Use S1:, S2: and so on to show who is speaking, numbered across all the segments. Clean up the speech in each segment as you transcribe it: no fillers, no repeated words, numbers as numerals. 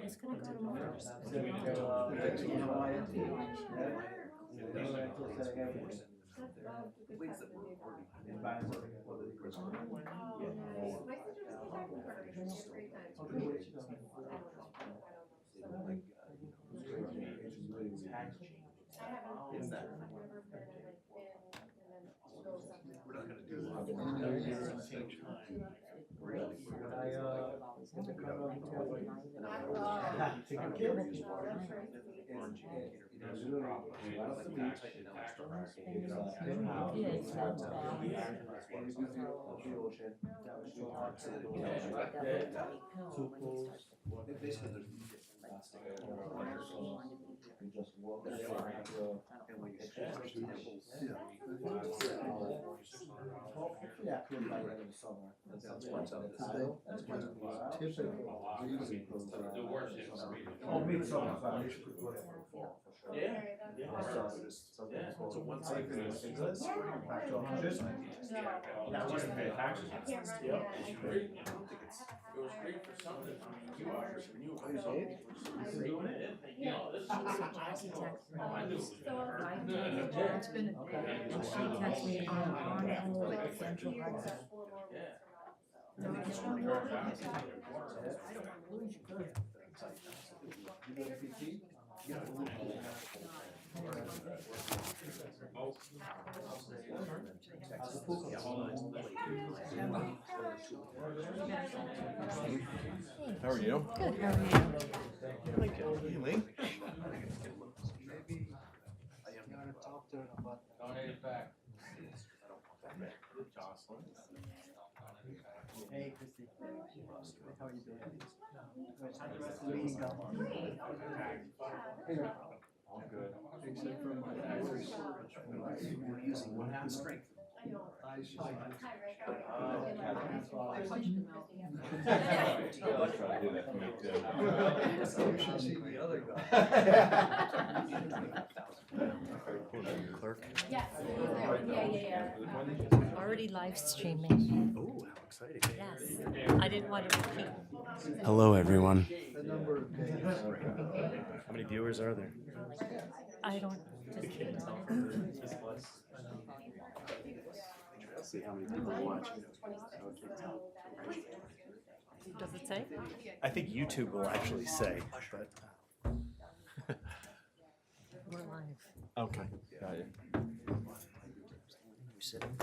S1: It's gonna go tomorrow.
S2: We're not gonna do that. So one side is it was great for some of the time. You are
S1: Jackie texted me. It's been, she texted me on Cornwall, Central Hudson. No, it's not working. I don't want to lose you.
S3: How are you?
S1: Good, how are you?
S3: Hey, Lee.
S4: Hey, Christy. How are you doing? How'd the rest of the meeting go?
S3: All good.
S4: Except for my viewers.
S2: We're using one half strength.
S4: I should.
S3: I'll try to do that for me too.
S4: You should see the other guy.
S3: Clerk.
S1: Yes, yeah. Already live streaming.
S2: Oh, how exciting.
S1: Yes, I didn't want to repeat.
S2: Hello, everyone.
S4: The number of days.
S2: How many viewers are there?
S1: I don't
S2: Let's see how many people are watching.
S1: Does it say?
S2: I think YouTube will actually say, but.
S1: We're live.
S2: Okay.
S3: Got it.
S2: You sitting?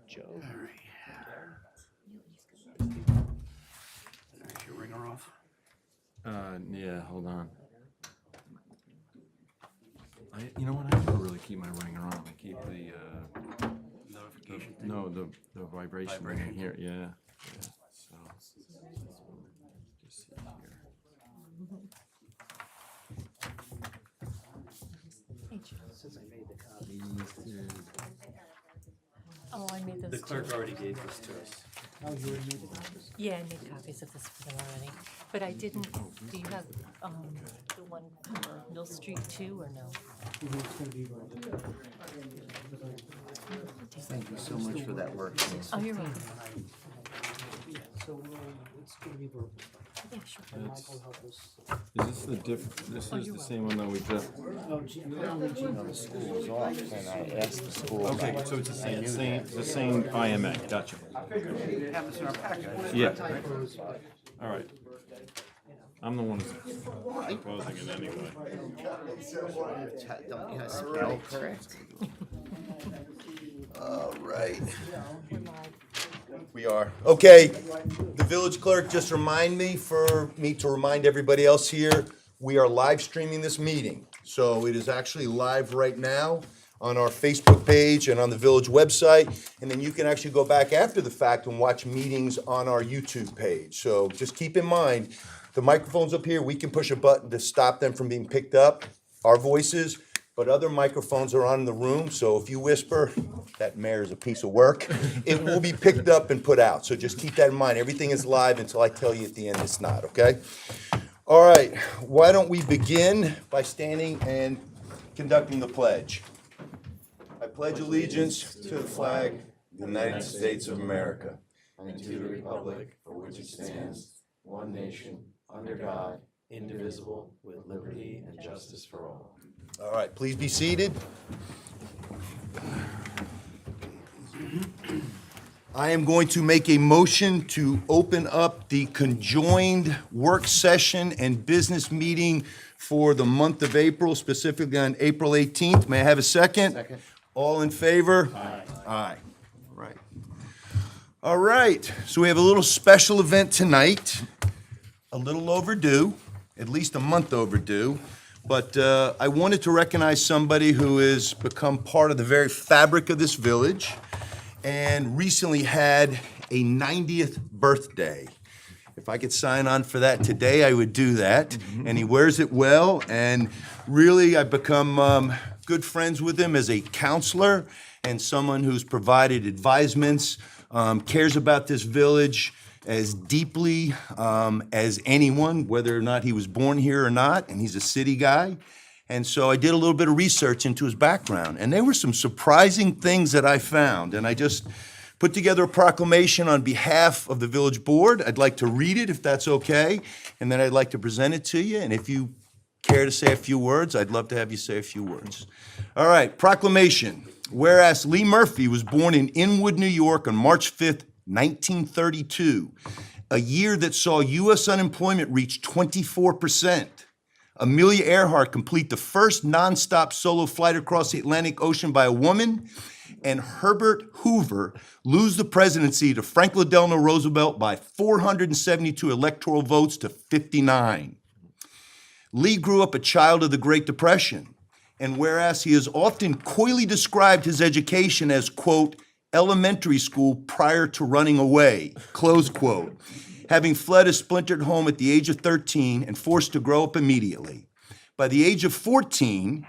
S2: Joe. Is your ringer off?
S3: Yeah, hold on. You know what? I never really keep my ringer on. I keep the
S2: Notification.
S3: the vibration in here. Yeah. So just see here.
S1: Hey, Joe.
S2: Since I made the copy.
S1: Oh, I made those.
S2: The clerk
S1: too.
S2: already gave this to us.
S4: Oh, you already made the copies?
S1: Yeah, I made copies of this for them already. But I didn't, do you have the one for Mill Street too, or no?
S4: It's gonna be like.
S2: Thank you so much for that work.
S1: Oh, you're welcome.
S4: So it's gonna be verbal.
S1: Yeah, sure.
S4: And Michael help us.
S3: Is this the This is the same one that we just.
S4: Oh, apparently the school is off, and I asked the school.
S3: Okay, so it's the same IMA. Gotcha.
S2: We have this in our packet.
S3: Yeah. All right. I'm the one who's proposing it anyway.
S2: Don't you have spell correct?
S5: All right,
S1: We're live.
S5: we are. Okay, the village clerk just remind me to remind everybody else here, we are live streaming this meeting. So it is actually live right now on our Facebook page and on the village website. And then you can actually go back after the fact and watch meetings on our YouTube page. So just keep in mind, the microphones up here, we can push a button to stop them from being picked up, our voices, but other microphones are on in the room, so if you whisper, that mayor is a piece of work, it will be picked up and put out. So just keep that in mind. Everything is live until I tell you at the end it's not, okay? All right, why don't we begin by standing and conducting the pledge. I pledge allegiance to the flag of the United States of America
S3: and to the republic for which it stands, one nation, under God, indivisible, with liberty and justice for all.
S5: All right, please be seated. I am going to make a motion to open up the conjoined work session and business meeting for the month of April, specifically on April 18th. May I have a second?
S2: Second.
S5: All in favor? Aye. Aye. All right. All right, so we have a little special event tonight, a little overdue, at least a month overdue. But I wanted to recognize somebody who has become part of the very fabric of this village and recently had a 90th birthday. If I could sign on for that today, I would do that. And he wears it well, and really I've become good friends with him as a counselor and someone who's provided advisements, cares about this village as deeply as anyone, whether or not he was born here or not, and he's a city guy. And so I did a little bit of research into his background, and there were some surprising things that I found, and I just put together a proclamation on behalf of the village board. I'd like to read it if that's okay, and then I'd like to present it to you, and if you care to say a few words, I'd love to have you say a few words. All right, proclamation. Whereas Lee Murphy was born in Inwood, New York on March 5th, 1932, a year that saw U.S. unemployment reach 24%. Amelia Earhart complete the first nonstop solo flight across the Atlantic Ocean by a woman, and Herbert Hoover lose the presidency to Franklin Delano Roosevelt by 472 electoral votes to 59. Lee grew up a child of the Great Depression, and whereas he has often coyly described his education as, quote, elementary school prior to running away, close quote, having fled a splintered home at the age of 13 and forced to grow up immediately. By the age of 14,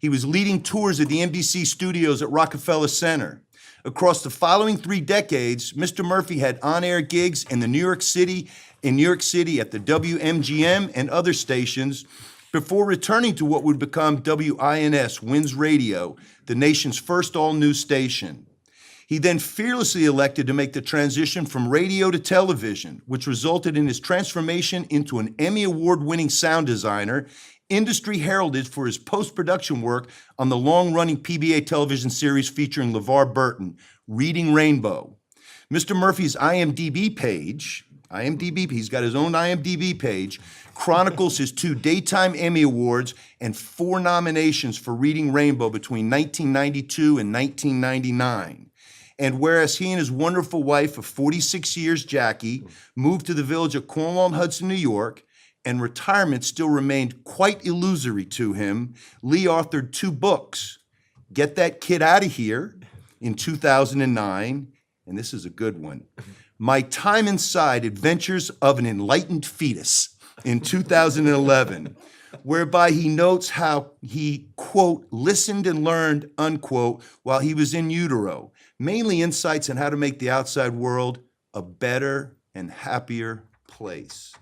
S5: he was leading tours at the NBC studios at Rockefeller Center. Across the following 3 decades, Mr. Murphy had on-air gigs in New York City at the WMGM and other stations before returning to what would become WINS, WINS Radio, the nation's first all-news station. He then fearlessly elected to make the transition from radio to television, which resulted in his transformation into an Emmy Award-winning sound designer, industry heralded for his post-production work on the long-running PBA television series featuring LeVar Burton, Reading Rainbow. Mr. Murphy's IMDb page, he's got his own IMDb page, chronicles his 2 Daytime Emmy Awards and 4 nominations for Reading Rainbow between 1992 and 1999. And whereas he and his wonderful wife of 46 years, Jackie, moved to the village of Cornwall, Hudson, New York, and retirement still remained quite illusory to him, Lee authored 2 books, Get That Kid Outta Here in 2009, and this is a good one, My Time Inside, Adventures of an Enlightened Fetus in 2011, whereby he notes how he, quote, listened and learned, unquote, while he was in utero, mainly insights on how to make the outside world a better and happier place.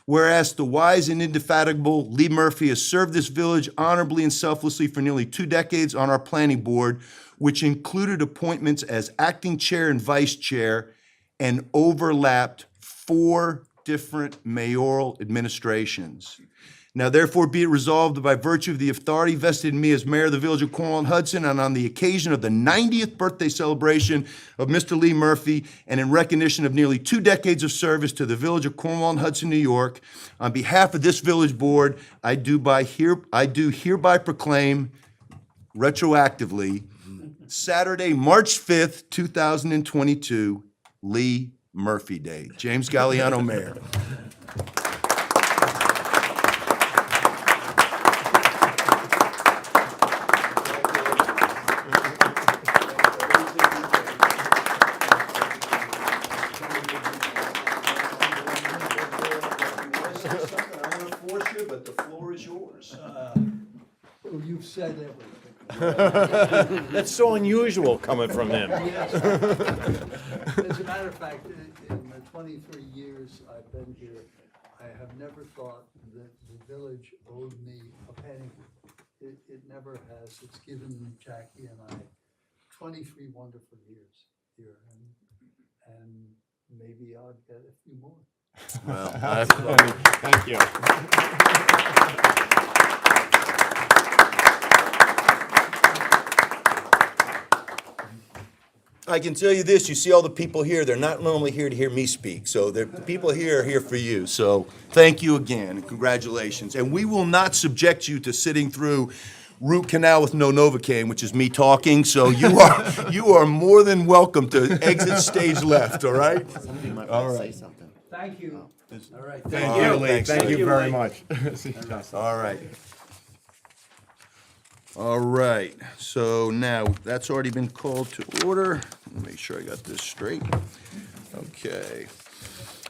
S5: Whereas the wise and indefatigable Lee Murphy has served this village honorably and selflessly for nearly 2 decades on our planning board, which included appointments as acting chair and vice chair and overlapped 4 different mayoral administrations. Now, therefore, be it resolved by virtue of the authority vested in me as mayor of the village of Cornwall and Hudson, and on the occasion of the 90th birthday celebration of Mr. Lee Murphy, and in recognition of nearly 2 decades of service to the village of Cornwall and Hudson, New York, on behalf of this village board, I do hereby proclaim retroactively Saturday, March 5th, 2022, Lee Murphy Day. James Galliano, Mayor. But the floor is yours.
S6: Well, you've said everything.
S3: That's so unusual coming from him.
S6: Yes. As a matter of fact, in the 23 years I've been here, I have never thought that the village owed me a penny. It never has. It's given Jackie and I 23 wonderful years here. And maybe I'll get a few more.
S5: Well,
S3: Thank you.
S5: I can tell you this, you see all the people here, they're not normally here to hear me speak, so the people here are here for you. So thank you again, and congratulations. And we will not subject you to sitting through root canal with no Novocaine, which is me talking, so you are more than welcome to exit stage left, all right?
S2: Somebody might
S5: All
S2: want to
S5: right.
S2: say something.
S6: Thank you. All right.
S3: Thank
S5: All
S3: you,
S5: right,
S3: Lee.
S5: thanks,
S3: Thank
S5: Lee.
S3: you very much.
S5: All right. All right, so now that's already been called to order. Let me make sure I got this straight. Okay.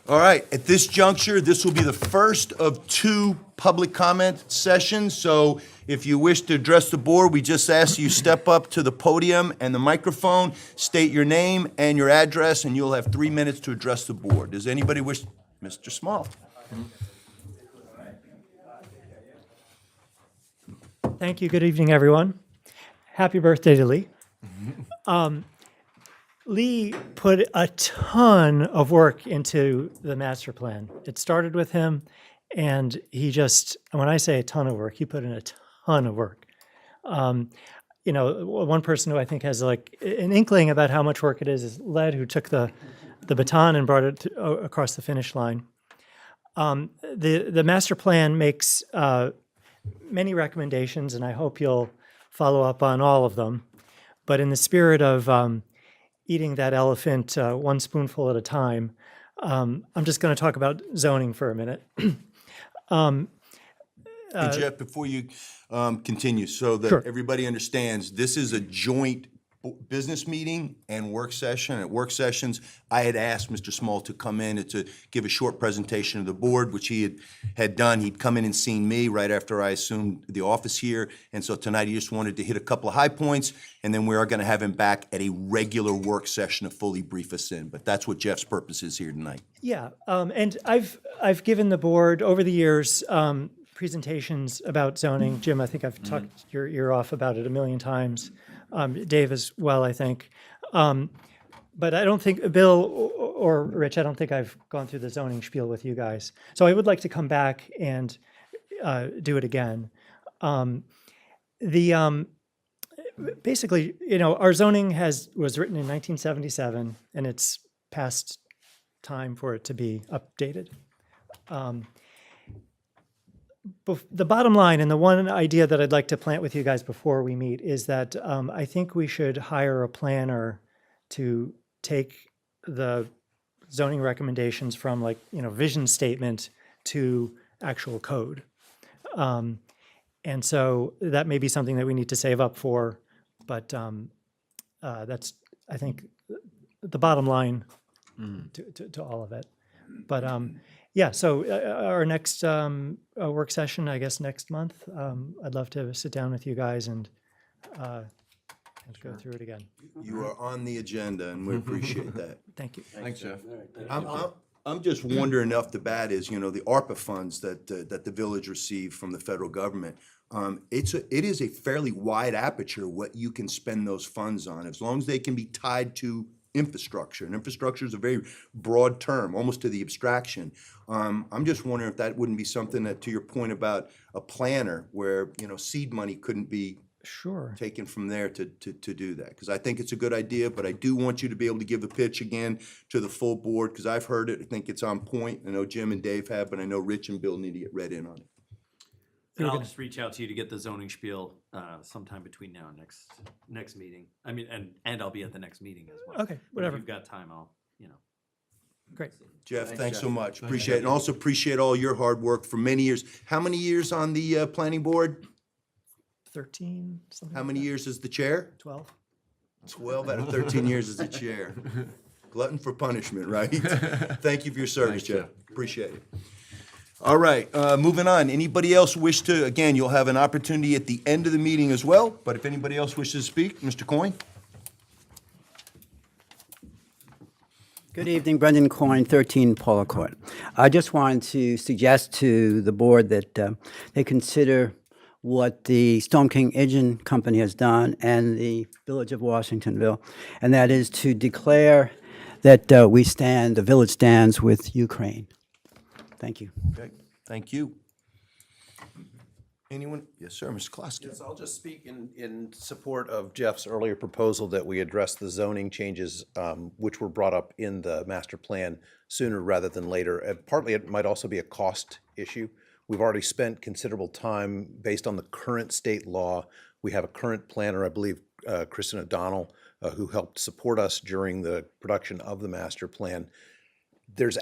S5: All right, at this juncture, this will be the first of 2 public comment sessions. So if you wish to address the board, we just ask you step up to the podium and the microphone, state your name and your address, and you'll have 3 minutes to address the board. Does anybody wish? Mr. Small.
S7: Thank you. Good evening, everyone. Happy birthday to Lee. Lee put a ton of work into the master plan. It started with him, and he just, when I say a ton of work, he put in a ton of work. You know, one person who I think has like an inkling about how much work it is Led, who took the baton and brought it across the finish line. The master plan makes many recommendations, and I hope you'll follow up on all of them. But in the spirit of eating that elephant one spoonful at a time, I'm just going to talk about zoning for a minute.
S5: Hey, Jeff, before you continue, so that
S7: Sure.
S5: everybody understands, this is a joint business meeting and work session. At work sessions, I had asked Mr. Small to come in and to give a short presentation of the board, which he had done. He'd come in and seen me right after I assumed the office here. And so tonight he just wanted to hit a couple of high points, and then we are going to have him back at a regular work session to fully brief us in. But that's what Jeff's purpose is here tonight.
S7: Yeah, and I've given the board over the years presentations about zoning. Jim, I think I've talked your ear off about it a million times. Dave as well, I think. But I don't think, Bill or Rich, I don't think I've gone through the zoning spiel with you guys. So I would like to come back and do it again. Basically, you know, our zoning was written in 1977, and it's past time for it to be updated. The bottom line, and the one idea that I'd like to plant with you guys before we meet, is that I think we should hire a planner to take the zoning recommendations from, like, you know, vision statement to actual code. And so that may be something that we need to save up for, but that's, I think, the bottom line to all of it. But yeah, so our next work session, I guess next month, I'd love to sit down with you guys and go through it again.
S5: You are on the agenda, and we appreciate that.
S7: Thank you.
S3: Thanks, Jeff.
S5: I'm just wondering off the bat is, you know, the ARPA funds that the village received from the federal government. It is a fairly wide aperture what you can spend those funds on, as long as they can be tied to infrastructure. And infrastructure is a very broad term, almost to the abstraction. I'm just wondering if that wouldn't be something that, to your point about a planner, where, you know, seed money couldn't be
S7: Sure.
S5: taken from there to do that, because I think it's a good idea, but I do want you to be able to give a pitch again to the full board, because I've heard it, I think it's on point. I know Jim and Dave have, but I know Rich and Bill need to get read in on it.
S8: And I'll just reach out to you to get the zoning spiel sometime between now and next meeting. I mean, and I'll be at the next meeting as well.
S7: Okay,
S8: But
S7: whatever.
S8: If you've got time, I'll, you know.
S7: Great.
S5: Jeff, thanks so
S3: Jeff.
S5: much. Appreciate it. And also appreciate all your hard work for many years. How many years on the planning board?
S7: 13, something
S5: How
S7: like
S5: many
S7: that.
S5: years as the chair?
S7: 12.
S5: 12 out of 13 years as the chair. Glutton for punishment, right? Thank you for your service,
S3: Thanks,
S5: Jeff.
S3: Jeff.
S5: Appreciate it. All right, moving on. Anybody else wish to, again, you'll have an opportunity at the end of the meeting as well, but if anybody else wishes to speak, Mr. Coyne?
S9: Good evening, Brendan Coyne, 13 Paula Court. I just wanted to suggest to the board that they consider what the Storm King Engine Company has done and the Village of Washingtonville, and that is to declare that the village stands with Ukraine. Thank you.
S5: Okay, thank you. Anyone? Yes, sir, Mr. Klosky.
S3: Yes, I'll just speak in support of Jeff's earlier proposal that we address the zoning changes which were brought up in the master plan sooner rather than later. And partly it might also be a cost issue. We've already spent considerable time based on the current state law. We have a current planner, I believe, Kristen O'Donnell, who helped support us during the production of the master plan. There's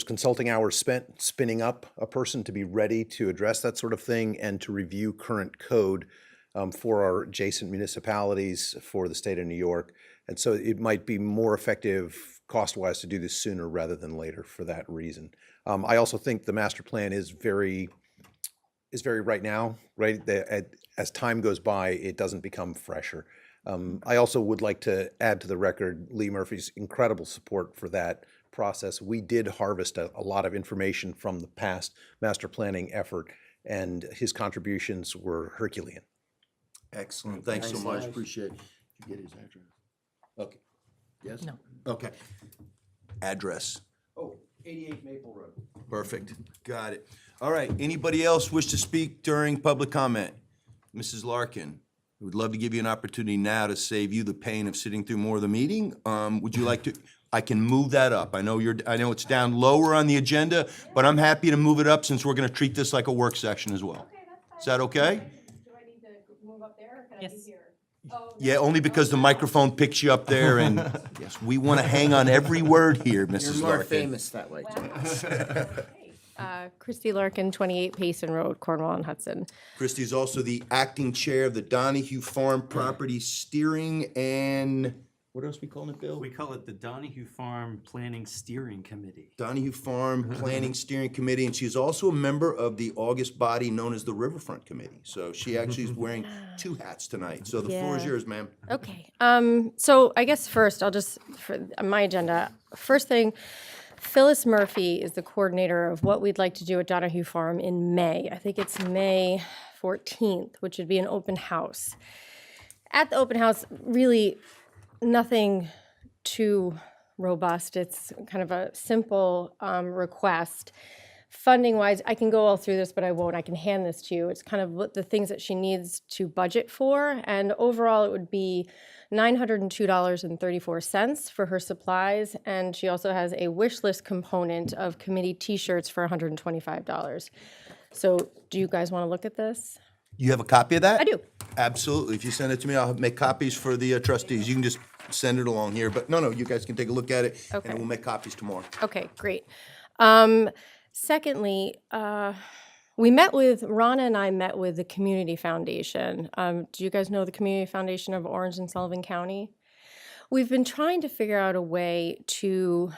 S3: consulting hours spent spinning up a person to be ready to address that sort of thing and to review current code for our adjacent municipalities for the state of New York. And so it might be more effective cost-wise to do this sooner rather than later for that reason. I also think the master plan is very right now, right? As time goes by, it doesn't become fresher. I also would like to add to the record Lee Murphy's incredible support for that process. We did harvest a lot of information from the past master planning effort, and his contributions were Herculean.
S5: Excellent, thanks so much, appreciate it. Did you get his address? Okay, yes?
S1: No.
S5: Okay. Address,
S3: Oh, 88 Maple Road.
S5: perfect, got it. All right, anybody else wish to speak during public comment? Mrs. Larkin, we'd love to give you an opportunity now to save you the pain of sitting through more of the meeting. Would you like to, I can move that up. I know it's down lower on the agenda, but I'm happy to move it up since we're gonna treat this like a work session as well. Is that okay?
S10: Do I need to move up there, or can I
S1: Yes.
S10: be here? Oh,
S5: Yeah, only because the microphone picks you up there, and yes, we want to hang on every word here,
S2: You're
S5: Mrs.
S2: more
S5: Larkin.
S2: famous that way, too.
S10: Christy Larkin, 28 Payson Road, Cornwall and Hudson.
S5: Christie is also the acting chair of the Donahue Farm Property Steering and, what else we calling it, Bill?
S8: We call it the Donahue Farm Planning Steering Committee.
S5: Donahue Farm Planning Steering Committee, and she's also a member of the August body known as the Riverfront Committee. So she actually is wearing two hats tonight. So the floor is
S10: Yeah.
S5: yours, ma'am.
S10: Okay, so I guess first, I'll just, for on my agenda, first thing, Phyllis Murphy is the coordinator of what we'd like to do at Donahue Farm in May. I think it's May 14th, which would be an open house. At the open house, really nothing too robust. It's kind of a simple request. Funding-wise, I can go all through this, but I won't. I can hand this to you. It's kind of what the things that she needs to budget for, and overall it would be $902.34 for her supplies, and she also has a wish list component of committee T-shirts for $125. So, do you guys want to look at this?
S5: You have a copy of that?
S10: I do.
S5: Absolutely. If you send it to me, I'll make copies for the trustees. You can just send it along here. But no, you guys can take a look at it, and
S10: Okay.
S5: we'll make copies tomorrow.
S10: Okay, great. Secondly, Rana and I met with the Community Foundation. Do you guys know the Community Foundation of Orange and Sullivan County? We've been trying to figure out a way to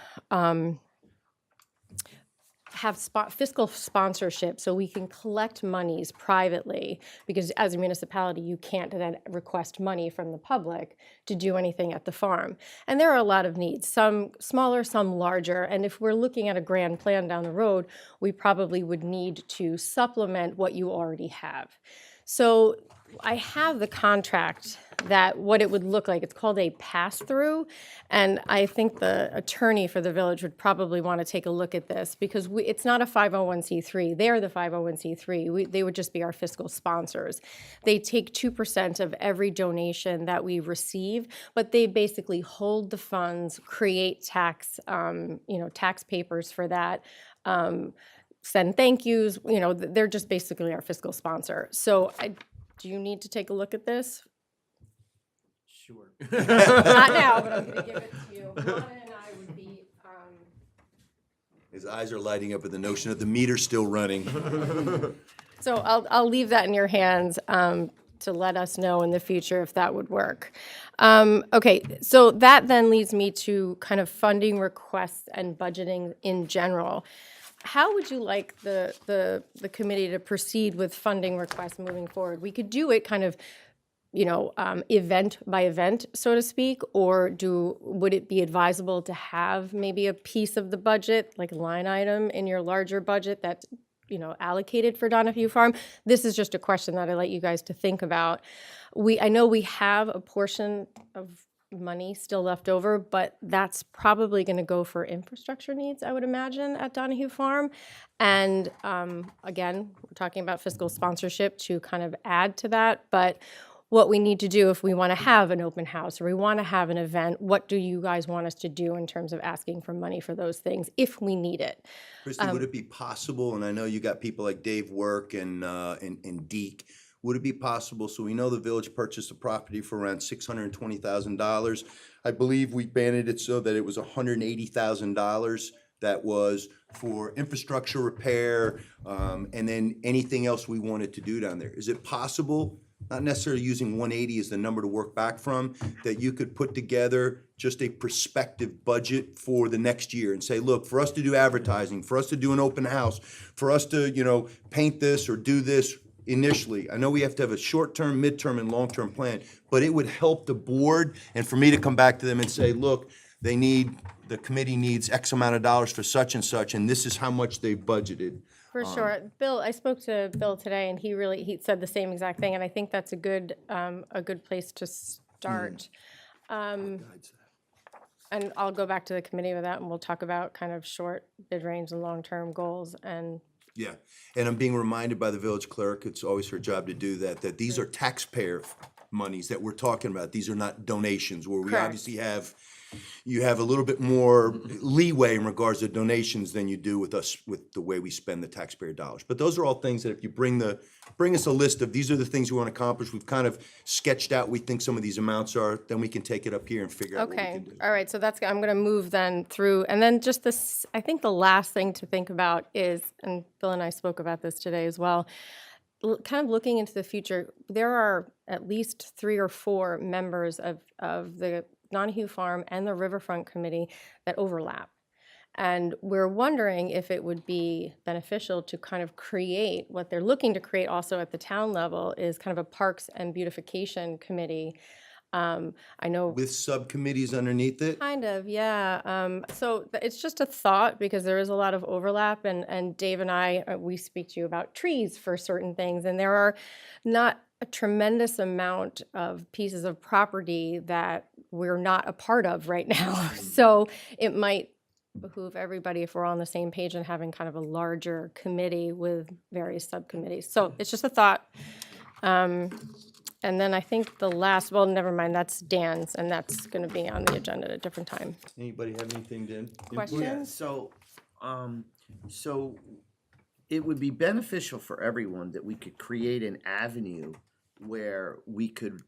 S10: have fiscal sponsorship so we can collect monies privately, because as a municipality, you can't then request money from the public to do anything at the farm. And there are a lot of needs, some smaller, some larger, and if we're looking at a grand plan down the road, we probably would need to supplement what you already have. So I have the contract that what it would look like. It's called a pass-through, and I think the attorney for the village would probably want to take a look at this, because it's not a 501c3. They're the 501c3. They would just be our fiscal sponsors. They take 2% of every donation that we receive, but they basically hold the funds, create tax papers for that, send thank yous. They're just basically our fiscal sponsor. So do you need to take a look at this?
S8: Sure.
S10: Not now, but I'm going to give it to you. Rana and I would be.
S5: His eyes are lighting up at the notion of the meter still running.
S10: So I'll leave that in your hands to let us know in the future if that would work. Okay, so that then leads me to kind of funding requests and budgeting in general. How would you like the committee to proceed with funding requests moving forward? We could do it kind of, event by event, so to speak, or would it be advisable to have maybe a piece of the budget, like a line item in your larger budget that's, allocated for Donahue Farm? This is just a question that I'd like you guys to think about. I know we have a portion of money still left over, but that's probably going to go for infrastructure needs, I would imagine, at Donahue Farm. And again, we're talking about fiscal sponsorship to kind of add to that. But what we need to do if we want to have an open house or we want to have an event, what do you guys want us to do in terms of asking for money for those things if we need it?
S5: Christy, would it be possible, and I know you got people like Dave Work and Deke, would it be possible, so we know the village purchased a property for around $620,000. I believe we banded it so that it was $180,000 that was for infrastructure repair, and then anything else we wanted to do down there. Is it possible, not necessarily using 180 as the number to work back from, that you could put together just a prospective budget for the next year and say, look, for us to do advertising, for us to do an open house, for us to, paint this or do this initially. I know we have to have a short-term, midterm, and long-term plan, but it would help the board and for me to come back to them and say, look, the committee needs X amount of dollars for such and such, and this is how much they've budgeted.
S10: For sure. Bill, I spoke to Bill today and he said the same exact thing. And I think that's a good place to start. And I'll go back to the committee with that and we'll talk about kind of short bid range and long-term goals and.
S5: Yeah, and I'm being reminded by the village clerk, it's always her job to do that, that these are taxpayer monies that we're talking about. These are not donations, where we
S10: Correct.
S5: obviously you have a little bit more leeway in regards to donations than you do with us, with the way we spend the taxpayer dollars. But those are all things that if you bring us a list of, these are the things we want to accomplish, we've kind of sketched out, we think some of these amounts are, then we can take it up here and figure out what we
S10: Okay,
S5: can do.
S10: all right, so I'm gonna move then through, and then just this, I think the last thing to think about is, and Bill and I spoke about this today as well, kind of looking into the future, there are at least 3 or 4 members of the Donahue Farm and the Riverfront Committee that overlap. And we're wondering if it would be beneficial to kind of create, what they're looking to create also at the town level is kind of a Parks and Beautification Committee. I know.
S5: With subcommittees underneath it?
S10: Kind of, yeah. So it's just a thought because there is a lot of overlap and Dave and I, we speak to you about trees for certain things and there are not a tremendous amount of pieces of property that we're not a part of right now. So it might behoove everybody if we're all on the same page and having kind of a larger committee with various subcommittees. So it's just a thought. And then I think the last, well, never mind, that's Dan's, and that's going to be on the agenda at a different time.
S5: Anybody have anything to input?
S10: Questions?
S2: So it would be beneficial for everyone that we could create an avenue where we could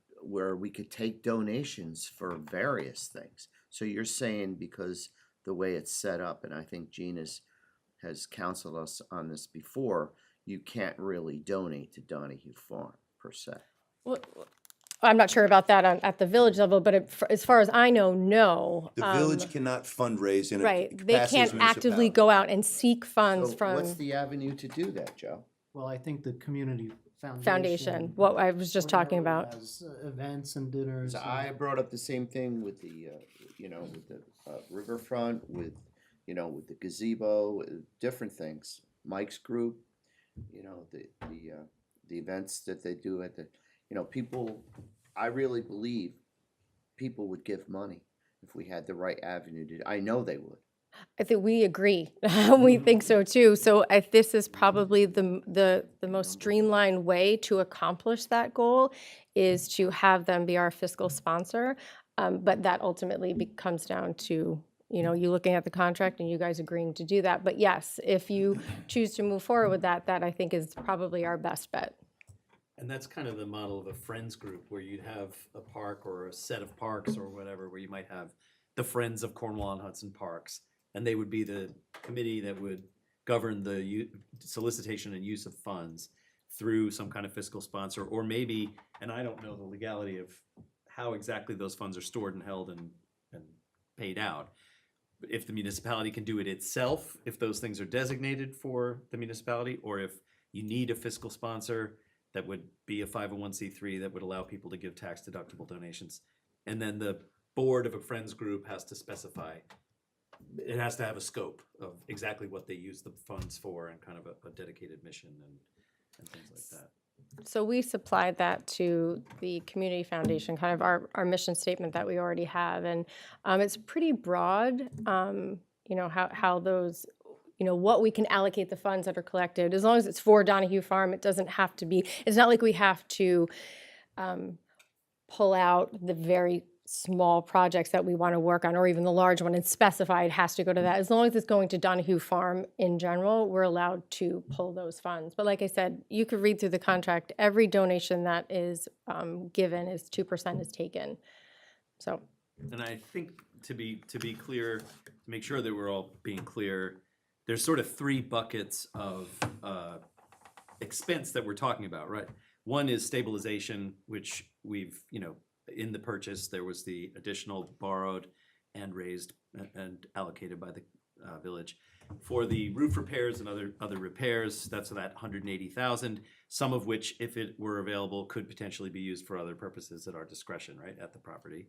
S2: take donations for various things. So you're saying because the way it's set up, and I think Gene has counseled us on this before, you can't really donate to Donahue Farm per se.
S10: Well, I'm not sure about that at the village level, but as far as I know, no.
S5: The village cannot fundraise in a
S10: Right,
S5: capacity
S10: they
S5: as
S10: can't actively
S5: municipality.
S10: go out and seek funds
S2: So
S10: from
S2: what's the avenue to do that, Joe?
S4: Well, I think the community
S10: foundation, what I was just talking about.
S4: has events and dinners.
S2: So
S4: and-
S2: I brought up the same thing with the, with the riverfront, with the gazebo, different things. Mike's group, the events that they do at the, people. I really believe people would give money if we had the right avenue to. I know they would.
S10: I think we agree. We think so too. So this is probably the most streamlined way to accomplish that goal is to have them be our fiscal sponsor. But that ultimately comes down to, you looking at the contract and you guys agreeing to do that. But yes, if you choose to move forward with that I think is probably our best bet.
S8: And that's kind of the model of a friends group where you'd have a park or a set of parks or whatever, where you might have the Friends of Cornwall and Hudson Parks. And they would be the committee that would govern the solicitation and use of funds through some kind of fiscal sponsor, or maybe, and I don't know the legality of how exactly those funds are stored and held and paid out. But if the municipality can do it itself, if those things are designated for the municipality, or if you need a fiscal sponsor that would be a 501c3 that would allow people to give tax deductible donations. And then the board of a friends group has to specify, it has to have a scope of exactly what they use the funds for and kind of a dedicated mission and things like that.
S10: So we supplied that to the community foundation, kind of our mission statement that we already have, and it's pretty broad. How those, what we can allocate the funds that are collected, as long as it's for Donahue Farm. It doesn't have to be. It's not like we have to pull out the very small projects that we want to work on, or even the large one, and specify it has to go to that. As long as it's going to Donahue Farm in general, we're allowed to pull those funds. But like I said, you could read through the contract. Every donation that is given is 2% is taken. So.
S8: And I think to be clear, to make sure that we're all being clear, there's sort of three buckets of expense that we're talking about, right? One is stabilization, which we've, in the purchase, there was the additional borrowed and raised and allocated by the village. For the roof repairs and other repairs, that's that 180,000, some of which, if it were available, could potentially be used for other purposes at our discretion, right, at the property.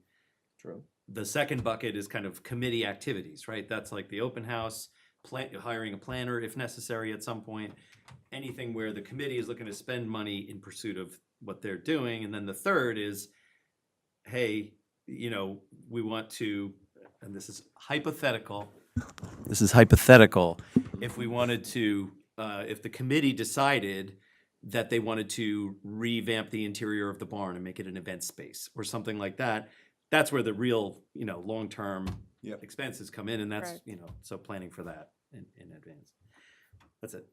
S2: True.
S8: The second bucket is kind of committee activities, right? That's like the open house, hiring a planner if necessary at some point, anything where the committee is looking to spend money in pursuit of what they're doing. And then the third is, hey, we want to, and this is hypothetical, if we wanted to, if the committee decided that they wanted to revamp the interior of the barn and make it an event space or something like that, that's where the real, long-term
S5: Yep.
S8: expenses come in, and that's,
S10: Right.
S8: So planning for that in advance. That's it.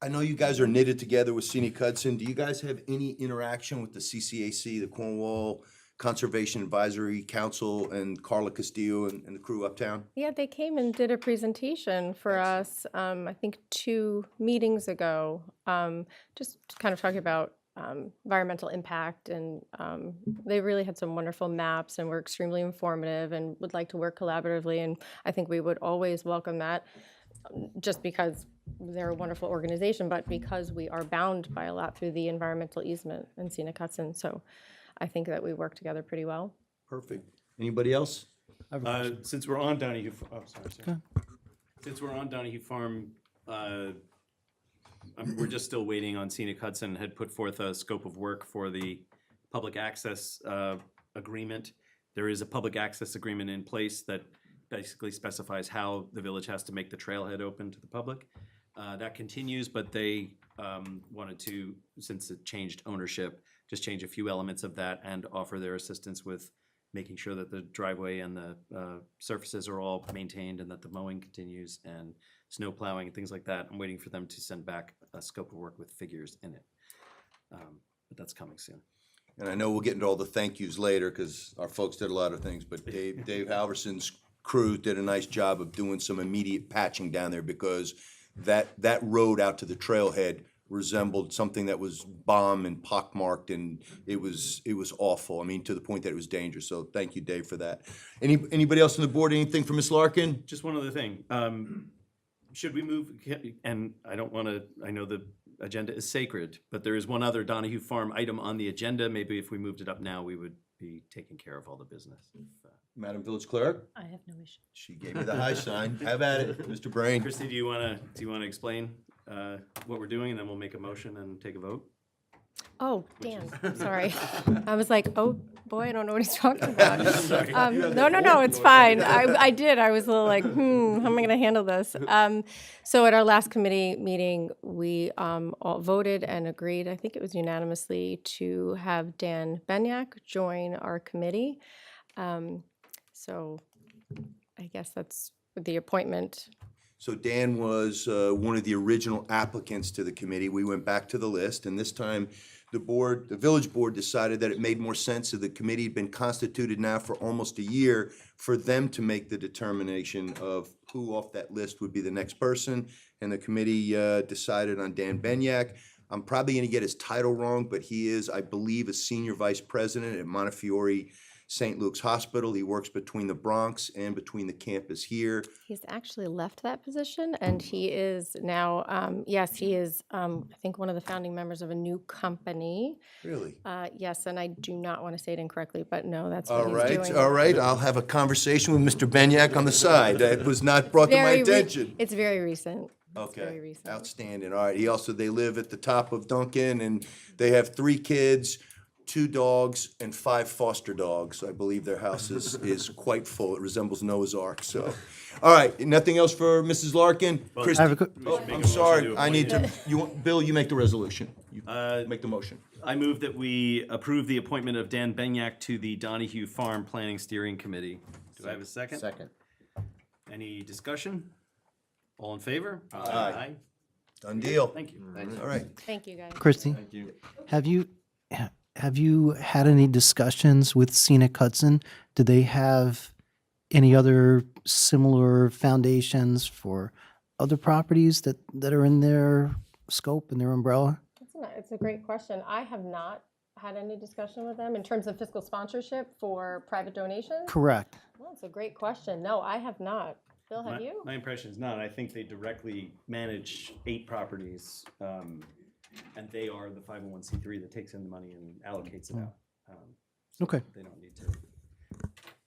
S5: I know you guys are knitted together with Scenic Hudson. Do you guys have any interaction with the CCAC, the Cornwall Conservation Advisory Council, and Carla Castillo and the crew uptown?
S10: Yeah, they came and did a presentation for us, I think 2 meetings ago, just kind of talking about environmental impact, and they really had some wonderful maps and were extremely informative and would like to work collaboratively, and I think we would always welcome that, just because they're a wonderful organization, but because we are bound by a lot through the environmental easement in Scenic Hudson. So I think that we work together pretty well.
S5: Perfect. Anybody else?
S8: Since we're on Donahue, Since we're on Donahue Farm, we're just still waiting on Scenic Hudson had put forth a scope of work for the public access agreement. There is a public access agreement in place that basically specifies how the village has to make the trailhead open to the public. That continues, but they wanted to, since it changed ownership, just change a few elements of that and offer their assistance with making sure that the driveway and the surfaces are all maintained and that the mowing continues and snow plowing and things like that. I'm waiting for them to send back a scope of work with figures in it. But that's coming soon.
S5: And I know we'll get into all the thank yous later because our folks did a lot of things, but Dave Halverson's crew did a nice job of doing some immediate patching down there because that road out to the trailhead resembled something that was bombed and pockmarked, and it was awful. I mean, to the point that it was dangerous. So thank you, Dave, for that. Anybody else on the board? Anything from Ms. Larkin?
S8: Just one other thing. Should we move, and I don't want to, I know the agenda is sacred, but there is one other Donahue Farm item on the agenda. Maybe if we moved it up now, we would be taking care of all the business.
S5: Madam Village Clerk?
S1: I have no issue.
S5: She gave me the high sign. Have at it, Mr. Brain.
S8: Christy, do you want to explain what we're doing, and then we'll make a motion and take a vote?
S10: Oh, Dan, sorry. I was like, oh, boy, I don't know what he's talking about. No, it's fine. I did. I was a little like, how am I going to handle this? So at our last committee meeting, we all voted and agreed, I think it was unanimously, to have Dan Benyak join our committee. So I guess that's the appointment.
S5: So Dan was one of the original applicants to the committee. We went back to the list, and this time the village board decided that it made more sense, so the committee had been constituted now for almost a year, for them to make the determination of who off that list would be the next person, and the committee decided on Dan Benyak. I'm probably gonna get his title wrong, but he is, I believe, a senior vice president at Montefiore St. Luke's Hospital. He works between the Bronx and between the campus here.
S10: He's actually left that position, and he is now, yes, he is, I think, one of the founding members of a new company.
S5: Really?
S10: Yes, and I do not want to say it incorrectly, but no, that's what he's doing.
S5: All right. I'll have a conversation with Mr. Benyak on the side. That was not brought to my attention.
S10: It's very recent.
S5: Okay,
S10: very recent.
S5: outstanding. All right. They live at the top of Duncan, and they have 3 kids, 2 dogs, and 5 foster dogs. I believe their house is quite full. It resembles Noah's Ark, so. All right, nothing else for Mrs. Larkin? Christie?
S7: I have a quick-
S5: Oh,
S8: should make a
S5: I'm
S8: motion
S5: sorry,
S8: to
S5: I need to,
S8: appoint
S5: Bill, you make the resolution. You
S8: Uh,
S5: Make the motion.
S8: I move that we approve the appointment of Dan Benyak to the Donahue Farm Planning Steering Committee. Do I have a second?
S2: Second.
S8: Any discussion? All in favor?
S5: Aye. Done deal.
S8: Thank you.
S5: All right.
S10: Thank you, guys.
S11: Christy, have you had any discussions with Scenic Hudson? Do they have any other similar foundations for other properties that are in their scope and their umbrella?
S10: It's a great question. I have not had any discussion with them in terms of fiscal sponsorship for private donations.
S11: Correct.
S10: Well, it's a great question. No, I have not. Bill, have you?
S8: My impression is not. I think they directly manage 8 properties, and they are the 501c3 that takes in the money and allocates it out. So
S11: Okay.
S8: They don't need to.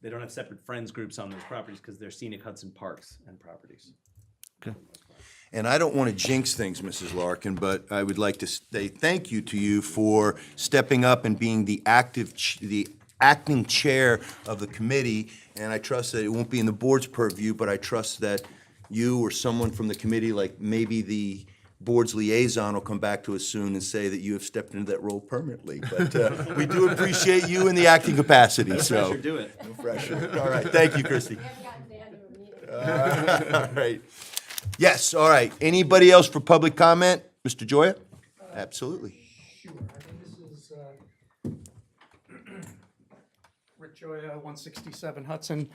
S8: They don't have separate friends groups on those properties because they're scenic Hudson parks and properties.
S11: Okay.
S5: And I don't want to jinx things, Mrs. Larkin, but I would like to say thank you to you for stepping up and being the acting chair of the committee. And I trust that it won't be in the board's purview, but I trust that you or someone from the committee, like maybe the board's liaison, will come back to us soon and say that you have stepped into that role permanently. But we do appreciate you in the acting capacity, so.
S8: Sure, do it.
S5: No pressure. All right, thank you, Christie. All right. Yes, all right. Anybody else for public comment? Mr. Joya? Absolutely.
S12: Sure, I think this is Rick Joya, 167 Hudson.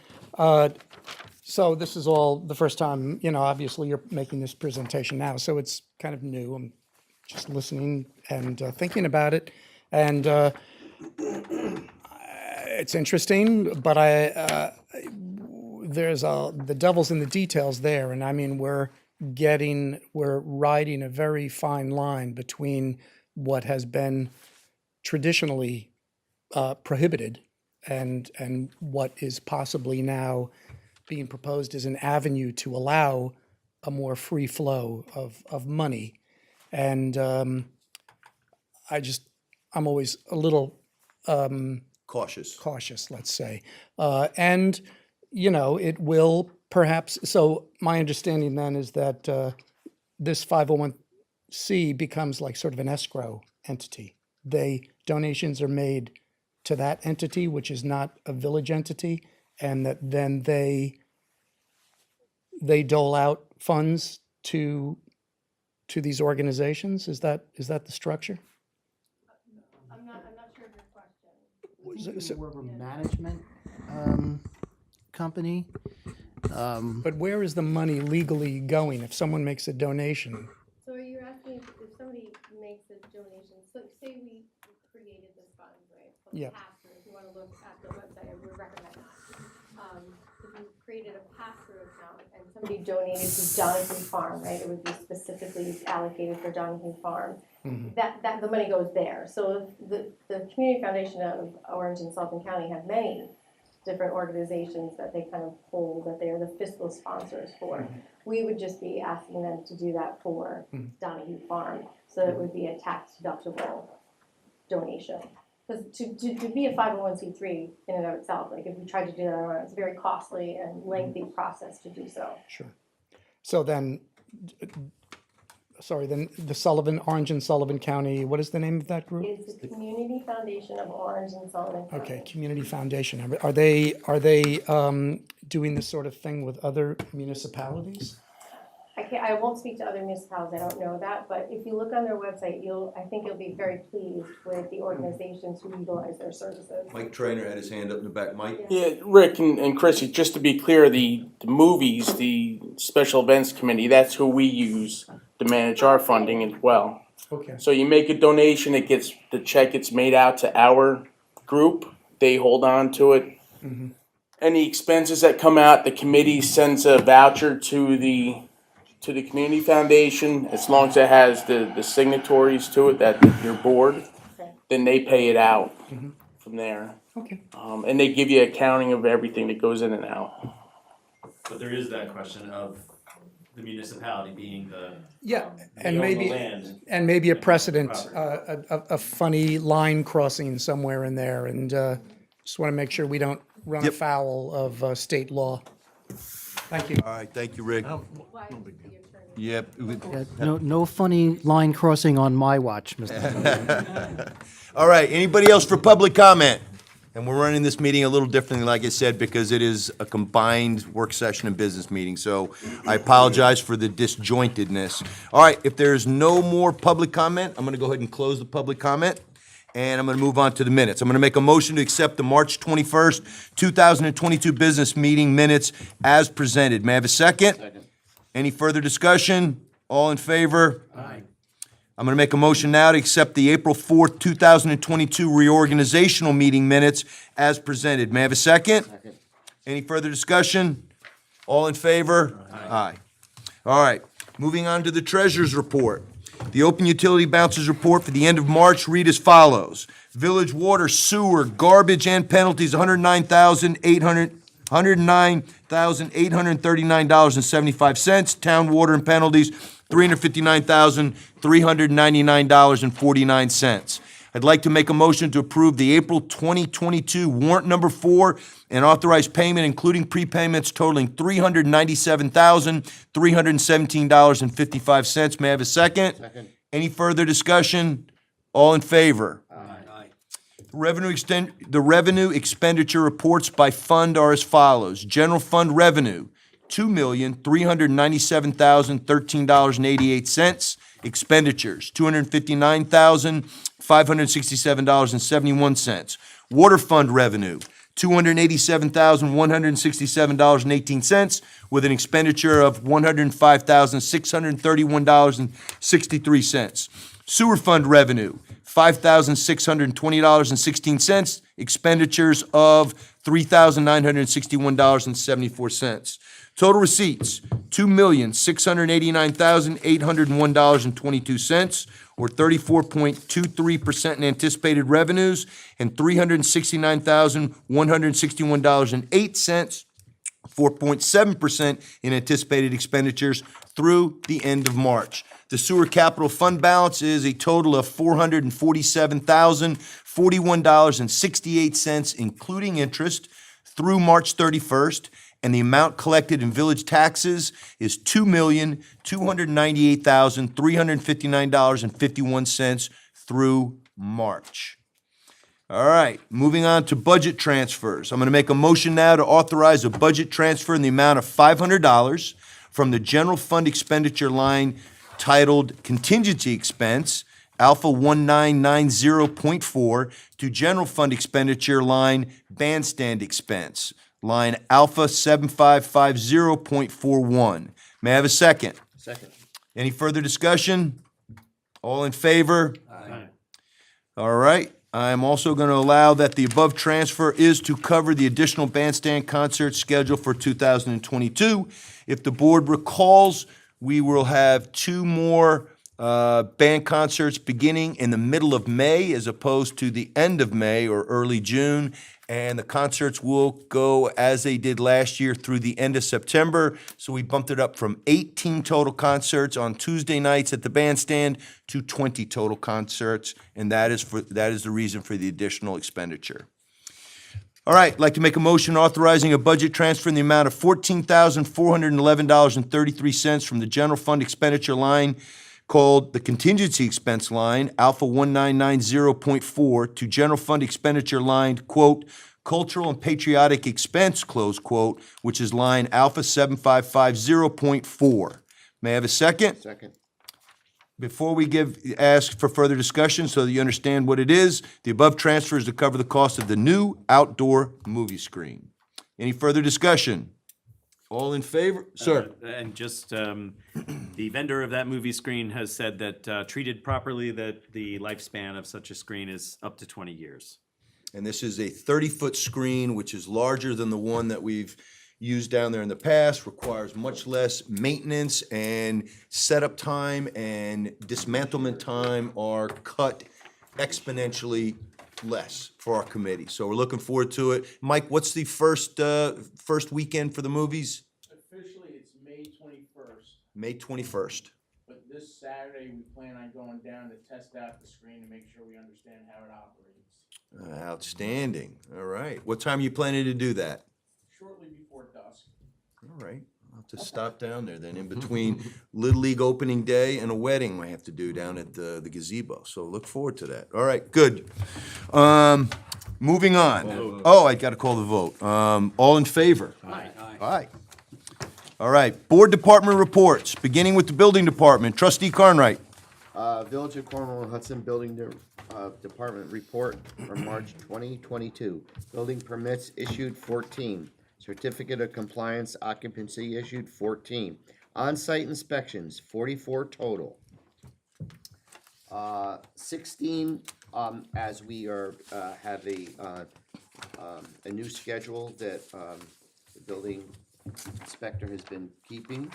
S12: So this is all the first time, obviously you're making this presentation now, so it's kind of new. I'm just listening and thinking about it. And it's interesting, but the devil's in the details there. And I mean, we're riding a very fine line between what has been traditionally prohibited and what is possibly now being proposed as an avenue to allow a more free flow of money. And I'm always a little cautious, let's say. And, it will perhaps, so my understanding then is that this 501c becomes like sort of an escrow entity. Donations are made to that entity, which is not a village entity, and that then they dole out funds to these organizations. Is that the structure?
S10: I'm not sure of your question.
S11: We're a management company.
S12: But where is the money legally going if someone makes a donation?
S10: So are you asking if somebody makes a donation, so say we created this fund, right? So
S12: Yeah.
S10: pass-through, if you want to look at the website, I would recommend that. If you created a pass-through account and somebody donated to Donahue Farm, right? It would be specifically allocated for Donahue Farm. That the money goes there. So the Community Foundation of Orange and Sullivan County have many different organizations that they kind of hold, that they're the fiscal sponsors for. We would just be asking them to do that for Donahue Farm, so it would be a tax deductible donation. Because to be a 501c3 in and of itself, like if we tried to do that on our own, it's a very costly and lengthy process to do so.
S12: Sure. So then, then the Orange and Sullivan County, what is the name of that group?
S10: It's the Community Foundation of Orange and Sullivan County.
S12: Okay, Community Foundation. Are they doing this sort of thing with other municipalities?
S10: I won't speak to other municipalities, I don't know that, but if you look on their website, I think you'll be very pleased with the organizations who utilize their services.
S5: Mike Trainer had his hand up in the back. Mike?
S13: Yeah, Rick and Chrissy, just to be clear, the movies, the special events committee, that's who we use to manage our funding as well.
S12: Okay.
S13: So you make a donation, the check gets made out to our group, they hold on to it.
S12: Mm-hmm.
S13: Any expenses that come out, the committee sends a voucher to the community foundation, as long as it has the signatories to it, that your board, then they pay it out from there.
S12: Okay.
S13: And they give you accounting of everything that goes in and out.
S8: But there is that question of the municipality being the.
S12: Yeah,
S8: they
S12: and
S8: own the
S12: maybe,
S8: land.
S12: and maybe a precedent,
S8: Property.
S12: a funny line crossing somewhere in there, and just want to make sure we don't run
S5: Yep.
S12: afoul of state law. Thank you.
S5: All right, thank you, Rick. Yep.
S11: No funny line crossing on my watch, Mr. Chairman.
S5: All right, anybody else for public comment? And we're running this meeting a little differently, like I said, because it is a combined work session and business meeting. So I apologize for the disjointedness. All right, if there's no more public comment, I'm gonna go ahead and close the public comment. And I'm gonna move on to the minutes. I'm gonna make a motion to accept the March 21st, 2022 business meeting minutes as presented. May I have a second? Second. Any further discussion? All in favor? Aye. I'm going to make a motion now to accept the April 4th, 2022 reorganizational meeting minutes as presented. May I have a second? Second. Any further discussion? All in favor? Aye. All right, moving on to the treasurer's report. The open utility balances report for the end of March read as follows. Village water, sewer, garbage, and penalties, $109,839.75. Town water and penalties, $359,399.49. I'd like to make a motion to approve the April 2022 warrant number 4 and authorize payment, including prepayments totaling $397,317.55. May I have a second? Second. Any further discussion? All in favor? Aye. The revenue expenditure reports by fund are as follows. General fund revenue, $2,397,013.88. Expenditures, $259,567.71. Water fund revenue, $287,167.18, with an expenditure of $105,631.63. Sewer fund revenue, $5,620.16, expenditures of $3,961.74. Total receipts, $2,689,801.22, or 34.23% in anticipated revenues, and $369,161.08, 4.7% in anticipated expenditures through the end of March. The sewer capital fund balance is a total of $447,041.68, including interest, through March 31st, and the amount collected in village taxes is $2,298,359.51 through March. All right, moving on to budget transfers. I'm going to make a motion now to authorize a budget transfer in the amount of $500 from the general fund expenditure line titled Contingency Expense, Alpha 1990.4, to general fund expenditure line Bandstand Expense, line Alpha 7550.41. May I have a second?
S8: Second.
S5: Any further discussion? All in favor?
S8: Aye.
S5: All right. I'm also going to allow that the above transfer is to cover the additional bandstand concert scheduled for 2022. If the board recalls, we will have 2 more band concerts beginning in the middle of May as opposed to the end of May or early June. And the concerts will go as they did last year through the end of September. So we bumped it up from 18 total concerts on Tuesday nights at the bandstand to 20 total concerts, and that is the reason for the additional expenditure. All right, I'd like to make a motion authorizing a budget transfer in the amount of $14,411.33 from the general fund expenditure line called the contingency expense line, Alpha 1990.4, to general fund expenditure line, quote, cultural and patriotic expense, close quote, which is line Alpha 7550.4. May I have a second?
S2: Second.
S5: Before we ask for further discussion so that you understand what it is, the above transfer is to cover the cost of the new outdoor movie screen. Any further discussion? All in favor? Sir?
S8: And just, the vendor of that movie screen has said that, treated properly, that the lifespan of such a screen is up to 20 years.
S5: And this is a 30-foot screen, which is larger than the one that we've used down there in the past, requires much less maintenance, and setup time and dismantlement time are cut exponentially less for our committee. So we're looking forward to it. Mike, what's the first weekend for the movies?
S14: Officially, it's May 21st.
S5: May 21st.
S13: But this Saturday, we plan on going down to test out the screen to make sure we understand how it operates.
S5: Outstanding. All right. What time are you planning to do that?
S13: Shortly before dusk.
S5: All right. I'll have to stop down there then in between Little League opening day and a wedding I have to do down at the gazebo. So look forward to that. All right, good. Moving on. Oh, I got to call the vote. All in favor?
S8: Aye.
S5: Aye. All right, board department reports, beginning with the building department. Trustee Carnwright.
S2: Village of Cornwall and Hudson Building Department report for March 2022. Building permits issued 14. Certificate of compliance occupancy issued 14. On-site inspections 44 total. 16 as we are have a new schedule that the building inspector has been keeping.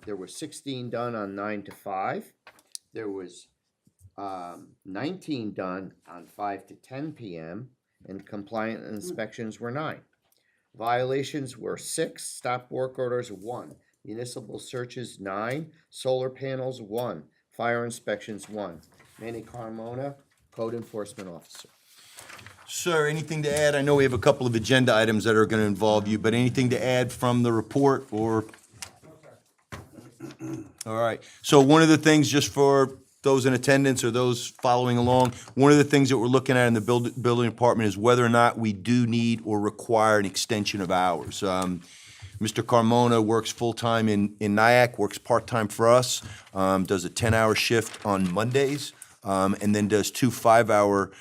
S2: There were 16 done on 9 to 5. There was 19 done on 5 to 10 p.m. and compliant inspections were 9. Violations were 6, stop work orders 1, municipal searches 9, solar panels 1, fire inspections 1. Manny Carmona, code enforcement officer.
S5: Sir, anything to add? I know we have a couple of agenda items that are going to involve you, but anything to add from the report or? All right. So one of the things, just for those in attendance or those following along, one of the things that we're looking at in the building department is whether or not we do need or require an extension of hours. Mr. Carmona works full-time in Nyack, works part-time for us, does a 10-hour shift on Mondays, and then does 2 5-hour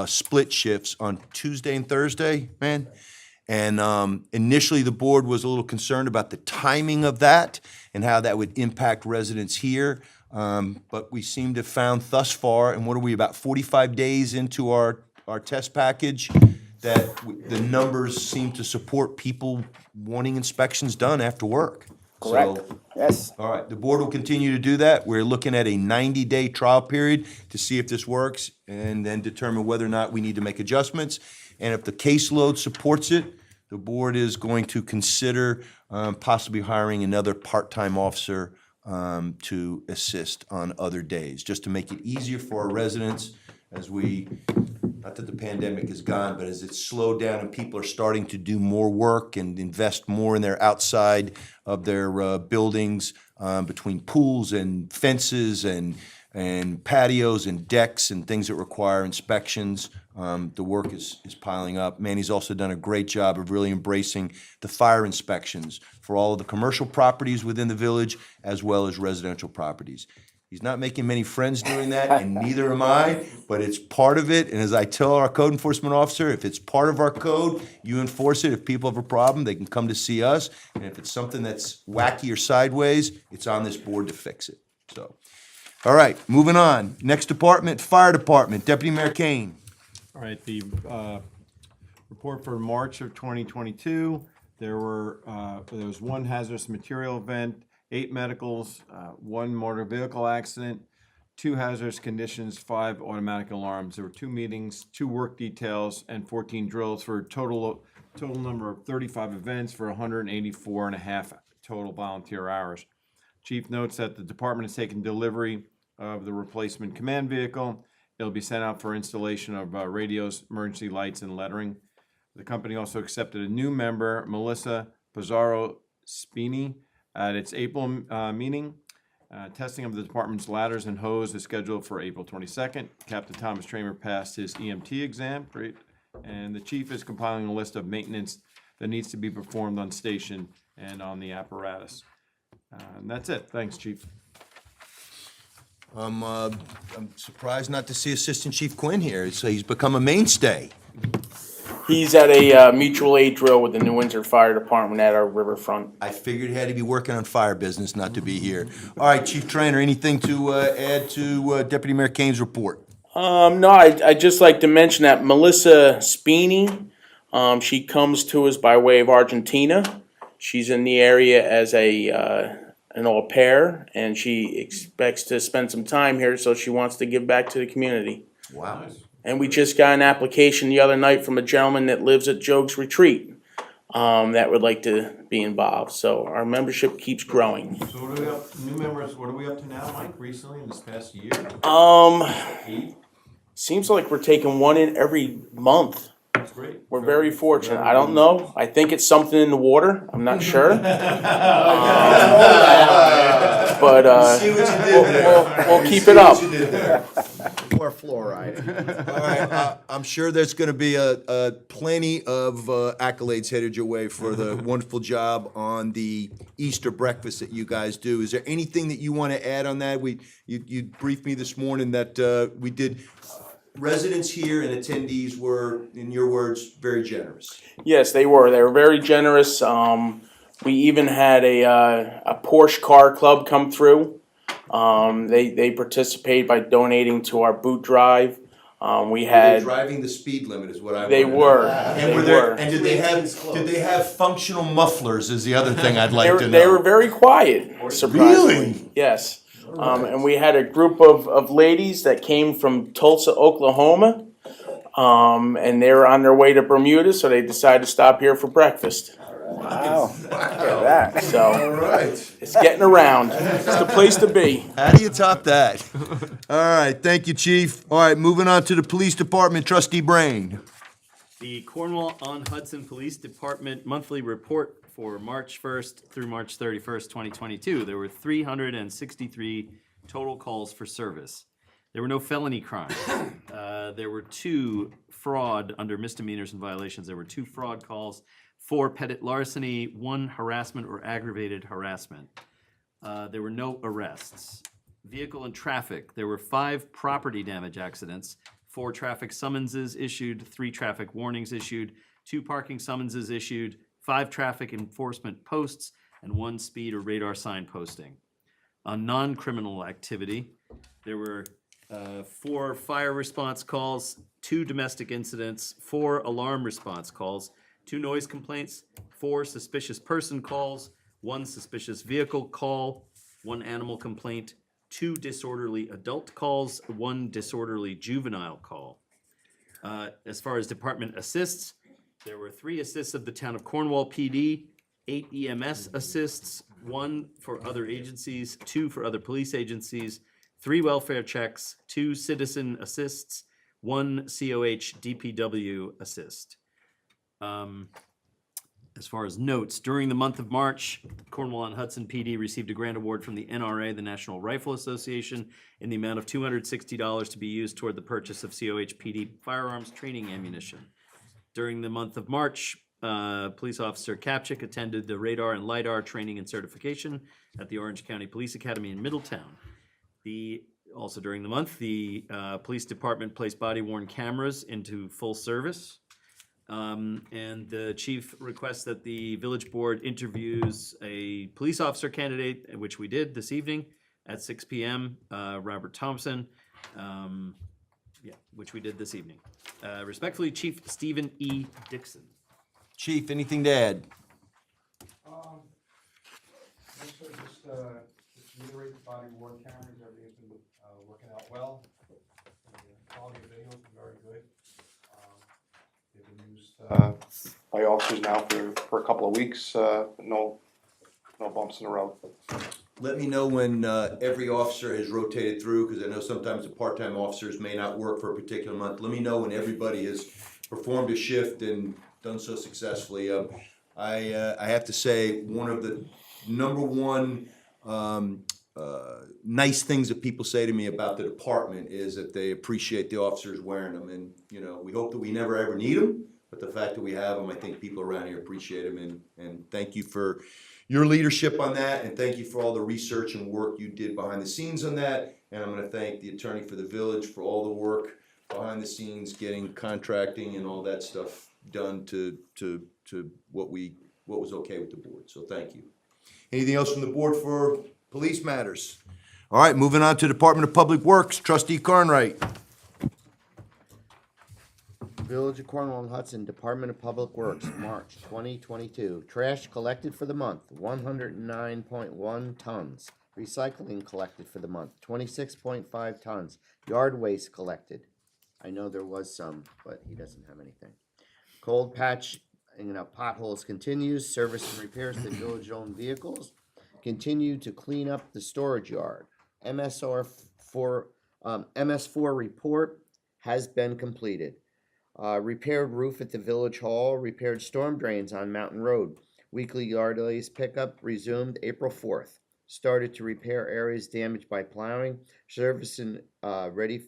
S5: split shifts on Tuesday and Thursday, man. And initially, the board was a little concerned about the timing of that and how that would impact residents here. But we seem to have found thus far, and what are we, about 45 days into our test package, that the numbers seem to support people wanting inspections done after work.
S13: Correct.
S5: So,
S13: Yes.
S5: all right, the board will continue to do that. We're looking at a 90-day trial period to see if this works and then determine whether or not we need to make adjustments. And if the caseload supports it, the board is going to consider possibly hiring another part-time officer to assist on other days, just to make it easier for our residents as we, not that the pandemic is gone, but as it's slowed down and people are starting to do more work and invest more in their outside of their buildings, between pools and fences and patios and decks and things that require inspections. The work is piling up. Manny's also done a great job of really embracing the fire inspections for all of the commercial properties within the village as well as residential properties. He's not making many friends doing that, and neither am I, but it's part of it. And as I tell our code enforcement officer, if it's part of our code, you enforce it. If people have a problem, they can come to see us. And if it's something that's wacky or sideways, it's on this board to fix it. So, all right, moving on. Next department, fire department. Deputy Mayor Kane.
S14: All right, the report for March of 2022, there was 1 hazardous material event, 8 medicals, 1 motor vehicle accident, 2 hazardous conditions, 5 automatic alarms. There were 2 meetings, 2 work details, and 14 drills for a total number of 35 events for 184.5 total volunteer hours. Chief notes that the department has taken delivery of the replacement command vehicle. It'll be sent out for installation of radios, emergency lights, and lettering. The company also accepted a new member, Melissa Pizarro Spini, at its April meeting. Testing of the department's ladders and hose is scheduled for April 22nd. Captain Thomas Tramer passed his EMT exam, great. And the chief is compiling a list of maintenance that needs to be performed on station and on the apparatus. And that's it. Thanks, Chief.
S5: I'm surprised not to see Assistant Chief Quinn here. So he's become a mainstay.
S13: He's at a mutual aid drill with the New Windsor Fire Department at our riverfront.
S5: I figured he had to be working on fire business not to be here. All right, Chief Trainer, anything to add to Deputy Mayor Kane's report?
S13: No, I'd just like to mention that Melissa Spini, she comes to us by way of Argentina. She's in the area as an au pair, and she expects to spend some time here, so she wants to give back to the community.
S5: Wow.
S13: And we just got an application the other night from a gentleman that lives at Jogues Retreat. that would like to be involved. So our membership keeps growing.
S14: So what are we up, new members, what are we up to now, Mike, recently in this past year? 8?
S13: Seems like we're taking one in every month.
S14: That's great.
S13: We're very fortunate. I don't know. I think it's something in the water. I'm not sure. But
S5: See what you did there.
S13: we'll keep
S5: See
S13: it
S5: what
S13: up.
S5: you did there.
S2: Or fluoride.
S5: All right, I'm sure there's going to be a plenty of accolades headed your way for the wonderful job on the Easter breakfast that you guys do. Is there anything that you want to add on that? You briefed me this morning that we did. Residents here and attendees were, in your words, very generous.
S13: Yes, they were. They were very generous. We even had a Porsche car club come through. They participate by donating to our boot drive. We
S5: Were
S13: had
S5: they driving the speed limit is what I
S13: They
S5: wanted to
S13: were.
S5: know. And
S13: They
S5: were there?
S13: were.
S5: And did they have functional mufflers? Is the other thing I'd like to know.
S13: They were very quiet, surprisingly.
S5: Really?
S13: Yes. And we had a group of ladies that came from Tulsa, Oklahoma. And they were on their way to Bermuda, so they decided to stop here for breakfast.
S5: Wow.
S13: Look at that. So
S5: All right.
S13: it's getting around. It's the place to be.
S5: How do you top that? All right, thank you, Chief. All right, moving on to the Police Department, Trustee Brain.
S8: The Cornwall on Hudson Police Department monthly report for March 1st through March 31st, 2022. There were 363 total calls for service. There were no felony crimes. There were 2 fraud under misdemeanors and violations. There were 2 fraud calls, 4 petit larceny, 1 harassment or aggravated harassment. There were no arrests. Vehicle and traffic. There were 5 property damage accidents, 4 traffic summonses issued, 3 traffic warnings issued, 2 parking summonses issued, 5 traffic enforcement posts, and 1 speed or radar sign posting. On non-criminal activity, there were 4 fire response calls, 2 domestic incidents, 4 alarm response calls, 2 noise complaints, 4 suspicious person calls, 1 suspicious vehicle call, 1 animal complaint, 2 disorderly adult calls, 1 disorderly juvenile call. As far as department assists, there were 3 assists of the town of Cornwall PD, 8 EMS assists, 1 for other agencies, 2 for other police agencies, 3 welfare checks, 2 citizen assists, 1 COH DPW assist. As far as notes, during the month of March, Cornwall on Hudson PD received a grant award from the NRA, the National Rifle Association, in the amount of $260 to be used toward the purchase of COH PD firearms training ammunition. During the month of March, Police Officer Kapchik attended the radar and LiDAR training and certification at the Orange County Police Academy in Middletown. Also during the month, the police department placed body-worn cameras into full service. And the chief requests that the village board interviews a police officer candidate, which we did this evening at 6 p.m., Robert Thompson, which we did this evening. Respectfully, Chief Stephen E. Dixon.
S5: Chief, anything to add?
S15: Just reiterate the body worn cameras, everything's been working out well. The quality of video has been very good. They've been used by officers now for a couple of weeks, no bumps in the road.
S5: Let me know when every officer has rotated through, because I know sometimes the part-time officers may not work for a particular month. Let me know when everybody has performed a shift and done so successfully. I have to say, one of the number one nice things that people say to me about the department is that they appreciate the officers wearing them. And, you know, we hope that we never ever need them, but the fact that we have them, I think people around here appreciate them. And thank you for your leadership on that, and thank you for all the research and work you did behind the scenes on that. And I'm gonna thank the attorney for the village for all the work behind the scenes, getting contracting and all that stuff done to what was okay with the board. So thank you. Anything else from the board for police matters? All right, moving on to Department of Public Works, Trustee Carnwright.
S2: Village of Cornwall and Hudson, Department of Public Works, March 2022. Trash collected for the month, 109.1 tons. Recycling collected for the month, 26.5 tons. Yard waste collected. I know there was some, but he doesn't have anything. Cold patch potholes continues, service and repairs to village-owned vehicles. Continue to clean up the storage yard. MS4 report has been completed. Repaired roof at the village hall, repaired storm drains on Mountain Road. Weekly yard waste pickup resumed April 4th. Started to repair areas damaged by plowing. Service and ready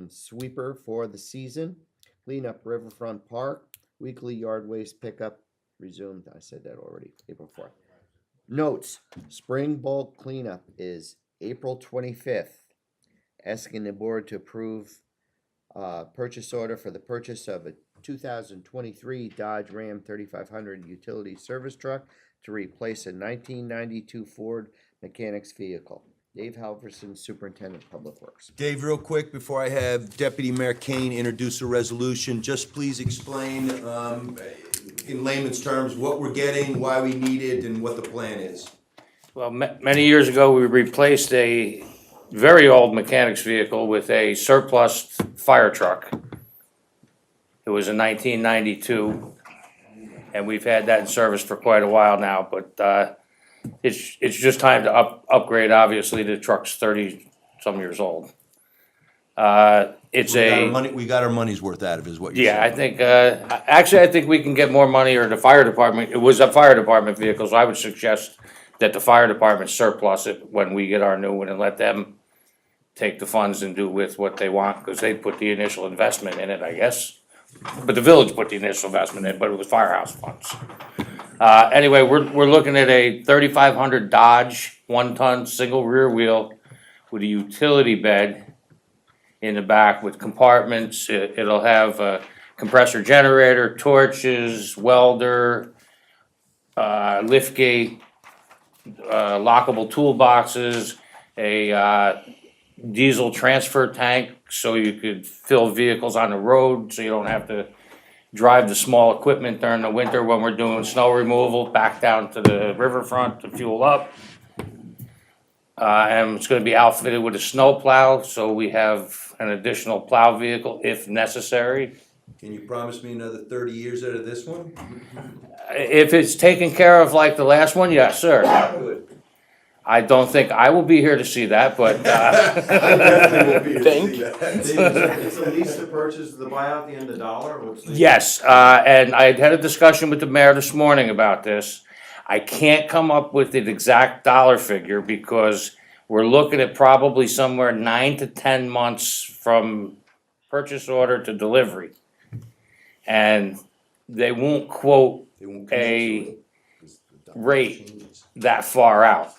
S2: sweeper for the season. Clean up Riverfront Park. Weekly yard waste pickup resumed. I said that already, April 4th. Notes, spring bulk cleanup is April 25th. Asking the board to approve purchase order for the purchase of a 2023 Dodge Ram 3500 utility service truck to replace a 1992 Ford Mechanics vehicle. Dave Halverson, Superintendent of Public Works.
S5: Dave, real quick, before I have Deputy Mayor Kane introduce a resolution, just please explain in layman's terms what we're getting, why we need it, and what the plan is.
S16: Well, many years ago, we replaced a very old mechanics vehicle with a surplus fire truck. It was a 1992, and we've had that in service for quite a while now, but it's just time to upgrade. Obviously, the truck's 30-some years old.
S5: We got our money's worth out of it, is what you're saying.
S16: Yeah, I think, actually, I think we can get more money, or the fire department, it was a fire department vehicle, so I would suggest that the fire department surplus it when we get our new one and let them take the funds and do with what they want, because they put the initial investment in it, I guess. But the village put the initial investment in, but it was firehouse funds. Anyway, we're looking at a 3500 Dodge 1-ton single rear wheel with a utility bed in the back with compartments. It'll have a compressor generator, torches, welder, lift gate, lockable toolboxes, a diesel transfer tank so you could fill vehicles on the road so you don't have to drive the small equipment during the winter when we're doing snow removal back down to the riverfront to fuel up. And it's gonna be outfitted with a snow plow, so we have an additional plow vehicle if necessary.
S5: Can you promise me another 30 years out of this one?
S16: If it's taken care of like the last one, yes, sir.
S5: Good.
S16: I don't think I will be here to see that, but,
S14: It's a lease to purchase the buyout, the end of dollar?
S16: yes, and I had a discussion with the mayor this morning about this. I can't come up with an exact dollar figure because we're looking at probably somewhere 9 to 10 months from purchase order to delivery. And they won't quote a rate that far out.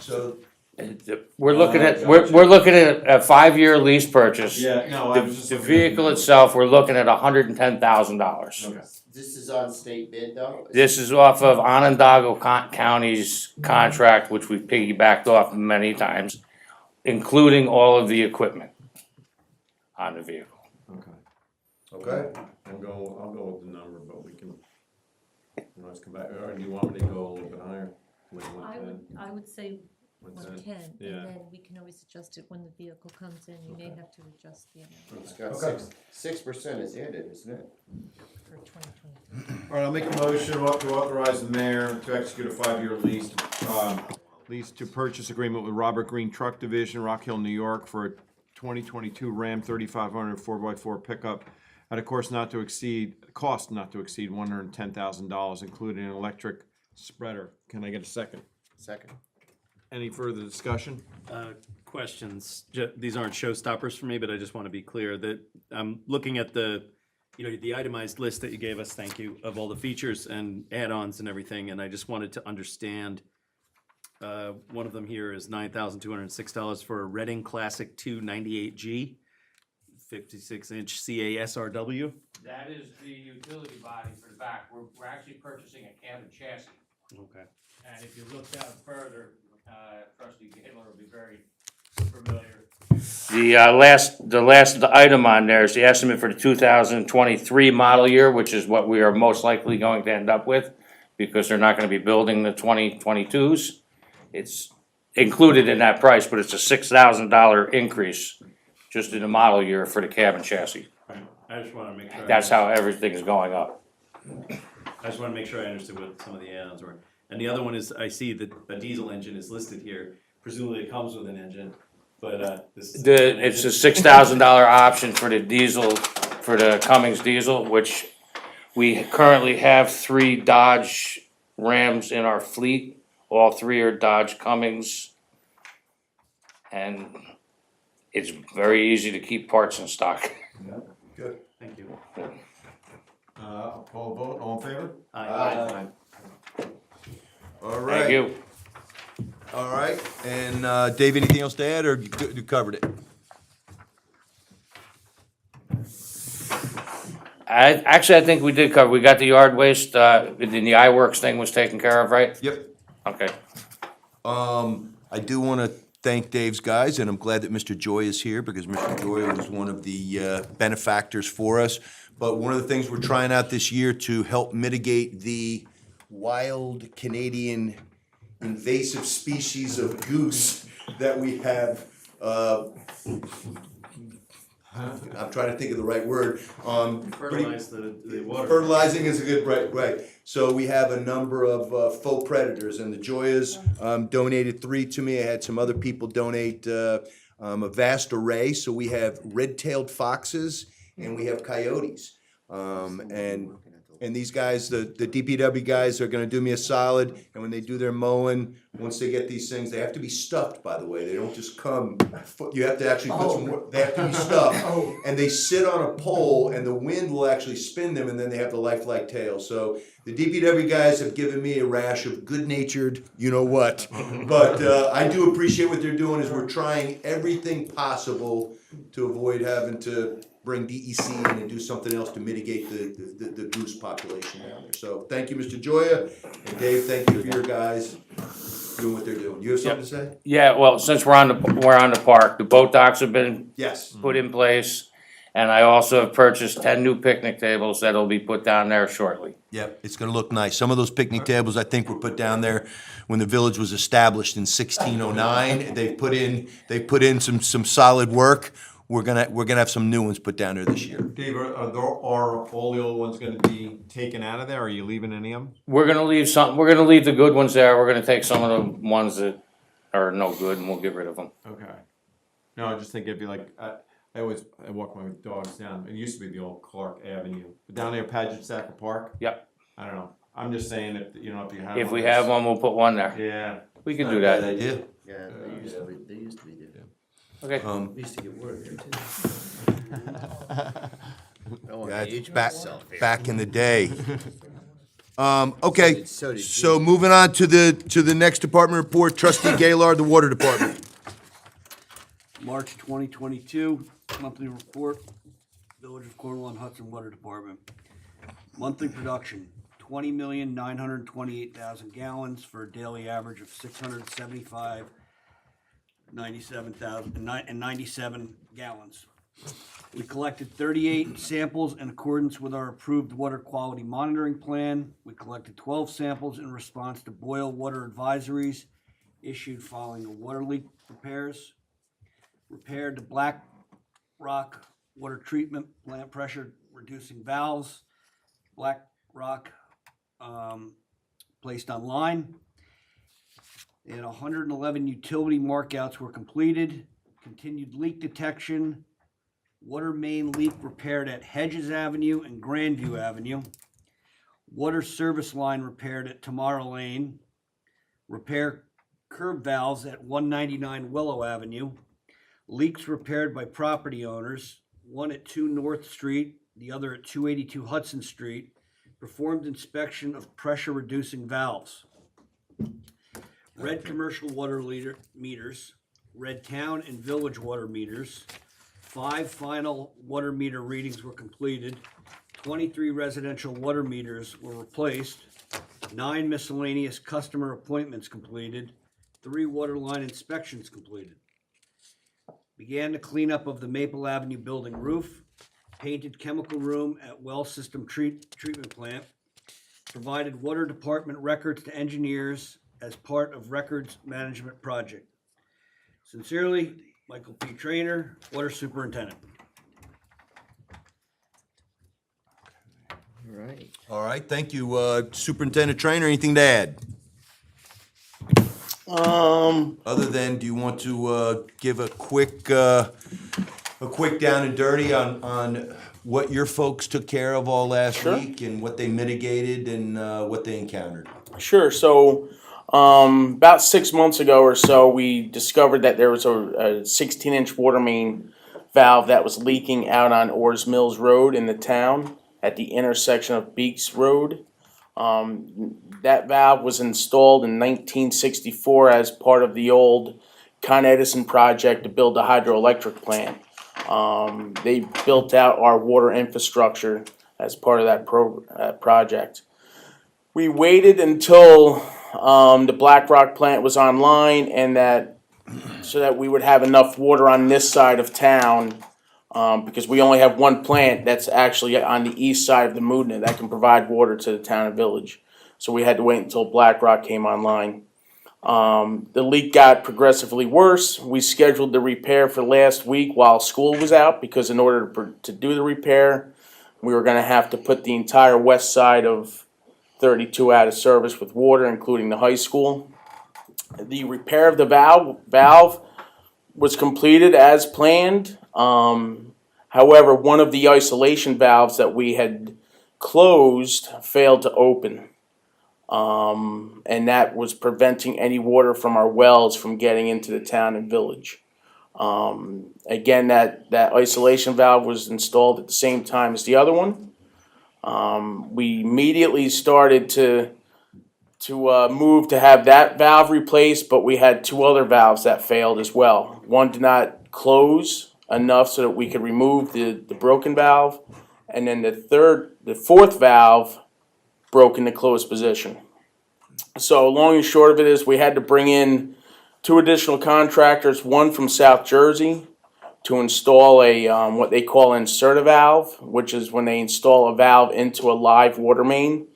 S5: So
S16: We're looking at, we're looking at a 5-year lease purchase.
S14: Yeah, no, I was just
S16: The
S14: looking at
S16: vehicle
S14: the-
S16: itself, we're looking at $110,000.
S14: Okay.
S2: This is on state bid though?
S16: This is off of Onondaga County's contract, which we've piggybacked off many times, including all of the equipment on the vehicle.
S5: Okay.
S14: I'll go with the number, but we can, let's come back, or do you want me to go a little bit higher? Like
S1: I would say
S14: 110?
S1: 110,
S14: Yeah.
S1: and then we can always adjust it when the vehicle comes in. You may have to adjust the amount
S2: It's got
S14: Okay.
S2: 6% is added, isn't it?
S1: for 2023.
S14: All right, I'll make a motion to authorize the mayor to execute a 5-year lease to purchase agreement with Robert Green Truck Division, Rock Hill, New York, for a 2022 Ram 3500 4x4 pickup at a cost not to exceed $110,000, including an electric spreader. Can I get a second?
S2: Second.
S14: Any further discussion?
S8: Questions. These aren't showstoppers for me, but I just want to be clear that I'm looking at the itemized list that you gave us, thank you, of all the features and add-ons and everything, and I just wanted to understand, one of them here is $9,206 for a Reading Classic 2 98G, 56-inch CASRW.
S16: That is the utility body for the back. We're actually purchasing a cabin chassis.
S8: Okay.
S16: And if you look down further, Trustee Gaylor will be very familiar. The last item on there is the estimate for the 2023 model year, which is what we are most likely going to end up with, because they're not gonna be building the 2022s. It's included in that price, but it's a $6,000 increase, just in the model year for the cabin chassis.
S8: Right. I just wanna make sure.
S16: That's how everything is going up.
S8: I just wanna make sure I understood what some of the add-ons were. And the other one is, I see that a diesel engine is listed here, presumably it comes with an engine, but, this is.
S16: It's a $6,000 option for the diesel, for the Cummins diesel, which we currently have 3 Dodge Rams in our fleet. All 3 are Dodge Cummins. And it's very easy to keep parts in stock.
S5: Good.
S8: Thank you.
S14: Call a vote, all in favor?
S8: Aye.
S5: All right.
S16: Thank you.
S5: All right, and Dave, anything else to add, or you covered it?
S16: I think we did cover, we got the yard waste, and the iWorks thing was taken care of, right?
S5: Yep.
S16: Okay.
S5: I do want to thank Dave's guys, and I'm glad that Mr. Joy is here, because Mr. Joy was one of the benefactors for us. But one of the things we're trying out this year to help mitigate the wild Canadian invasive species of goose that we have, I'm trying to think of the right word.
S8: Fertilize the water.
S5: Fertilizing is a good, right. So we have a number of faux predators, and the Joyas donated 3 to me. I had some other people donate a vast array. So we have red-tailed foxes and we have coyotes. And these guys, the DPW guys, are gonna do me a solid, and when they do their mowing, once they get these things, they have to be stuffed, by the way, they don't just come, you have to actually put some, they have to be stuffed. And they sit on a pole, and the wind will actually spin them, and then they have the lifelike tail. So the DPW guys have given me a rash of good-natured, you-know-what. But I do appreciate what they're doing, is we're trying everything possible to avoid having to bring DEC in and do something else to mitigate the goose population down there. So thank you, Mr. Joya, and Dave, thank you for your guys doing what they're doing. You have something to say?
S16: Yeah, well, since we're on the park, the boat docks have been
S5: Yes.
S16: put in place. And I also have purchased 10 new picnic tables that'll be put down there shortly.
S5: Yep, it's gonna look nice. Some of those picnic tables, I think, were put down there when the village was established in 1609. They've put in some solid work. We're gonna have some new ones put down there this year.
S14: Dave, are all the old ones gonna be taken out of there, or are you leaving any of them?
S16: We're gonna leave the good ones there. We're gonna take some of the ones that are no good and we'll get rid of them.
S14: Okay. No, I just think it'd be like, I walk my dogs down, it used to be the old Clark Avenue, but down there, Paget Sacker Park.
S16: Yep.
S14: I don't know, I'm just saying if you have.
S16: If we have one, we'll put one there.
S14: Yeah.
S16: We can do that.
S5: Bad idea.
S2: Yeah, they used to be there.
S16: Okay.
S2: We used to get word there too.
S5: That's back in the day. Okay,
S2: So did
S5: so moving on to the next department report, Trustee Gaylord, the Water Department.
S17: March 2022, monthly report, Village of Cornwall and Hudson Water Department. Monthly production, 20,928,000 gallons for a daily average of 675,97 gallons. We collected 38 samples in accordance with our approved water quality monitoring plan. We collected 12 samples in response to boil water advisories issued following the water leak repairs. Repaired the Black Rock water treatment plant pressure reducing valves. Black Rock placed online. And 111 utility markouts were completed. Continued leak detection. Water main leak repaired at Hedges Avenue and Grandview Avenue. Water service line repaired at Tamara Lane. Repair curb valves at 199 Willow Avenue. Leaks repaired by property owners, one at 2 North Street, the other at 282 Hudson Street. Performed inspection of pressure reducing valves. Red commercial water meters, red town and village water meters. 5 final water meter readings were completed. 23 residential water meters were replaced. 9 miscellaneous customer appointments completed. 3 water line inspections completed. Began the cleanup of the Maple Avenue building roof. Painted chemical room at well system treatment plant. Provided water department records to engineers as part of records management project. Sincerely, Michael P. Trainer, Water Superintendent.
S2: All right.
S5: All right, thank you, Superintendent Trainer, anything to add? Other than, do you want to give a quick down and dirty on what your folks took care of all last
S13: Sure.
S5: week and what they mitigated and what they encountered?
S13: Sure. So, about 6 months ago or so, we discovered that there was a 16-inch water main valve that was leaking out on Ores Mills Road in the town at the intersection of Beeks Road. That valve was installed in 1964 as part of the old Con Edison project to build a hydroelectric plant. They built out our water infrastructure as part of that project. We waited until the Black Rock plant was online and so that we would have enough water on this side of town, because we only have one plant that's actually on the east side of the Moodna that can provide water to the town and village. So we had to wait until Black Rock came online. The leak got progressively worse. We scheduled the repair for last week while school was out, because in order to do the repair, we were going to have to put the entire west side of 32 out of service with water, including the high school. The repair of the valve was completed as planned. However, one of the isolation valves that we had closed failed to open. And that was preventing any water from our wells from getting into the town and village. Again, that isolation valve was installed at the same time as the other one. We immediately started to move to have that valve replaced, but we had two other valves that failed as well. One did not close enough so that we could remove the broken valve, and then the fourth valve broke in the closed position. So long and short of it is we had to bring in two additional contractors, one from South Jersey, to install a what they call an insert valve, which is when they install a valve into a live water main.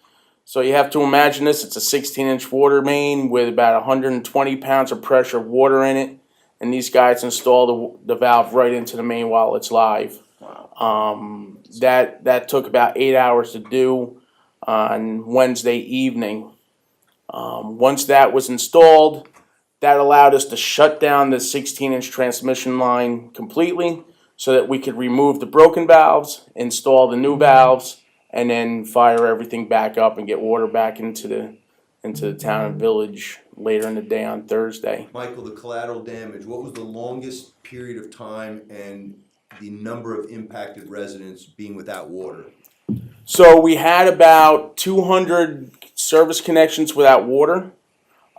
S13: So you have to imagine this, it's a 16-inch water main with about 120 pounds of pressure of water in it, and these guys install the valve right into the main while it's live. That took about 8 hours to do on Wednesday evening. Once that was installed, that allowed us to shut down the 16-inch transmission line completely so that we could remove the broken valves, install the new valves, and then fire everything back up and get water back into the town and village later in the day on Thursday.
S5: Michael, the collateral damage, what was the longest period of time and the number of impacted residents being without water?
S13: So we had about 200 service connections without water.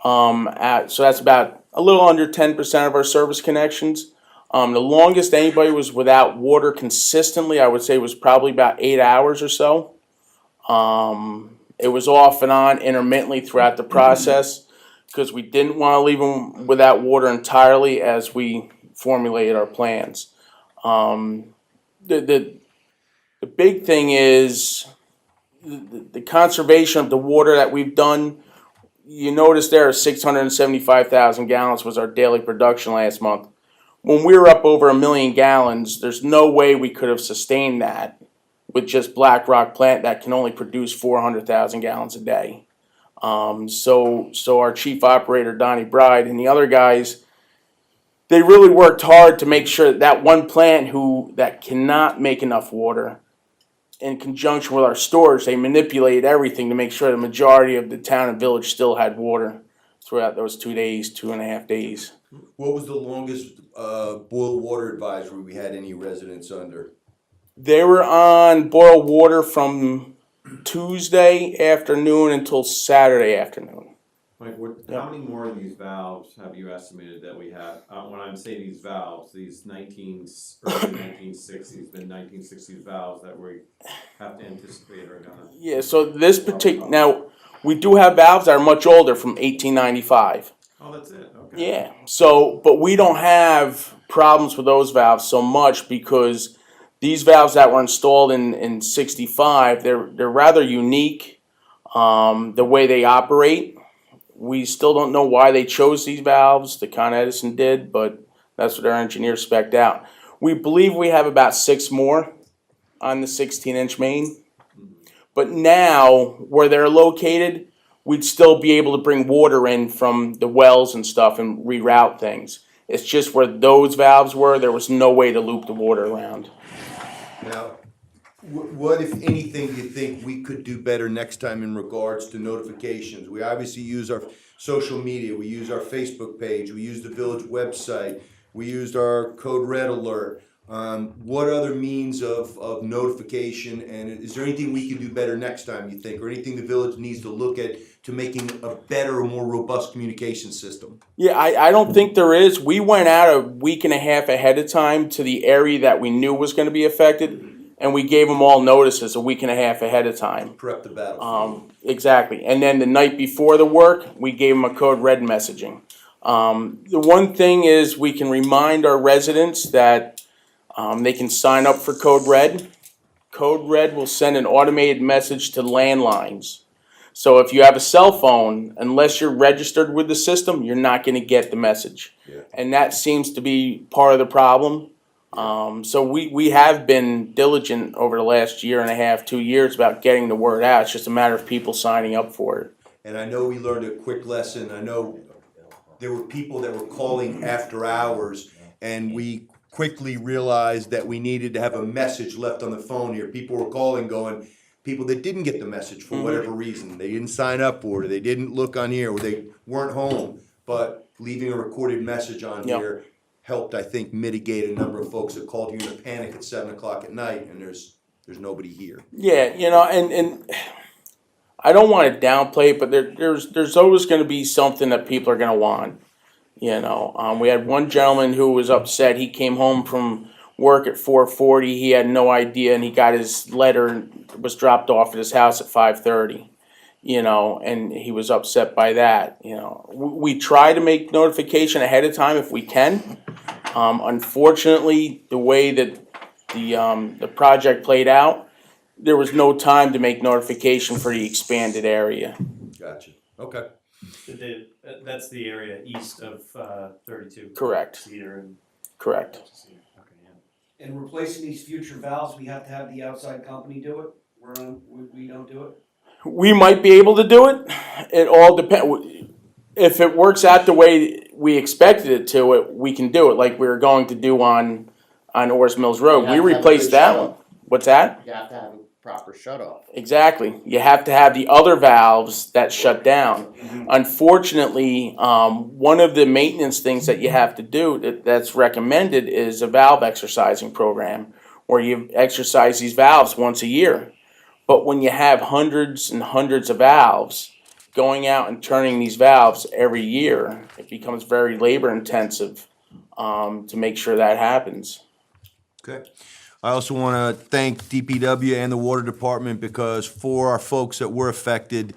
S13: So that's about a little under 10% of our service connections. The longest anybody was without water consistently, I would say, was probably about 8 hours or so. It was off and on intermittently throughout the process because we didn't want to leave them without water entirely as we formulated our plans. The big thing is the conservation of the water that we've done. You notice there 675,000 gallons was our daily production last month. When we were up over 1 million gallons, there's no way we could have sustained that with just Black Rock plant that can only produce 400,000 gallons a day. So our chief operator, Donnie Bride, and the other guys, they really worked hard to make sure that one plant that cannot make enough water, in conjunction with our storage, they manipulated everything to make sure the majority of the town and village still had water throughout those 2 days, 2.5 days.
S5: What was the longest boil water advisory we had any residents under?
S13: They were on boil water from Tuesday afternoon until Saturday afternoon.
S14: Mike, how many more of these valves have you estimated that we have? When I'm saying these valves, these early 1960s, mid-1960s valves that we have to anticipate are gonna...
S13: Yeah, so this particular... Now, we do have valves that are much older from 1895.
S14: Oh, that's it, okay.
S13: Yeah, but we don't have problems with those valves so much because these valves that were installed in 65, they're rather unique, the way they operate. We still don't know why they chose these valves. The Con Edison did, but That's what our engineer spec'd out. We believe we have about 6 more on the 16-inch main. But now, where they're located, we'd still be able to bring water in from the wells and stuff and reroute things. It's just where those valves were, there was no way to loop the water around.
S5: Now, what, if anything, do you think we could do better next time in regards to notifications? We obviously use our social media, we use our Facebook page, we use the village website, we used our Code Red alert. What other means of notification, and is there anything we can do better next time, you think, or anything the village needs to look at to making a better or more robust communication system?
S13: Yeah, I don't think there is. We went out a week and a half ahead of time to the area that we knew was going to be affected, and we gave them all notices a week and a half ahead of time.
S5: Prep the battlefield.
S13: Exactly. And then the night before the work, we gave them a code red messaging. The one thing is we can remind our residents that they can sign up for Code Red. Code Red will send an automated message to landlines. So if you have a cell phone, unless you're registered with the system, you're not going to get the message.
S5: Yeah.
S13: And that seems to be part of the problem. So we have been diligent over the last year and a half, 2 years about getting the word out. It's just a matter of people signing up for it.
S5: And I know we learned a quick lesson. I know there were people that were calling after hours, and we quickly realized that we needed to have a message left on the phone here. People were calling going, people that didn't get the message for whatever reason. They didn't sign up for it, or they didn't look on here, or they weren't home. But leaving a recorded message on here helped, I think, mitigate a number of folks that called here in a panic at 7 o'clock at night, and there's nobody here.
S13: Yeah, you know, and I don't want to downplay it, but there's always going to be something that people are going to want. You know, we had one gentleman who was upset. He came home from work at 4:40. He had no idea, and he got his letter and was dropped off at his house at 5:30. You know, and he was upset by that. You know, we try to make notification ahead of time if we can. Unfortunately, the way that the project played out, there was no time to make notification for the expanded area.
S5: Gotcha. Okay.
S8: That's the area east of 32.
S13: Correct.
S8: Cedar and.
S13: Correct.
S17: And replacing these future valves, we have to have the outside company do it? We don't do it?
S13: We might be able to do it. It all depends. If it works out the way we expected it to, we can do it like we were going to do on Orrs Mills Road. We replaced that one. What's that?
S2: You have to have a proper shut-off.
S13: Exactly. You have to have the other valves that shut down. Unfortunately, one of the maintenance things that you have to do that's recommended is a valve exercising program where you exercise these valves once a year. But when you have hundreds and hundreds of valves, going out and turning these valves every year, it becomes very labor intensive to make sure that happens.
S5: Okay. I also want to thank DPW and the Water Department, because for our folks that were affected,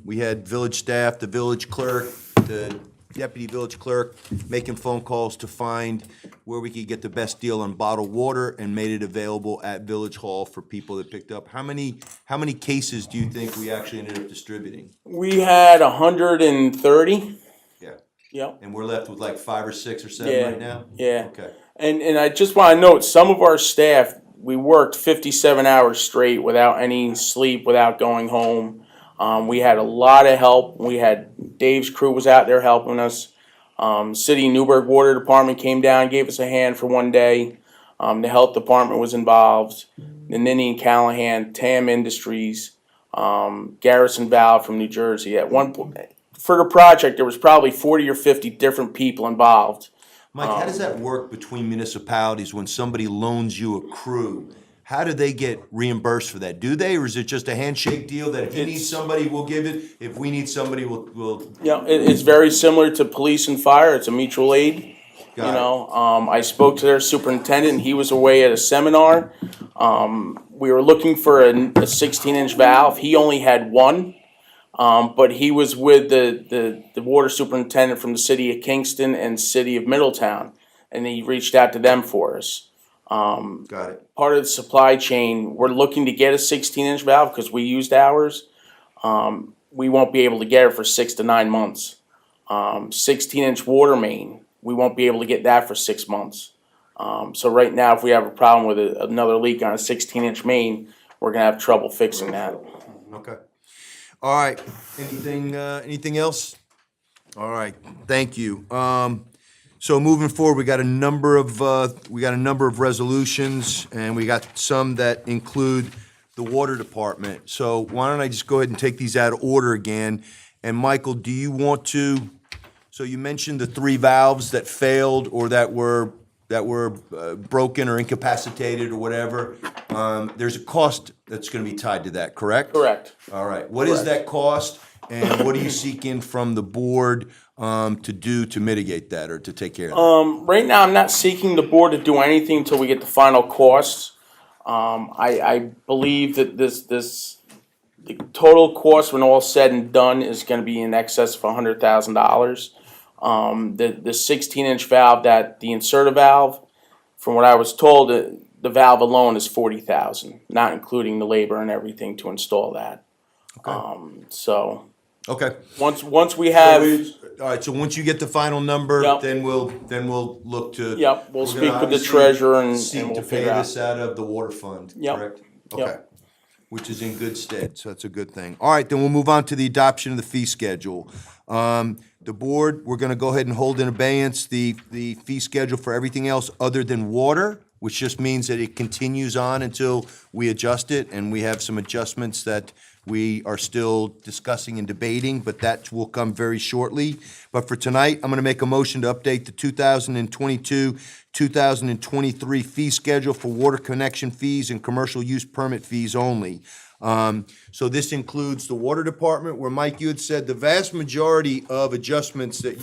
S5: we had village staff, the village clerk, the deputy village clerk making phone calls to find where we could get the best deal on bottled water, and made it available at Village Hall for people that picked up. How many cases do you think we actually ended up distributing?
S13: We had 130.
S5: Yeah.
S13: Yep.
S5: And we're left with like 5 or 6 or 7 right now?
S13: Yeah.
S5: Okay.
S13: And I just want to note, some of our staff, we worked 57 hours straight without any sleep, without going home. We had a lot of help. We had Dave's crew was out there helping us. City Newburgh Water Department came down, gave us a hand for one day. The health department was involved. The Ninny and Callahan, TAM Industries, Garrison Valve from New Jersey. At one point, for the project, there was probably 40 or 50 different people involved.
S5: Mike, how does that work between municipalities when somebody loans you a crew? How do they get reimbursed for that? Do they, or is it just a handshake deal that if you need somebody, we'll give it, if we need somebody, we'll...
S13: Yeah, it's very similar to police and fire. It's a mutual aid. I spoke to their superintendent, and he was away at a seminar. We were looking for a 16-inch valve. He only had one. But he was with the water superintendent from the city of Kingston and city of Middletown, and he reached out to them for us.
S5: Got it.
S13: Part of the supply chain, we're looking to get a 16-inch valve because we used ours. We won't be able to get it for 6 to 9 months. 16-inch water main we won't be able to get that for 6 months. So right now, if we have a problem with another leak on a 16-inch main, we're gonna have trouble fixing that.
S5: Okay. All right. Anything else? All right. Thank you. So moving forward, we got a number of resolutions, and we got some that include the water department. So why don't I just go ahead and take these out of order again? And Michael, do you want to? So you mentioned the 3 valves that failed or that were broken or incapacitated or whatever. There's a cost that's going to be tied to that, correct?
S13: Correct.
S5: All right. What is that cost, and what are you seeking from the board to do to mitigate that or to take care of that?
S13: Right now, I'm not seeking the board to do anything until we get the final costs. I believe that the total cost when all said and done is going to be in excess of $100,000. The 16-inch valve, the inserter valve, from what I was told, the valve alone is $40,000, not including the labor and everything to install that. So.
S5: Okay.
S13: Once we have.
S5: All right, so once you get the final number,
S13: Yep.
S5: then we'll look to.
S13: Yep, we'll
S5: we're
S13: speak
S5: gonna
S13: with the
S5: obviously
S13: treasurer and
S5: seek
S13: we'll
S5: to pay
S13: figure out.
S5: this out of the water fund,
S13: Yep.
S5: correct?
S13: Yep.
S5: Okay, which is in good stead, so that's a good thing. All right, then we'll move on to the adoption of the fee schedule. The board, we're gonna go ahead and hold in abeyance the fee schedule for everything else other than water, which just means that it continues on until we adjust it, and we have some adjustments that we are still discussing and debating, but that will come very shortly. But for tonight, I'm gonna make a motion to update the 2022, 2023 fee schedule for water connection fees and commercial use permit fees only. So this includes the water department, where Mike, you had said the vast majority of adjustments that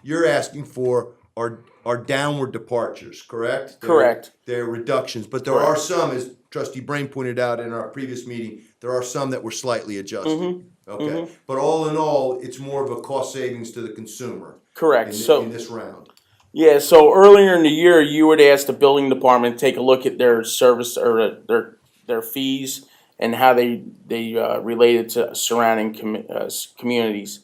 S5: you're asking for are downward departures, correct?
S13: Correct.
S5: They're reductions, but there are some, as Trustee Brain pointed out in our previous meeting, there are some that were slightly adjusted. Okay, but all in all, it's more of a cost savings to the consumer.
S13: Correct.
S5: In this round.
S13: Yeah, so earlier in the year, you would ask the building department to take a look at their service or their fees and how they related to surrounding communities.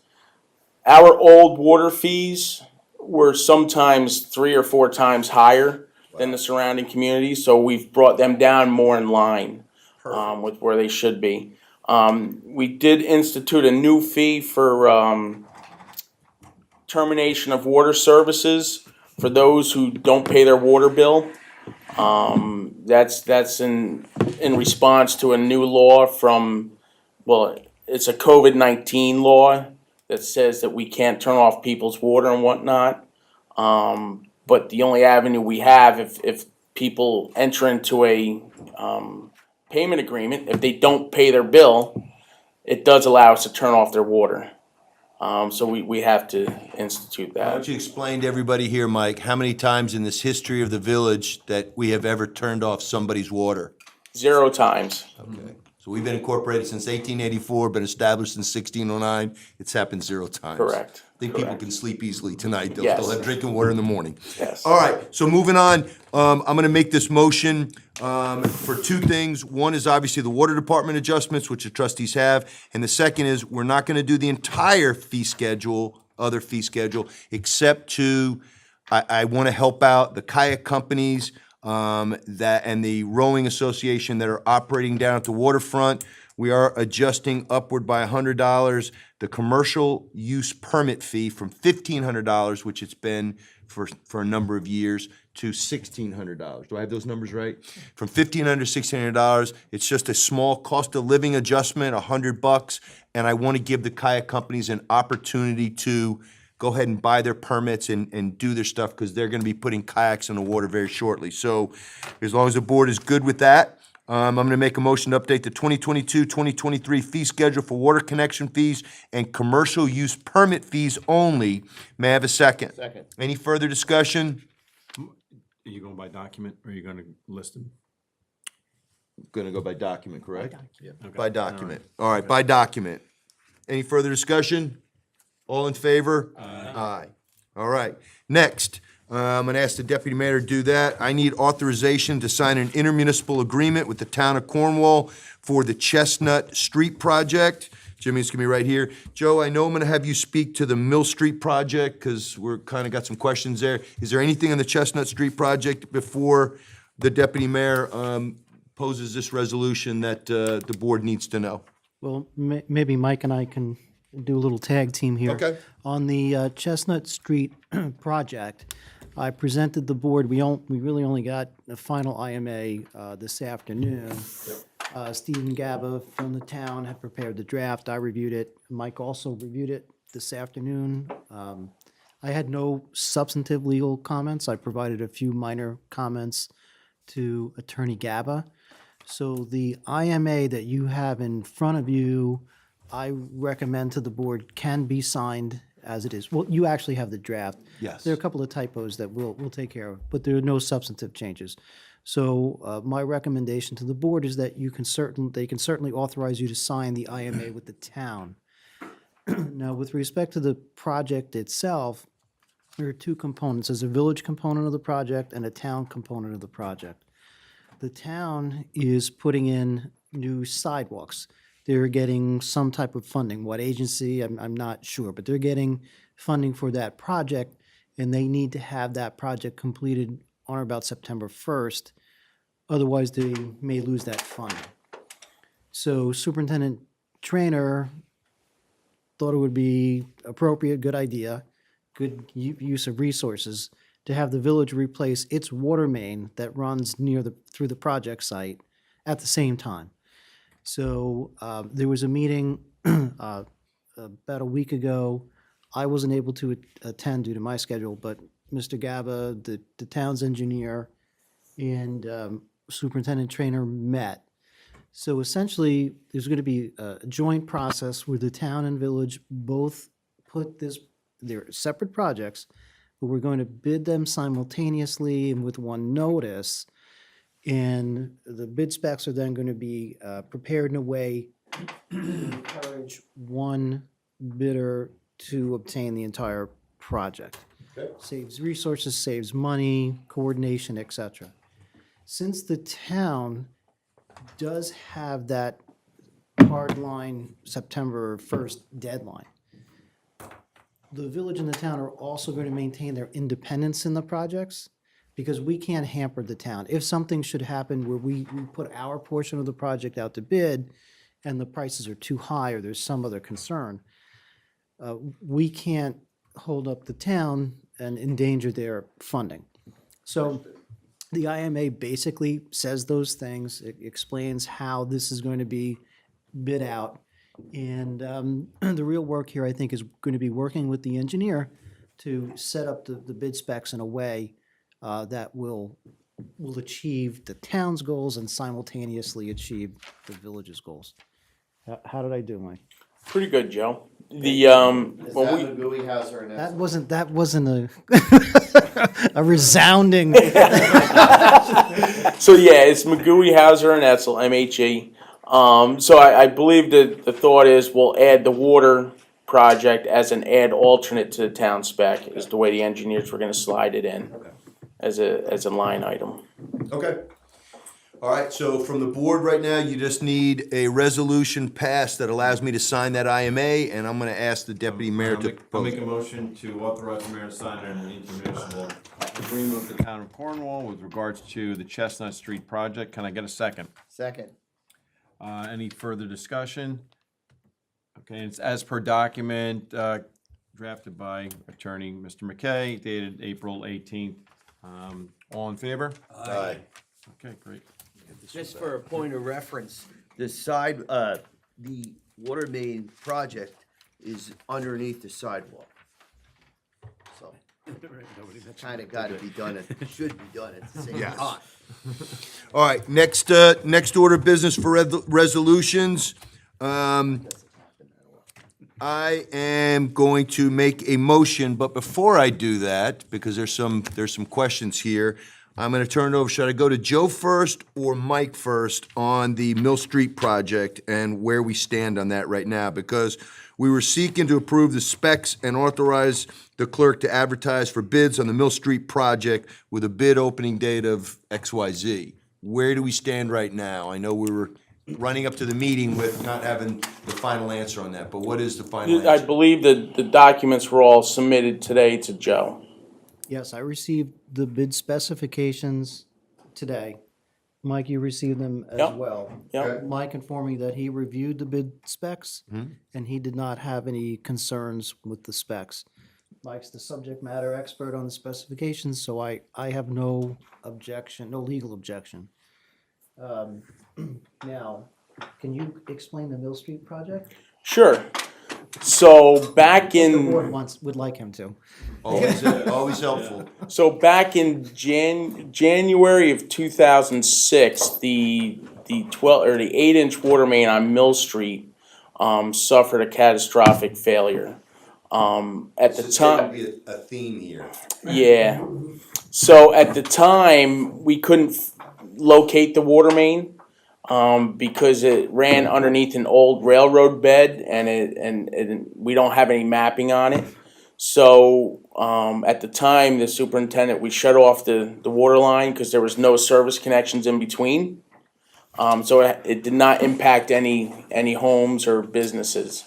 S13: Our old water fees were sometimes 3 or 4 times higher than the surrounding communities, so we've brought them down more in line with where they should be. We did institute a new fee for termination of water services for those who don't pay their water bill. That's in response to a new law it's a COVID-19 law that says that we can't turn off people's water and whatnot. But the only avenue we have, if people enter into a payment agreement, if they don't pay their bill, it does allow us to turn off their water. So we have to institute
S5: Why
S13: that.
S5: don't you explain to everybody here, Mike, how many times in this history of the village that we have ever turned off somebody's water?
S13: 0 times.
S5: Okay. So we've been incorporated since 1884, been established in 1609. It's happened 0 times.
S13: Correct.
S5: I think people can sleep easily tonight. They'll
S13: Yes.
S5: still have drinking water in the morning.
S13: Yes.
S5: All right, so moving on, I'm gonna make this motion for 2 things. One is obviously the water department adjustments, which the trustees have, and the second is we're not gonna do the entire fee schedule, other fee schedule, except I wanna help out the kayak companies and the rowing association that are operating down at the waterfront. We are adjusting upward by $100 the commercial use permit fee from $1,500, which it's been for a number of years, to $1,600. Do I have those numbers right? From $1,500 to $1,600. It's just a small cost of living adjustment, $100, and I want to give the kayak companies an opportunity to go ahead and buy their permits and do their stuff, because they're going to be putting kayaks in the water very shortly. So as long as the board is good with that, I'm going to make a motion to update the 2022-2023 fee schedule for water connection fees and commercial use permit fees only. May I have a second?
S16: Second.
S5: Any further discussion?
S14: Are you going by document, or are you gonna list them?
S5: Going to go by document, correct?
S14: Okay.
S5: By document. All right, by document. Any further discussion? All in favor? Aye. All right. Next, I'm going to ask the deputy mayor to do that. I need authorization to sign an intermunicipal agreement with the town of Cornwall for the Chestnut Street project. Jimmy's gonna be right here. Joe, I know I'm gonna have you speak to the Mill Street project, because we're kinda got some questions there. Is there anything on the Chestnut Street project before the deputy mayor, poses this resolution that, the board needs to know?
S11: Well, maybe Mike and I can do a little tag team here.
S5: Okay.
S11: On the Chestnut Street project, I presented the board, we really only got the final IMA this afternoon. Stephen Gaba from the town had prepared the draft, I reviewed it. Mike also reviewed it this afternoon. I had no substantive legal comments, I provided a few minor comments to Attorney Gaba. So the IMA that you have in front of you, I recommend to the board can be signed as it is. Well, you actually have the draft.
S5: Yes.
S11: There are a couple of typos that we'll take care of, but there are no substantive changes. So my recommendation to the board is that they can certainly authorize you to sign the IMA with the town. Now, with respect to the project itself, there are two components. There's a village component of the project and a town component of the project. The town is putting in new sidewalks. They're getting some type of funding. What agency, I'm not sure, but they're getting funding for that project, and they need to have that project completed on or about September 1st. Otherwise, they may lose that funding. So Superintendent Trainer thought it would be appropriate, good idea, good use of resources to have the village replace its water main that runs through the project site at the same time. So there was a meeting about a week ago. I wasn't able to attend due to my schedule, but Mr. Gaba, the town's engineer, and Superintendent Trainer met. So essentially, there's going to be a joint process where the town and village both put they're separate projects, but we're going to bid them simultaneously and with one notice. And the bid specs are then going to be prepared in a way to encourage one bidder to obtain the entire project.
S5: Okay.
S11: Saves resources, saves money, coordination, etc. Since the town does have that hard line September 1st deadline, the village and the town are also going to maintain their independence in the projects, because we can't hamper the town. If something should happen where we put our portion of the project out to bid and the prices are too high or there's some other concern, we can't hold up the town and endanger their funding. So the IMA basically says those things. It explains how this is going to be bid out. And the real work here, I think, is going to be working with the engineer to set up the bid specs in a way that will achieve the town's goals and simultaneously achieve the village's goals. How did I do, Mike?
S13: Pretty good, Joe. The
S11: That wasn't a a resounding.
S13: So yeah, it's McGooey, Hauser, and Etzel, MHE. So I believe that the thought is we'll add the water project as an add alternate to the town spec, is the way the engineers were gonna slide it in as a line item.
S5: Okay. All right, so from the board right now, you just need a resolution passed that allows me to sign that IMA, and I'm gonna ask the deputy mayor to
S14: I'll
S5: propose.
S14: make a motion to authorize the mayor to sign an intermunicipal agreement with the town of Cornwall with regards to the Chestnut Street project. Can I get a second?
S2: Second.
S14: Any further discussion? Okay, it's as per document, drafted by attorney Mr. McKay, dated April 18th. All in favor?
S5: Aye.
S14: Okay, great.
S2: Just for a point of reference, the water main project is underneath the sidewalk. So, kinda gotta be done, should be done at the same
S5: Yes.
S2: time.
S5: All right, next order of business for resolutions. I am going to make a motion, but before I do that, because there's some questions here, I'm gonna turn it over. Should I go to Joe first or Mike first on the Mill Street project and where we stand on that right now? Because we were seeking to approve the specs and authorize the clerk to advertise for bids on the Mill Street project with a bid opening date of XYZ. Where do we stand right now? I know we were running up to the meeting with not having the final answer on that, but what is the final
S13: I
S5: answer?
S13: believe that the documents were all submitted today to Joe.
S11: Yes, I received the bid specifications today. Mike, you received them as
S13: Yep.
S11: well.
S13: Yep.
S11: Mike informed me that he reviewed the bid specs
S5: Mhm.
S11: and he did not have any concerns with the specs. Mike's the subject matter expert on the specifications, so I have no objection, no legal objection. Now, can you explain the Mill Street project?
S13: Sure. So back
S11: The
S13: in.
S11: board would like him to.
S5: Always helpful.
S13: So back in January of 2006, the 8-inch water main on Mill Street suffered a catastrophic failure. At the
S5: This is
S13: time,
S5: gonna be a theme here.
S13: yeah. So at the time, we couldn't locate the water main because it ran underneath an old railroad bed, and we don't have any mapping on it. So at the time, the superintendent, we shut off the water line because there was no service connections in between. So it did not impact any homes or businesses.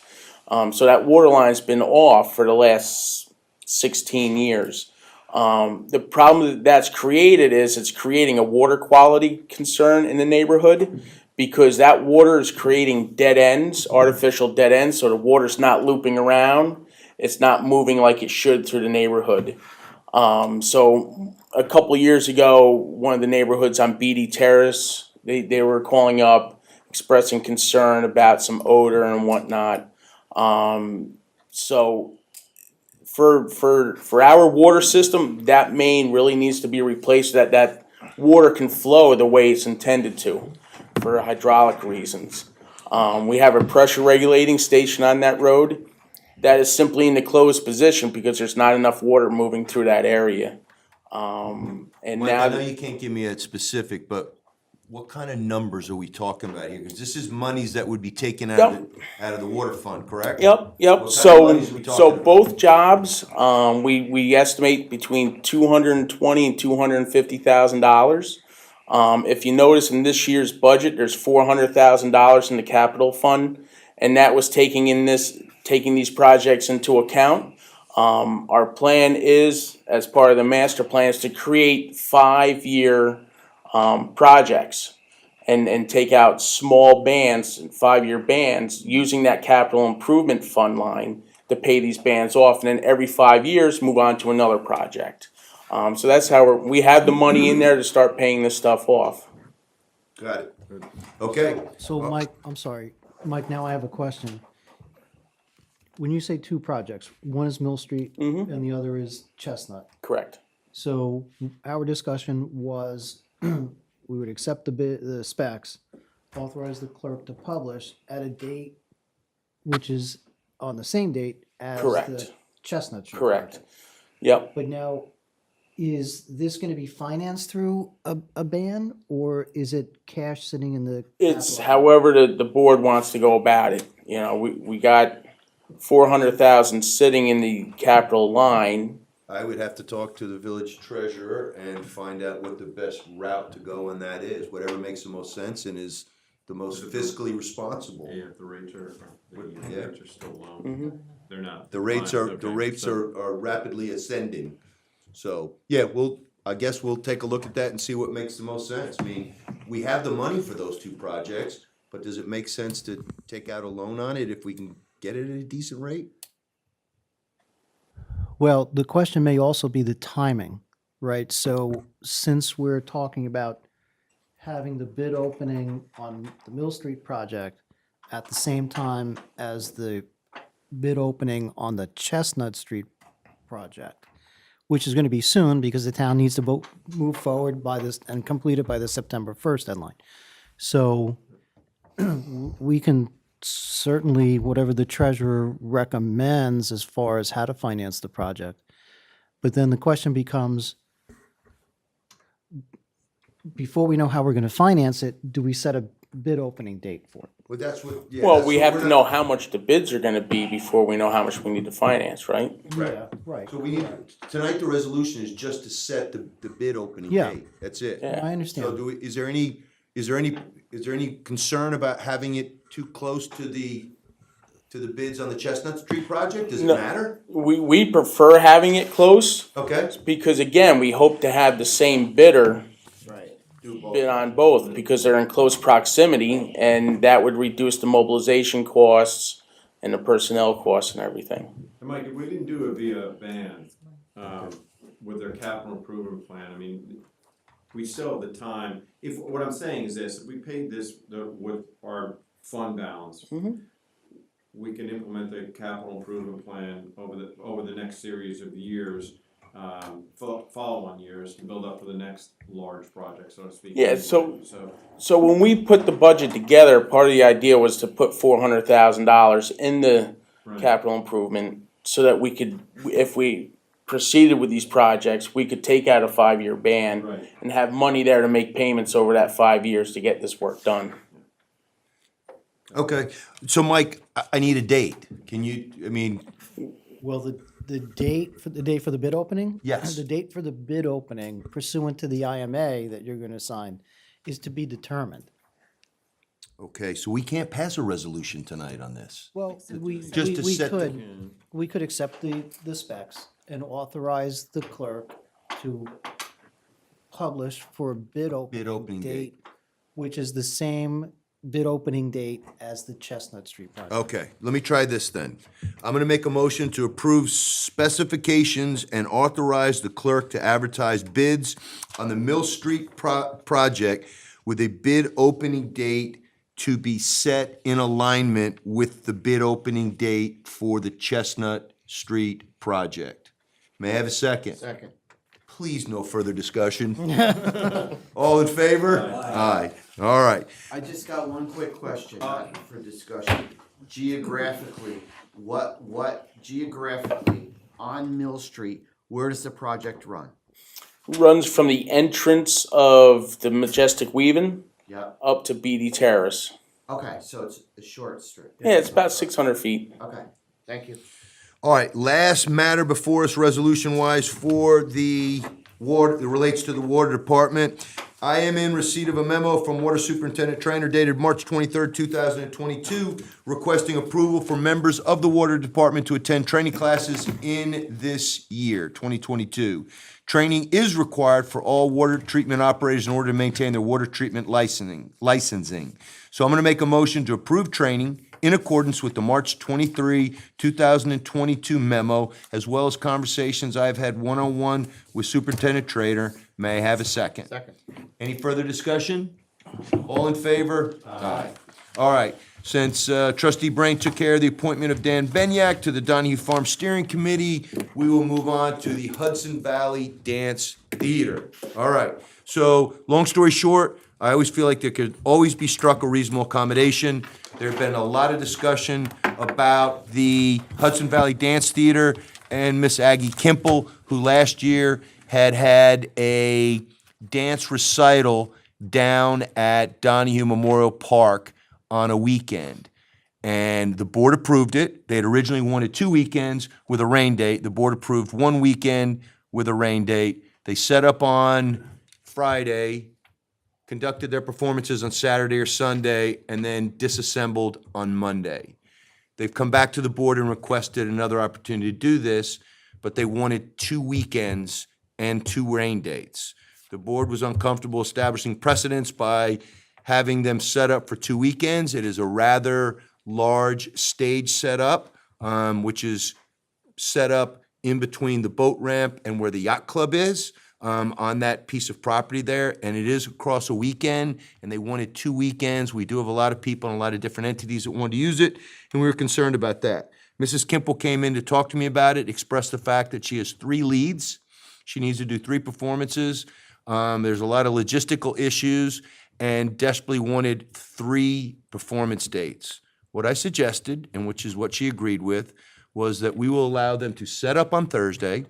S13: So that water line's been off for the last 16 years. The problem that's created is it's creating a water quality concern in the neighborhood because that water is creating dead ends, artificial dead ends, so the water's not looping around. It's not moving like it should through the neighborhood. So a couple years ago, one of the neighborhoods on Beatty Terrace, they were calling up, expressing concern about some odor and whatnot. So for our water system, that main really needs to be replaced, that water can flow the way it's intended to for hydraulic reasons. We have a pressure regulating station on that road that is simply in the closed position because there's not enough water moving through that area. And
S5: Mike,
S13: now
S5: I know you can't give me a specific, but what kind of numbers are we talking about here? Because this is monies that would be taken out of the water fund, correct?
S13: Yep.
S5: What kind of
S13: So
S5: monies are we talking about?
S13: both jobs, we estimate between $220,000 and $250,000. If you notice in this year's budget, there's $400,000 in the capital fund, and that was taking these projects into account. Our plan is, as part of the master plan, is to create 5-year projects and take out small bands, 5-year bands, using that capital improvement fund line to pay these bands off, and then every 5 years move on to another project. So that's how we have the money in there to start paying this stuff off.
S5: Got it. Okay.
S11: So Mike, I'm sorry, Mike, now I have a question. When you say two projects, one is Mill Street and the other is Chestnut.
S13: Correct.
S11: So our discussion was we would accept the specs, authorize the clerk to publish at a date which is on the same date as
S13: Correct.
S11: the Chestnut Street.
S13: Correct.
S11: project.
S13: Yep.
S11: But now, is this going to be financed through a ban, or is it cash sitting in the?
S13: It's
S11: capital?
S13: however the board wants to go about it. You know, we got 400,000 sitting in the capital line.
S5: I would have to talk to the village treasurer and find out what the best route to go on that is, whatever makes the most sense and is the most fiscally responsible.
S14: Yeah, the rates are still low. They're not.
S5: The rates are rapidly ascending. So, yeah, I guess we'll take a look at that and see what makes the most sense. I mean, we have the money for those two projects, but does it make sense to take out a loan on it if we can get it at a decent rate?
S11: Well, the question may also be the timing, right? So since we're talking about having the bid opening on the Mill Street project at the same time as the bid opening on the Chestnut Street project, which is going to be soon because the town needs to move forward by this and complete it by the September 1st deadline. So we can certainly, whatever the treasurer recommends as far as how to finance the project. But then the question becomes, before we know how we're going to finance it, do we set a bid opening date for it?
S5: Well, that's what. Yeah,
S13: Well,
S5: that's
S13: we
S5: what
S13: have
S5: we're
S13: to
S5: not-
S13: know how much the bids are gonna be before we know how much we need to finance, right?
S11: Yeah, right.
S5: So we need, tonight the resolution is just to set the bid opening
S11: Yeah.
S5: date. That's it.
S13: Yeah.
S11: I understand.
S5: So is there any Is there any concern about having it too close to the bids on the Chestnut Street project? Does it
S13: No.
S5: matter?
S13: We prefer having it close
S5: Okay.
S13: because again, we hope to have the same bidder
S2: Right.
S13: bid on both because they're in close proximity and that would reduce the mobilization costs and the personnel costs and everything.
S14: And Mike, if we didn't do it via ban, with their capital improvement plan, I mean, we still have the time, if, what I'm saying is this, if we paid this, with our fund balance, we can implement the capital improvement plan over the next series of years, follow-on years to build up for the next large project, so to speak.
S13: Yeah, so when we put the budget together, part of the idea was to put $400,000 in the capital improvement so that we could, if we proceeded with these projects, we could take out a 5-year ban and have money there to make payments over that 5 years to get this work done.
S5: Okay, so Mike, I need a date. Can you, I mean,
S11: Well, the date for the bid opening?
S5: Yes.
S11: The date for the bid opening pursuant to the IMA that you're gonna sign is to be determined.
S5: okay, so we can't pass a resolution tonight on this.
S11: Well,
S5: Just to set the-
S11: we could accept the specs and authorize the clerk to publish for a bid opening date, which is the same bid opening date as the Chestnut Street project.
S5: Okay, let me try this then. I'm gonna make a motion to approve specifications and authorize the clerk to advertise bids on the Mill Street project with a bid opening date to be set in alignment with the bid opening date for the Chestnut Street project. May I have a second?
S2: Second.
S5: Please, no further discussion. All in favor? Aye. All right.
S2: I just got one quick question for discussion. Geographically, what geographically on Mill Street, where does the project run?
S13: Runs from the entrance of the Majestic Weaving
S2: Yep.
S13: up to Beatty Terrace.
S2: Okay, so it's a short strip.
S13: Yeah, it's about 600 feet.
S2: Okay, thank you.
S5: All right, last matter before us, resolution-wise, for the water, it relates to the water department. I am in receipt of a memo from Water Superintendent Trainer dated March 23rd, 2022, requesting approval for members of the water department to attend training classes in this year, 2022. Training is required for all water treatment operators in order to maintain their water treatment licensing. So I'm going to make a motion to approve training in accordance with the March 23, 2022 memo, as well as conversations I've had one-on-one with Superintendent Trader. May I have a second?
S2: Second.
S5: Any further discussion? All in favor? Aye. All right, since trustee Brain took care of the appointment of Dan Benyak to the Donahue Farm Steering Committee, we will move on to the Hudson Valley Dance Theater. All right, so long story short, I always feel like there could always be struck a reasonable accommodation. There's been a lot of discussion about the Hudson Valley Dance Theater and Miss Aggie Kimple, who last year had a dance recital down at Donahue Memorial Park on a weekend. And the board approved it. They had originally wanted 2 weekends with a rain date. The board approved 1 weekend with a rain date. They set up on Friday, conducted their performances on Saturday or Sunday, and then disassembled on Monday. They've come back to the board and requested another opportunity to do this, but they wanted 2 weekends and 2 rain dates. The board was uncomfortable establishing precedents by having them set up for 2 weekends. It is a rather large stage setup, which is set up in between the boat ramp and where the yacht club is, on that piece of property there, and it is across a weekend, and they wanted 2 weekends. We do have a lot of people and a lot of different entities that wanted to use it, and we were concerned about that. Mrs. Kimple came in to talk to me about it, expressed the fact that she has 3 leads. She needs to do 3 performances. There's a lot of logistical issues, and desperately wanted 3 performance dates. What I suggested, and which is what she agreed with, was that we will allow them to set up on Thursday.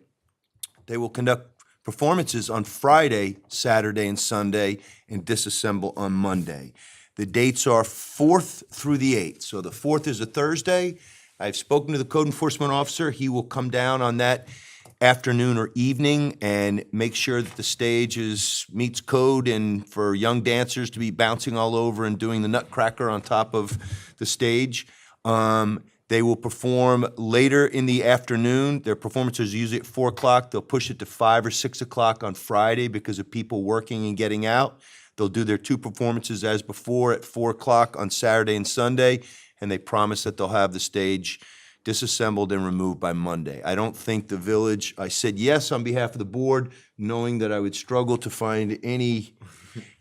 S5: They will conduct performances on Friday, Saturday, and Sunday, and disassemble on Monday. The dates are 4th through the 8th. So the 4th is a Thursday. I've spoken to the code enforcement officer. He will come down on that afternoon or evening, and make sure that the stage meets code, and for young dancers to be bouncing all over and doing the nutcracker on top of the stage. They will perform later in the afternoon. Their performances are usually at 4 o'clock. They'll push it to 5 or 6 o'clock on Friday because of people working and getting out. They'll do their 2 performances as before at 4 o'clock on Saturday and Sunday, and they promise that they'll have the stage disassembled and removed by Monday. I don't think the village, I said yes on behalf of the board, knowing that I would struggle to find any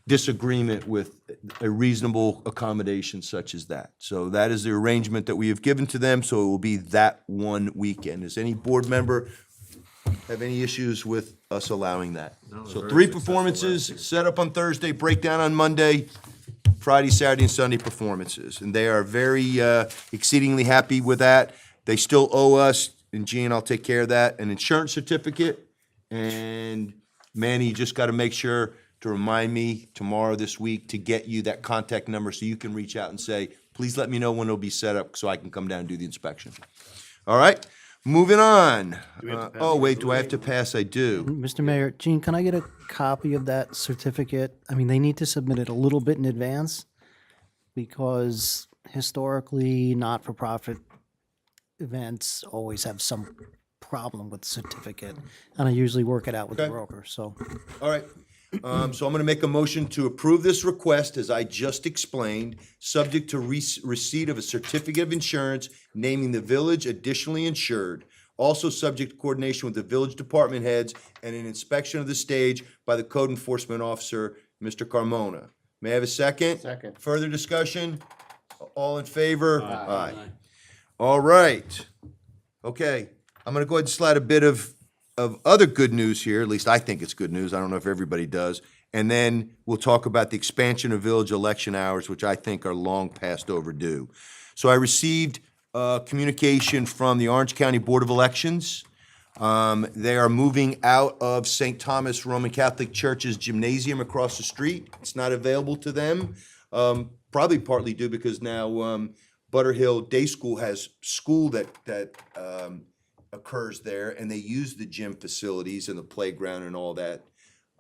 S5: disagreement with a reasonable accommodation such as that. So that is the arrangement that we have given to them, so it will be that one weekend. Does any board member have any issues with us allowing that? So 3 performances, set up on Thursday, breakdown on Monday, Friday, Saturday, and Sunday performances. And they are very exceedingly happy with that. They still owe us, and Gene, I'll take care of that, an insurance certificate. And Manny, you just got to make sure to remind me tomorrow this week to get you that contact number so you can reach out and say, please let me know when it'll be set up so I can come down and do the inspection. All right, moving on. Oh, wait, do I have to pass? I do.
S11: Mr. Mayor, Gene, can I get a copy of that certificate? I mean, they need to submit it a little bit in advance because historically, not-for-profit events always have some problem with the certificate, and I usually work it out with the
S5: Okay.
S11: broker, so.
S5: All right. So I'm going to make a motion to approve this request, as I just explained, subject to receipt of a certificate of insurance naming the village additionally insured, also subject to coordination with the village department heads and an inspection of the stage by the code enforcement officer, Mr. Carmona. May I have a second?
S2: Second.
S5: Further discussion? All in favor? Aye. All right. Okay, I'm going to go ahead and slide a bit of other good news here, at least I think it's good news, I don't know if everybody does, and then we'll talk about the expansion of village election hours, which I think are long past overdue. So I received communication from the Orange County Board of Elections. They are moving out of St. Thomas Roman Catholic Church's gymnasium across the street. It's not available to them, probably partly due because now Butterhill Day School has school that occurs there, and they use the gym facilities and the playground and all that.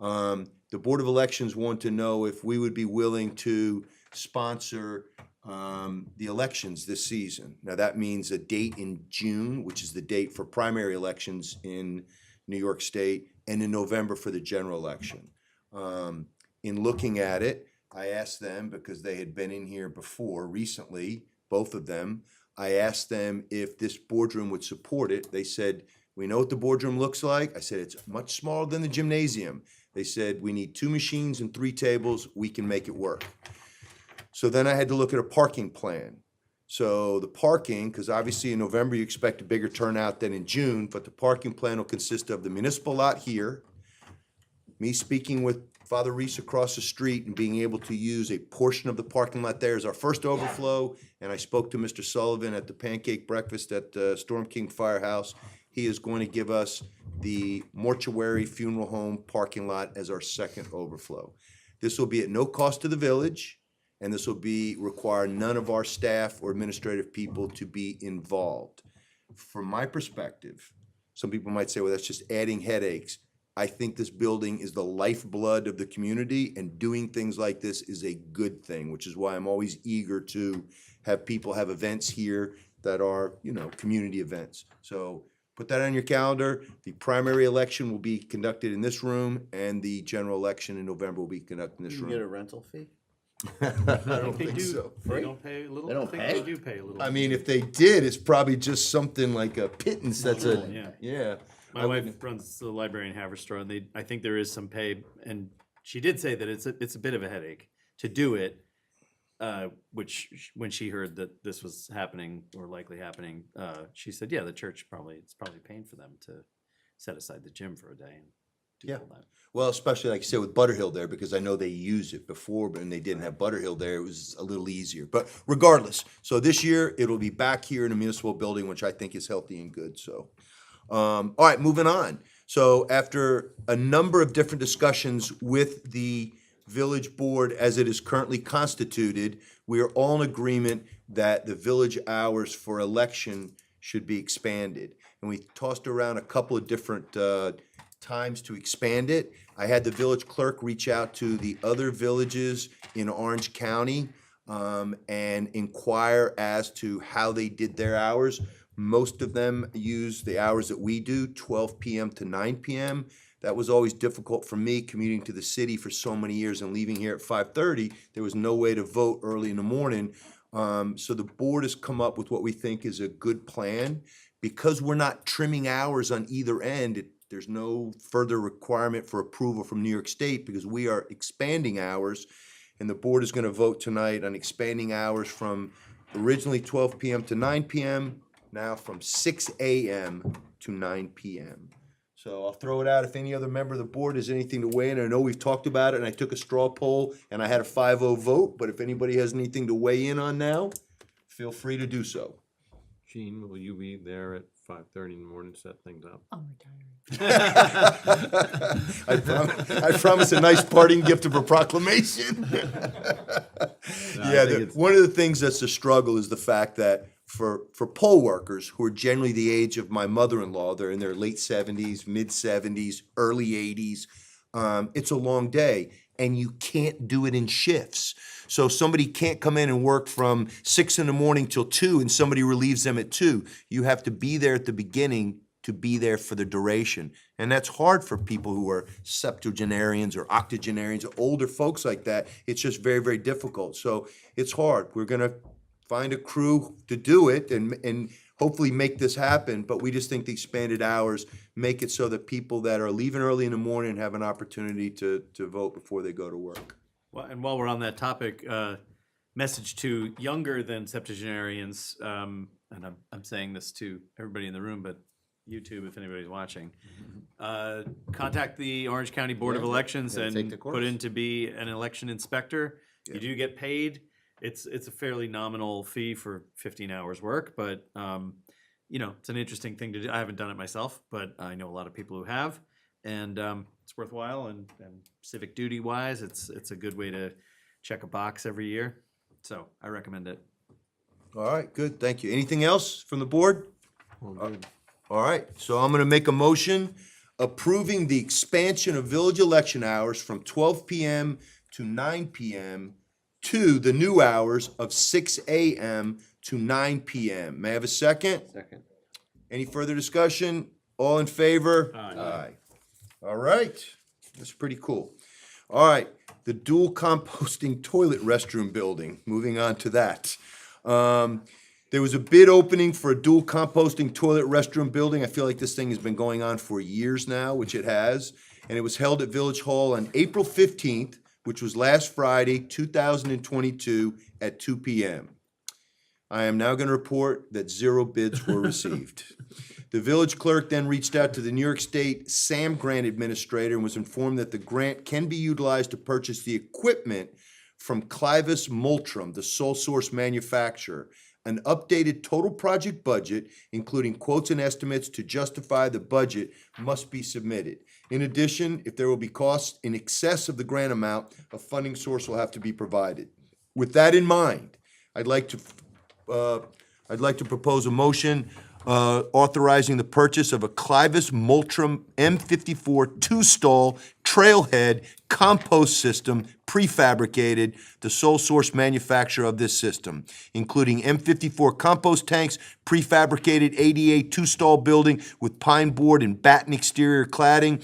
S5: The Board of Elections want to know if we would be willing to sponsor the elections this season. Now, that means a date in June, which is the date for primary elections in New York State, and in November for the general election. In looking at it, I asked them, because they had been in here before recently, both of them, I asked them if this boardroom would support it. They said, we know what the boardroom looks like. I said, it's much smaller than the gymnasium. They said, we need 2 machines and 3 tables. We can make it work. So then I had to look at a parking plan. So the parking, because obviously in November you expect a bigger turnout than in June, but the parking plan will consist of the municipal lot here, me speaking with Father Reese across the street and being able to use a portion of the parking lot there as our first overflow. And I spoke to Mr. Sullivan at the pancake breakfast at the Storm King Firehouse. He is going to give us the mortuary funeral home parking lot as our second overflow. This will be at no cost to the village, and this will require none of our staff or administrative people to be involved. From my perspective, some people might say, well, that's just adding headaches. I think this building is the lifeblood of the community, and doing things like this is a good thing, which is why I'm always eager to have people have events here that are, community events. So put that on your calendar. The primary election will be conducted in this room, and the general election in November will be conducted in this room.
S2: You get a rental fee?
S5: I don't think so.
S8: They don't pay a little.
S2: They don't
S8: I think
S2: pay?
S8: they do pay a little.
S5: I mean, if they did, it's probably just something like a pittance. That's
S8: Yeah. My wife runs the library in Haverstraw, and I think there is some pay, and she did say that it's a bit of a headache to do it. Which when she heard that this was happening or likely happening, she said, "Yeah, the church it's probably paying for them to set aside the gym for a day and do all that."
S5: Well, especially like you said with Butterhill there, because I know they used it before, but when they didn't have Butterhill there, it was a little easier. But regardless, so this year it'll be back here in a municipal building, which I think is healthy and good. So, all right, moving on. So after a number of different discussions with the village board as it is currently constituted, we are all in agreement that the village hours for election should be expanded. And we tossed around a couple of different times to expand it. I had the village clerk reach out to the other villages in Orange County and inquire as to how they did their hours. Most of them use the hours that we do, 12 p.m. to 9 p.m. That was always difficult for me commuting to the city for so many years and leaving here at 5:30. There was no way to vote early in the morning. So the board has come up with what we think is a good plan. Because we're not trimming hours on either end, there's no further requirement for approval from New York State because we are expanding hours. And the board is going to vote tonight on expanding hours from originally 12 p.m. to 9 p.m., now from 6 a.m. to 9 p.m. So I'll throw it out if any other member of the board has anything to weigh in. I know we've talked about it and I took a straw poll and I had a 5-0 vote, but if anybody has anything to weigh in on now, feel free to do so.
S14: Gene, will you be there at 5:30 in the morning to set things up?
S1: I'm retiring.
S5: I promise a nice parting gift of a proclamation. One of the things that's a struggle is the fact that for poll workers who are generally the age of my mother-in-law, they're in their late 70s, mid 70s, early 80s, it's a long day and you can't do it in shifts. So somebody can't come in and work from 6 in the morning till 2 and somebody relieves them at 2. You have to be there at the beginning to be there for the duration. And that's hard for people who are septuagenarians or octogenarians, older folks like that. It's just very, very difficult. So it's hard. We're gonna find a crew to do it and hopefully make this happen, but we just think the expanded hours make it so that people that are leaving early in the morning have an opportunity to vote before they go to work.
S8: Well, and while we're on that topic, message to younger than septuagenarians, and I'm saying this to everybody in the room, but YouTube, if anybody's watching, contact the Orange County Board of Elections and put in to be an election inspector. You do get paid. It's a fairly nominal fee for 15 hours work, but it's an interesting thing to do. I haven't done it myself, but I know a lot of people who have, and it's worthwhile. And civic duty wise, it's a good way to check a box every year. So I recommend it.
S5: All right, good, thank you. Anything else from the board?
S14: Well, good.
S5: All right, so I'm gonna make a motion approving the expansion of village election hours from 12 p.m. to 9 p.m. to the new hours of 6 a.m. to 9 p.m. May I have a second?
S16: Second.
S5: Any further discussion? All in favor?
S8: Aye.
S5: All right, that's pretty cool. All right, the dual composting toilet restroom building, moving on to that. There was a bid opening for a dual composting toilet restroom building. I feel like this thing has been going on for years now, which it has. And it was held at Village Hall on April 15th, which was last Friday, 2022 at 2 p.m. I am now going to report that 0 bids were received. The village clerk then reached out to the New York State SAM grant administrator and was informed that the grant can be utilized to purchase the equipment from Clivus Multrum, the sole source manufacturer. An updated total project budget, including quotes and estimates to justify the budget, must be submitted. In addition, if there will be costs in excess of the grant amount, a funding source will have to be provided. With that in mind, I'd like to propose a motion authorizing the purchase of a Clivus Multrum M54 two-stall trailhead compost system prefabricated, the sole source manufacturer of this system, including M54 compost tanks, prefabricated ADA two-stall building with pine board and batten exterior cladding,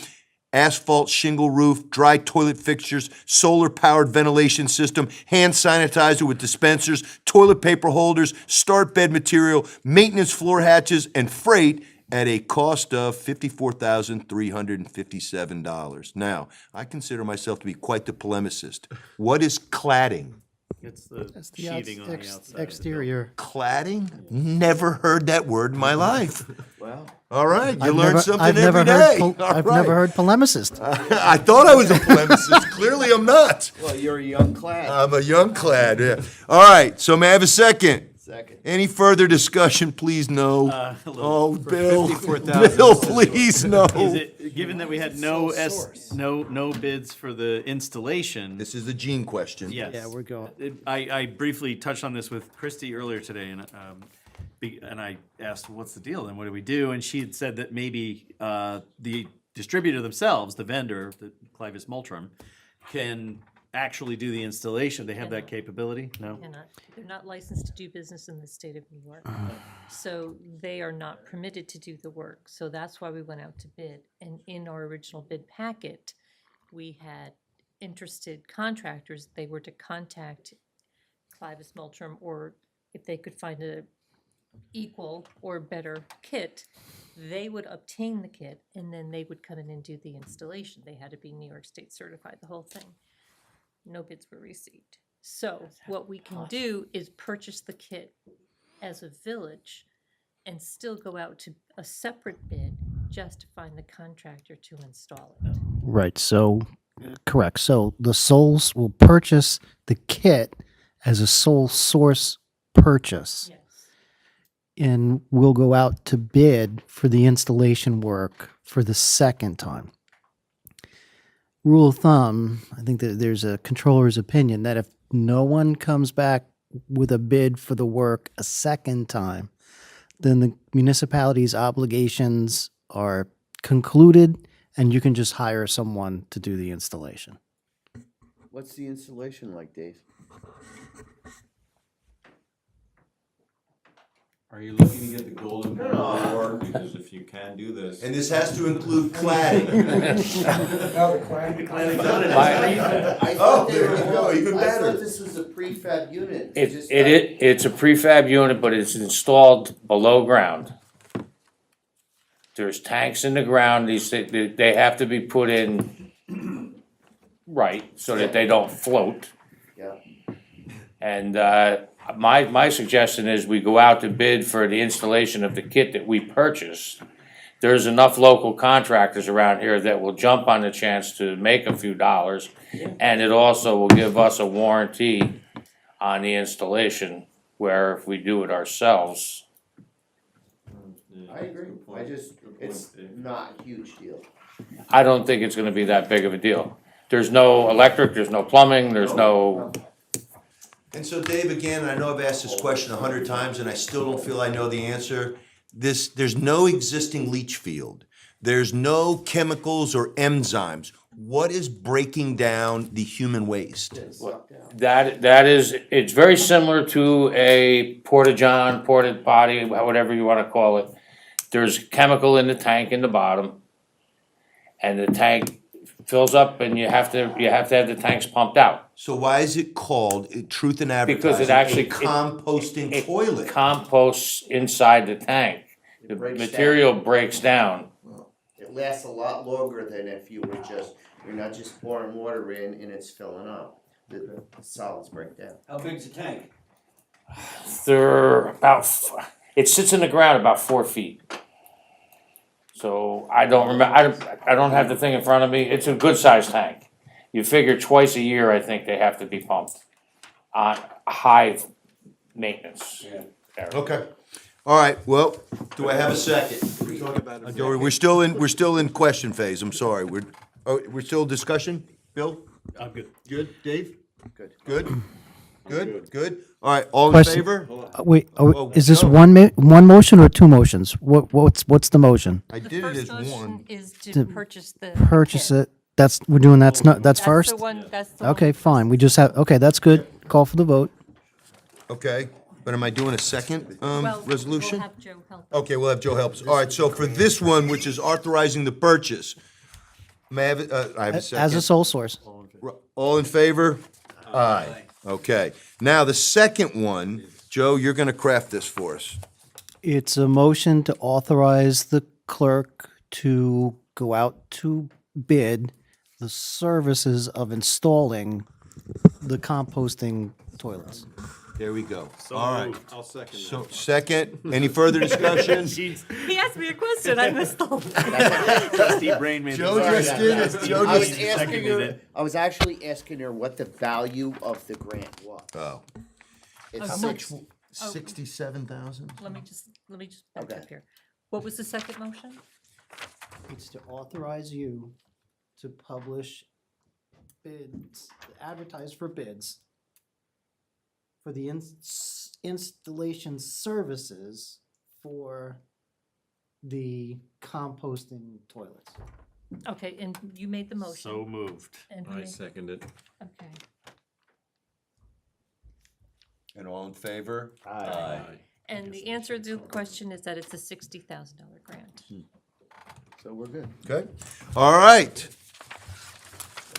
S5: asphalt shingle roof, dry toilet fixtures, solar-powered ventilation system, hand sanitizer with dispensers, toilet paper holders, start bed material, maintenance floor hatches, and freight at a cost of $54,357. Now, I consider myself to be quite the polemicist. What is cladding?
S8: It's the
S7: That's the
S8: sheeting on the outside.
S7: exterior.
S5: Cladding? Never heard that word in my life.
S2: Well,
S5: All right, you
S11: I've
S5: learn
S11: never-
S5: something
S11: I've
S5: every
S11: never
S5: day.
S11: heard
S5: All
S11: I've
S5: right.
S11: never heard polemicist.
S5: I thought I was a polemicist. Clearly, I'm not.
S2: well, you're a young clad.
S5: I'm a young clad. Yeah. All right. So may I have a second?
S2: Second.
S5: Any further discussion? Please no.
S8: A little-
S5: Oh,
S8: for
S5: Bill.
S8: 54,000.
S5: Bill, please no.
S8: Is it, given that we had no bids for the installation?
S5: This is a Gene question.
S8: Yes.
S11: Yeah, we're going.
S8: I briefly touched on this with Christy earlier today, and And I asked, what's the deal then? What do we do? And she had said that maybe the distributor themselves, the vendor, the Clivis Multrum, can actually do the installation. They have that capability? No?
S1: They're not licensed to do business in the state of New York. So they are not permitted to do the work. So that's why we went out to bid. And in our original bid packet, we had interested contractors. They were to contact Clivis Multrum, or if they could find a equal or better kit, they would obtain the kit and then they would come in and do the installation. They had to be New York State certified, the whole thing. No bids were received. So what we can do is purchase the kit as a village and still go out to a separate bid just to find the contractor to install it.
S11: Right. So, correct. So the Souls will purchase the kit as a sole source purchase.
S1: Yes.
S11: And we'll go out to bid for the installation work for the second time. Rule of thumb, I think that there's a controller's opinion that if no one comes back with a bid for the work a second time, then the municipality's obligations are concluded and you can just hire someone to do the installation.
S2: What's the installation like, Dave?
S14: Are you looking to get the golden award? Because if you can do this.
S5: And this has to include cladding. Oh, there you go, even
S2: I
S5: better.
S2: thought this was a prefab unit.
S16: It's a prefab unit, but it's installed below ground. There's tanks in the ground, they have to be put in right, so that they don't float.
S2: Yeah.
S16: And, my suggestion is we go out to bid for the installation of the kit that we purchased. There's enough local contractors around here that will jump on the chance to make a few dollars. And it also will give us a warranty on the installation, where if we do it ourselves.
S2: I agree. It's not a huge deal.
S16: I don't think it's gonna be that big of a deal. There's no electric, there's no plumbing, there's no.
S5: And so Dave, again, I know I've asked this question 100 times and I still don't feel I know the answer. There's no existing leach field. There's no chemicals or enzymes. What is breaking down the human waste?
S16: That is, it's very similar to a porta-john, porta-potty, whatever you wanna call it. There's chemical in the tank in the bottom. And the tank fills up and you have to have the tanks pumped out.
S5: So why is it called Truth in Advertising?
S16: Because it actually.
S5: A composting toilet.
S16: It composts inside the tank. The material breaks down.
S2: It lasts a lot longer than if you're not just pouring water in and it's filling up. The solids break down.
S17: How big's the tank?
S16: It sits in the ground about 4 feet. So I don't remember, I don't have the thing in front of me. It's a good sized tank. You figure twice a year, I think they have to be pumped on high maintenance.
S5: Okay. All right, well, do I have a second? We're still in question phase, I'm sorry. We're still in discussion? Bill?
S8: I'm good.
S5: Good, Dave?
S2: Good.
S5: Good? Good? All right, all in
S11: Question.
S5: favor?
S11: Wait,
S5: Oh,
S11: is this
S5: no.
S11: one motion or two motions? What's the motion?
S5: I did it as one.
S1: Is
S11: To
S1: to purchase the
S11: Purchase
S1: kit.
S11: it. We're doing that's first?
S1: That's the one, that's the one.
S11: Okay, fine. We just have, okay, that's good. Call for the vote.
S5: Okay, but am I doing a second
S1: Well,
S5: resolution?
S1: We'll have Joe help.
S5: Okay, we'll have Joe help us. All right, so for this one, which is authorizing the purchase, may I have, I have a second?
S11: As a sole source.
S5: All in favor? Aye. Okay, now the second one, Joe, you're gonna craft this for us.
S11: It's a motion to authorize the clerk to go out to bid the services of installing the composting toilets.
S5: There we go.
S14: So
S5: All right.
S14: moved. I'll second that.
S5: So, second, any further discussion?
S1: He asked me a question, I missed the whole thing.
S8: Trustee Brain made the
S5: Joe just did it. Joe
S2: I was
S5: just
S2: asking
S8: seconded
S2: her,
S8: it.
S2: I was actually asking her what the value of the grant was.
S5: Oh.
S2: It's
S1: How
S2: six,
S1: much?
S5: 67,000?
S1: Let me just back
S2: Okay.
S1: up here. What was the second motion?
S11: It's to authorize you to publish bids, advertise for bids for the installation services for the composting toilets.
S1: Okay, and you made the motion.
S8: So moved.
S1: And who
S14: I
S1: made-
S14: second it.
S1: Okay.
S5: And all in favor?
S1: And the answer to the question is that it's a $60,000 grant.
S2: So we're good.
S5: Okay, all right.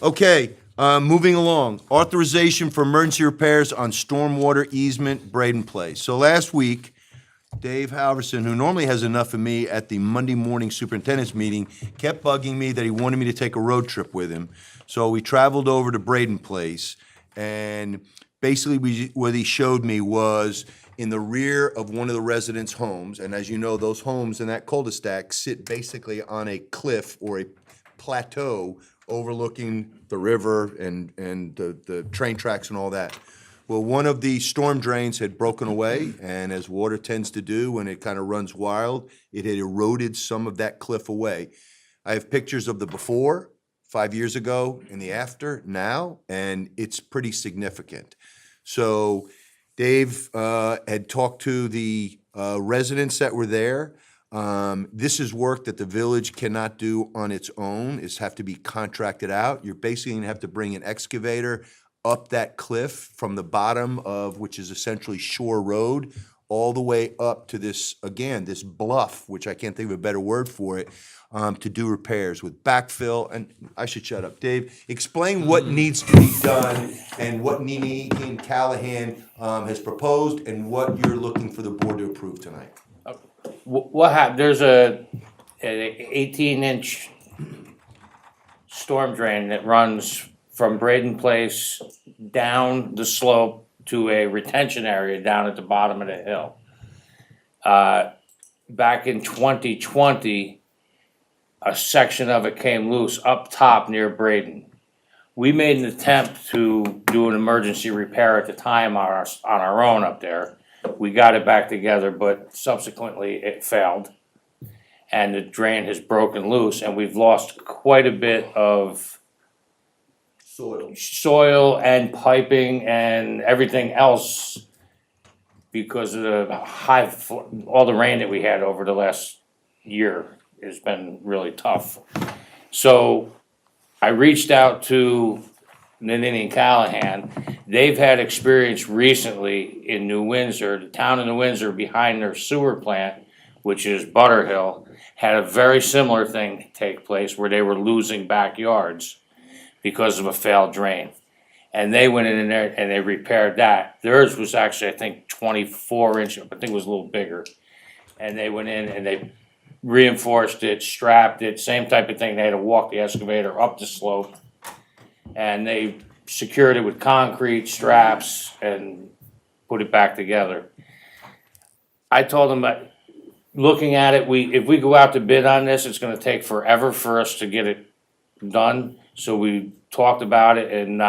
S5: Okay, moving along. Authorization for emergency repairs on stormwater easement Braden Place. So last week, Dave Halverson, who normally has enough of me at the Monday morning superintendent's meeting, kept bugging me that he wanted me to take a road trip with him. So we traveled over to Braden Place, and basically what he showed me was in the rear of one of the residents' homes, and as you know, those homes in that cul-de-sac sit basically on a cliff or a plateau overlooking the river and the train tracks and all that. Well, one of the storm drains had broken away, and as water tends to do when it kind of runs wild, it had eroded some of that cliff away. I have pictures of the before, 5 years ago, and the after now, and it's pretty significant. So Dave had talked to the residents that were there. This is work that the village cannot do on its own. It's have to be contracted out. You're basically gonna have to bring an excavator up that cliff from the bottom of, which is essentially Shore Road, all the way up to this, again, this bluff, which I can't think of a better word for it, to do repairs with backfill. And I should shut up. Dave, explain what needs to be done and what Nene and Callahan has proposed and what you're looking for the board to approve tonight.
S16: What happened, there's an 18-inch storm drain that runs from Braden Place down the slope to a retention area down at the bottom of the hill. Back in 2020, a section of it came loose up top near Braden. We made an attempt to do an emergency repair at the time on our own up there. We got it back together, but subsequently it failed. And the drain has broken loose, and we've lost quite a bit of soil and piping and everything else because of the all the rain that we had over the last year has been really tough. So I reached out to Nene and Callahan. They've had experience recently in New Windsor. The town of New Windsor, behind their sewer plant, which is Butterhill, had a very similar thing take place where they were losing backyards because of a failed drain. And they went in there and they repaired that. Theirs was actually, I think, 24 inch, I think it was a little bigger. And they went in and they reinforced it, strapped it, same type of thing. They had to walk the excavator up the slope. And they secured it with concrete straps and put it back together. I told them that looking at it, if we go out to bid on this, it's gonna take forever for us to get it done. So we talked about it, and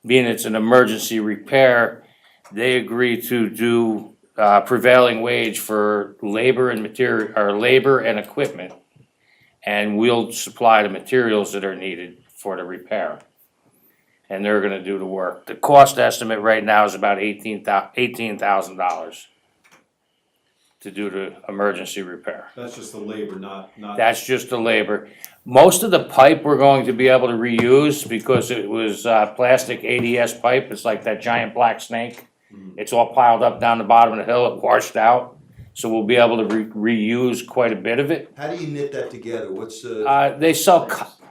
S16: being it's an emergency repair, they agreed to do prevailing wage for labor and material, or labor and equipment. And we'll supply the materials that are needed for the repair. And they're gonna do the work. The cost estimate right now is about $18,000 to do the emergency repair.
S14: That's just the labor, not.
S16: That's just the labor. Most of the pipe we're going to be able to reuse because it was plastic ADS pipe. It's like that giant black snake. It's all piled up down the bottom of the hill, it washed out. So we'll be able to reuse quite a bit of it.
S5: How do you knit that together? What's the?
S16: They sell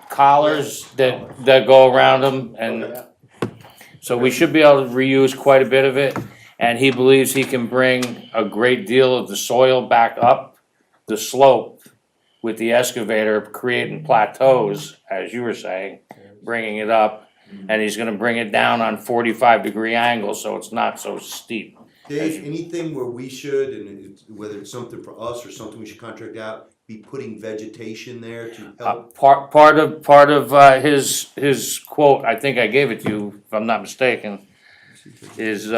S16: collars that go around them, and so we should be able to reuse quite a bit of it. And he believes he can bring a great deal of the soil back up the slope with the excavator, creating plateaus, as you were saying, bringing it up. And he's gonna bring it down on 45-degree angles, so it's not so steep.
S5: Dave, anything where we should, and whether it's something for us or something we should contract out, be putting vegetation there to help?
S16: Part of his quote, I think I gave it to you, if I'm not mistaken, is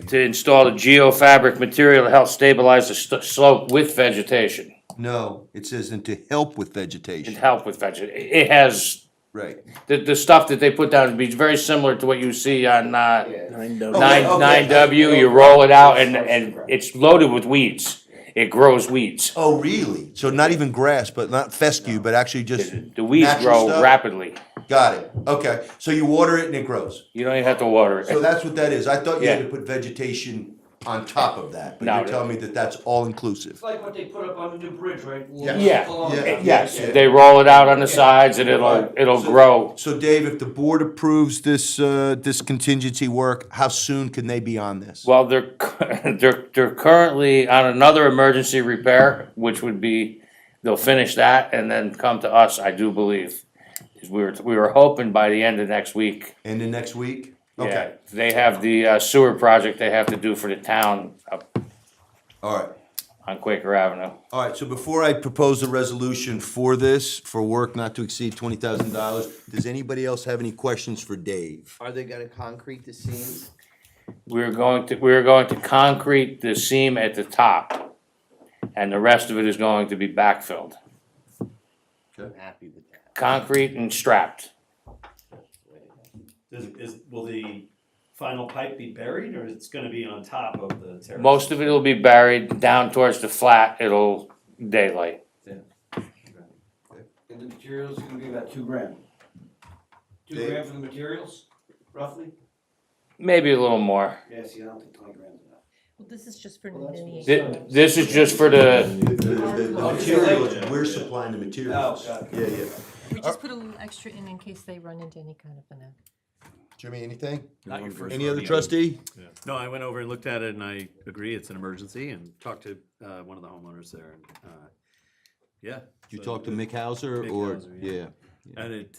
S16: to install a geofabric material to help stabilize the slope with vegetation.
S5: No, it says and to help with vegetation.
S16: It help with vegetation. It has
S5: Right.
S16: The stuff that they put down would be very similar to what you see on,
S5: 9W.
S16: nine W, you roll it out and it's loaded with weeds. It grows weeds.
S5: Oh, really? So not even grass, but not fescue, but actually just
S16: The weeds
S5: natural
S16: grow
S5: stuff?
S16: rapidly.
S5: Got it. Okay. So you water it and it grows.
S16: You don't even have to water
S5: So
S16: it.
S5: that's what that is. I thought you had
S16: Yeah.
S5: to put vegetation on top of that, but
S16: No,
S5: you're telling me that that's all inclusive.
S17: It's like what they put up on the new bridge, right?
S5: Yeah.
S16: Yes,
S5: Yeah.
S16: they roll it out on the sides and it'll grow.
S5: So Dave, if the board approves this, this contingency work, how soon can they be on this?
S16: Well, they're currently on another emergency repair, which would be, they'll finish that and then come to us, I do believe. 'Cause we were hoping by the end of next week.
S5: End of next week?
S16: Yeah,
S5: Okay.
S16: they have the sewer project they have to do for the town up
S5: All right.
S16: on Quaker Avenue.
S5: All right, so before I propose a resolution for this, for work not to exceed $20,000, does anybody else have any questions for Dave?
S2: Are they gonna concrete the seams?
S16: We are going to concrete the seam at the top, and the rest of it is going to be backfilled.
S2: I'm happy with that.
S16: Concrete and strapped.
S8: Will the final pipe be buried, or it's gonna be on top of the terrace?
S16: Most of it will be buried down towards the flat, it'll daylight.
S17: And the materials are gonna be about $2,000. Two
S5: Dave?
S17: grand for the materials, roughly?
S16: Maybe a little more.
S17: Yeah, see, I don't think 20 grand is enough.
S1: Well, this is just for delineation.
S16: This is just for the,
S5: The materials, we're supplying the materials.
S17: Oh, got
S5: Yeah, yeah.
S1: We just put a little extra in case they run into any kind of an.
S5: Jimmy, anything?
S8: Not your first
S5: Any other
S8: rodeo.
S5: trustee?
S8: No, I went over and looked at it, and I agree, it's an emergency, and talked to, one of the homeowners there, and, yeah.
S5: Did you
S8: so
S5: talk to
S8: it-
S5: Mick Hauser
S8: Mick
S5: or?
S8: Hauser,
S5: yeah.
S8: And it,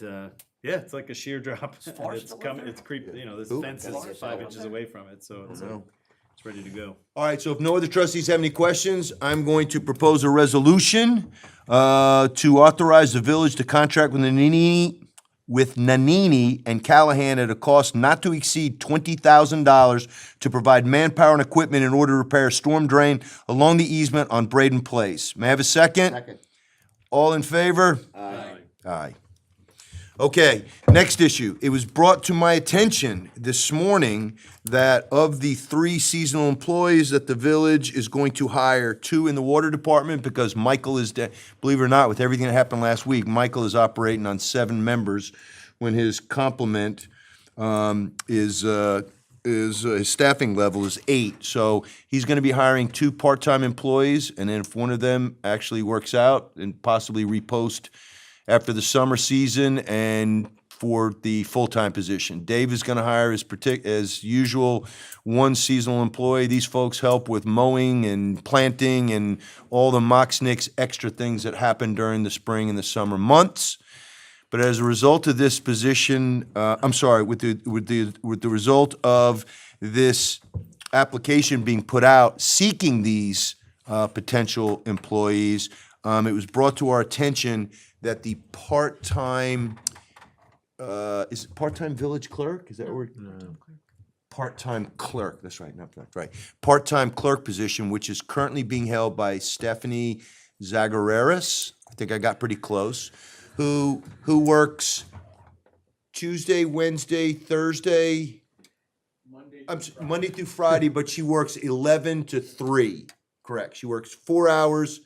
S8: yeah, it's like a sheer drop, and it's coming, it's you know, this
S5: Who?
S8: fence is 5 inches away from it, so it's,
S5: know.
S8: it's ready to go.
S5: All right, so if no other trustees have any questions, I'm going to propose a resolution to authorize the village to contract with Nanini and Callahan at a cost not to exceed $20,000 to provide manpower and equipment in order to repair a storm drain along the easement on Braden Place. May I have a second?
S2: Second.
S5: All in favor?
S2: Aye.
S5: Aye. Okay, next issue. It was brought to my attention this morning that of the 3 seasonal employees that the village is going to hire, 2 in the water department because Michael is, believe it or not, with everything that happened last week, Michael is operating on 7 members when his complement his staffing level is 8. So he's going to be hiring 2 part-time employees, and then if one of them actually works out and possibly repost after the summer season and for the full-time position. Dave is going to hire as usual 1 seasonal employee. These folks help with mowing and planting and all the moxnicks extra things that happen during the spring and the summer months. But as a result of this position, with the result of this application being put out seeking these potential employees, it was brought to our attention that the part-time, is it part-time village clerk? Is that what we're? Part-time clerk, that's right, no, that's right. Part-time clerk position, which is currently being held by Stephanie Zagareris, I think I got pretty close, who works Tuesday, Wednesday, Thursday, Monday through Friday, but she works 11 to 3, correct. She works 4 hours,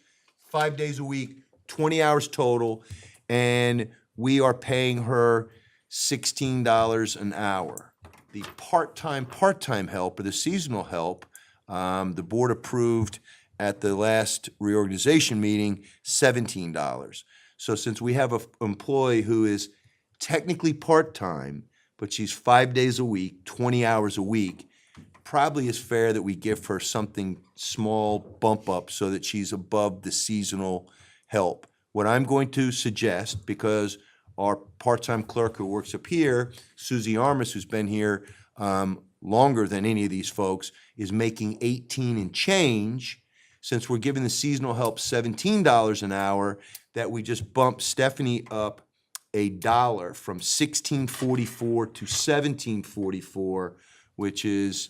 S5: 5 days a week, 20 hours total, and we are paying her $16 an hour. The part-time help, or the seasonal help, the board approved at the last reorganization meeting, $17. So since we have an employee who is technically part-time, but she's 5 days a week, 20 hours a week, probably is fair that we give her something small bump up so that she's above the seasonal help. What I'm going to suggest, because our part-time clerk who works up here, Susie Armas, who's been here longer than any of these folks, is making 18 and change. Since we're giving the seasonal help $17 an hour, that we just bump Stephanie up $1 from $16.44 to $17.44, which is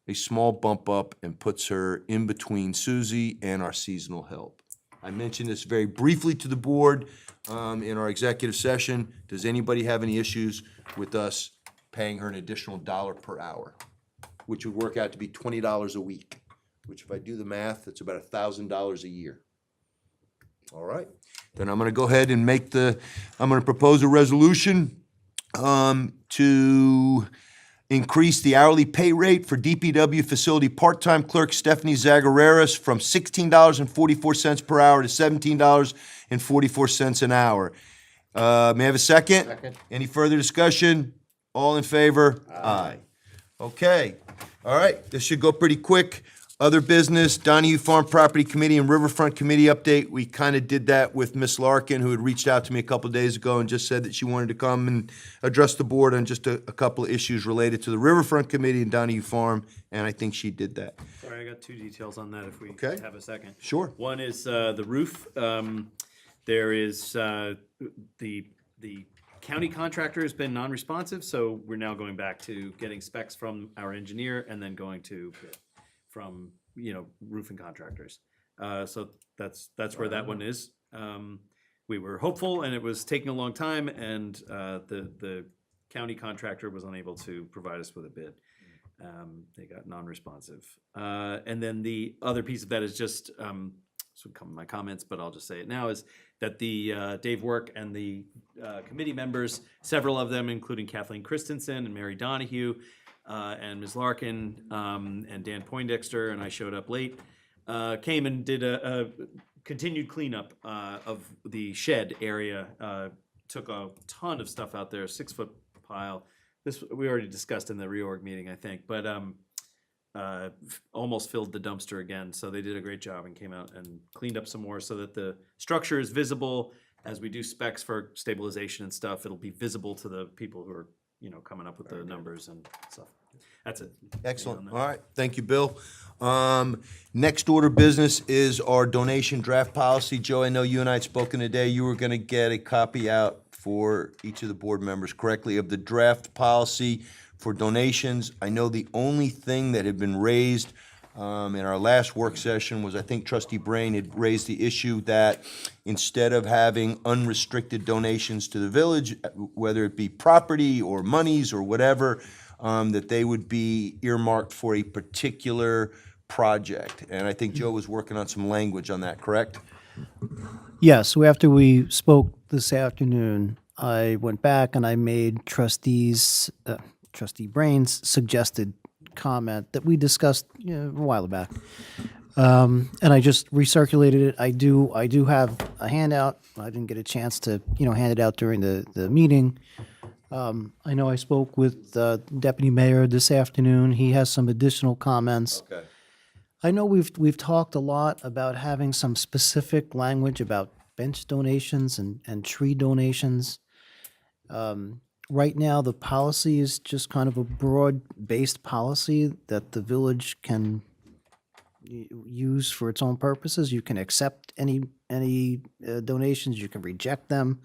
S5: a small bump up and puts her in between Susie and our seasonal help. I mentioned this very briefly to the board in our executive session. Does anybody have any issues with us paying her an additional $1 per hour? Which would work out to be $20 a week, which if I do the math, that's about $1,000 a year. All right, then I'm gonna go ahead and I'm gonna propose a resolution to increase the hourly pay rate for DPW facility part-time clerk Stephanie Zagareras from $16.44 per hour to $17.44 an hour. May I have a second?
S16: Second.
S5: Any further discussion? All in favor? Aye. Okay, all right, this should go pretty quick. Other business, Donahue Farm Property Committee and Riverfront Committee update. We kind of did that with Miss Larkin, who had reached out to me a couple days ago and just said that she wanted to come and address the board on just a couple of issues related to the Riverfront Committee and Donahue Farm, and I think she did that.
S8: Sorry, I got 2 details on that if we
S5: Okay.
S8: have a second.
S5: Sure.
S8: One is the roof. There is the county contractor has been non-responsive, so we're now going back to getting specs from our engineer and then going to bid from roofing contractors. So that's where that one is. We were hopeful, and it was taking a long time, and the county contractor was unable to provide us with a bid. They got non-responsive. And then the other piece of that is just this would come in my comments, but I'll just say it now, is that the Dave Work and the committee members, several of them, including Kathleen Christensen and Mary Donahue, and Ms. Larkin, and Dan Poindexter, and I showed up late, came and did a continued cleanup of the shed area. Took a ton of stuff out there, 6-foot pile. This we already discussed in the reorg meeting, I think, but almost filled the dumpster again. So they did a great job and came out and cleaned up some more so that the structure is visible. As we do specs for stabilization and stuff, it'll be visible to the people who are coming up with the numbers and stuff. That's it.
S5: Excellent. All right. Thank you, Bill. Next order of business is our donation draft policy. Joe, I know you and I had spoken today. You were going to get a copy out for each of the board members correctly of the draft policy for donations. I know the only thing that had been raised in our last work session was, I think Trustee Brain had raised the issue that instead of having unrestricted donations to the village, whether it be property or monies or whatever, that they would be earmarked for a particular project. And I think Joe was working on some language on that, correct?
S11: Yes, so after we spoke this afternoon, I went back and I made Trustee Brain's suggested comment that we discussed a while back. And I just recirculated it. I do have a handout. I didn't get a chance to, hand it out during the meeting. I know I spoke with the Deputy Mayor this afternoon. He has some additional comments.
S5: Okay.
S11: I know we've talked a lot about having some specific language about bench donations and tree donations. Right now, the policy is just kind of a broad-based policy that the village can use for its own purposes. You can accept any donations, you can reject them.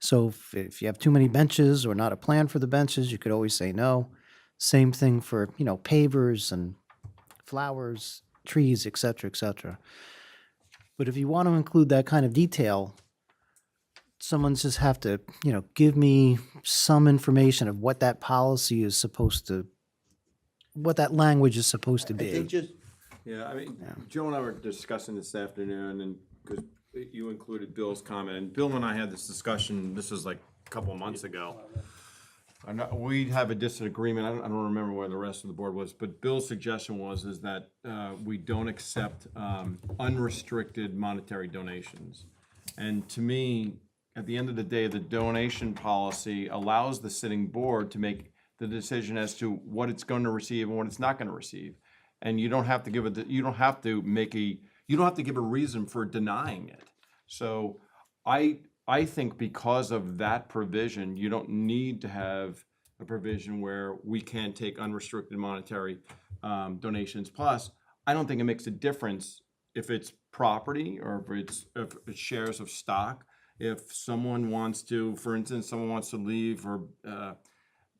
S11: So if you have too many benches or not a plan for the benches, you could always say no. Same thing for, pavers and flowers, trees, et cetera, et cetera. But if you want to include that kind of detail, someone just have to, give me some information of what that policy is supposed to, what that language is supposed to be.
S14: Yeah, Joe and I were discussing this afternoon, and because you included Bill's comment, and Bill and I had this discussion, this was like a couple of months ago. We have a disagreement, I don't remember where the rest of the board was, but Bill's suggestion is that we don't accept unrestricted monetary donations. And to me, at the end of the day, the donation policy allows the sitting board to make the decision as to what it's going to receive and what it's not going to receive. And you don't have to give a reason for denying it. So I think because of that provision, you don't need to have a provision where we can't take unrestricted monetary donations. Plus, I don't think it makes a difference if it's property or if it's shares of stock. If someone wants to, for instance, leave or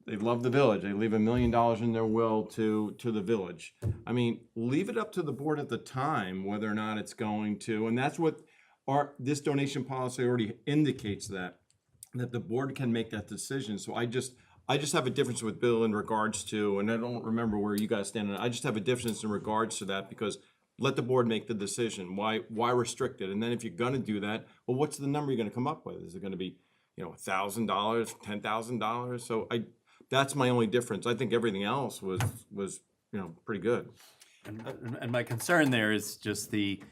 S14: they love the village, they leave $1 million in their will to the village. Leave it up to the board at the time whether or not it's going to, and that's what this donation policy already indicates that the board can make that decision. So I just have a difference with Bill in regards to, and I don't remember where you guys stand on it. I just have a difference in regards to that, because let the board make the decision. Why restrict it? And then if you're gonna do that, well, what's the number you're gonna come up with? Is it gonna be, $1,000, $10,000? So that's my only difference. I think everything else was pretty good.
S8: And my concern there is just the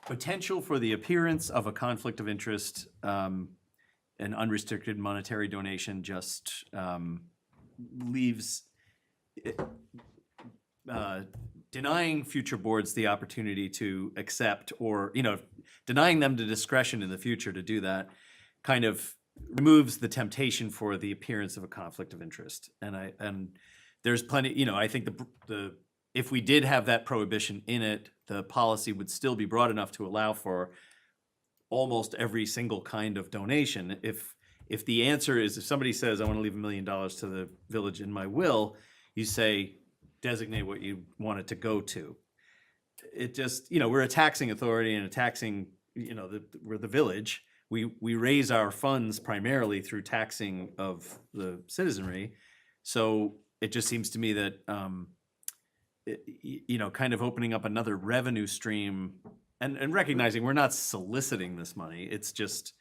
S8: potential for the appearance of a conflict of interest. An unrestricted monetary donation just leaves denying future boards the opportunity to accept, or denying them the discretion in the future to do that, kind of removes the temptation for the appearance of a conflict of interest. And there's plenty, I think the if we did have that prohibition in it, the policy would still be broad enough to allow for almost every single kind of donation. If the answer is, if somebody says, I want to leave $1 million to the village in my will, you say, designate what you want it to go to. It just, we're a taxing authority and a taxing, we're the village. We raise our funds primarily through taxing of the citizenry. So it just seems to me that, kind of opening up another revenue stream and recognizing we're not soliciting this money. It's just,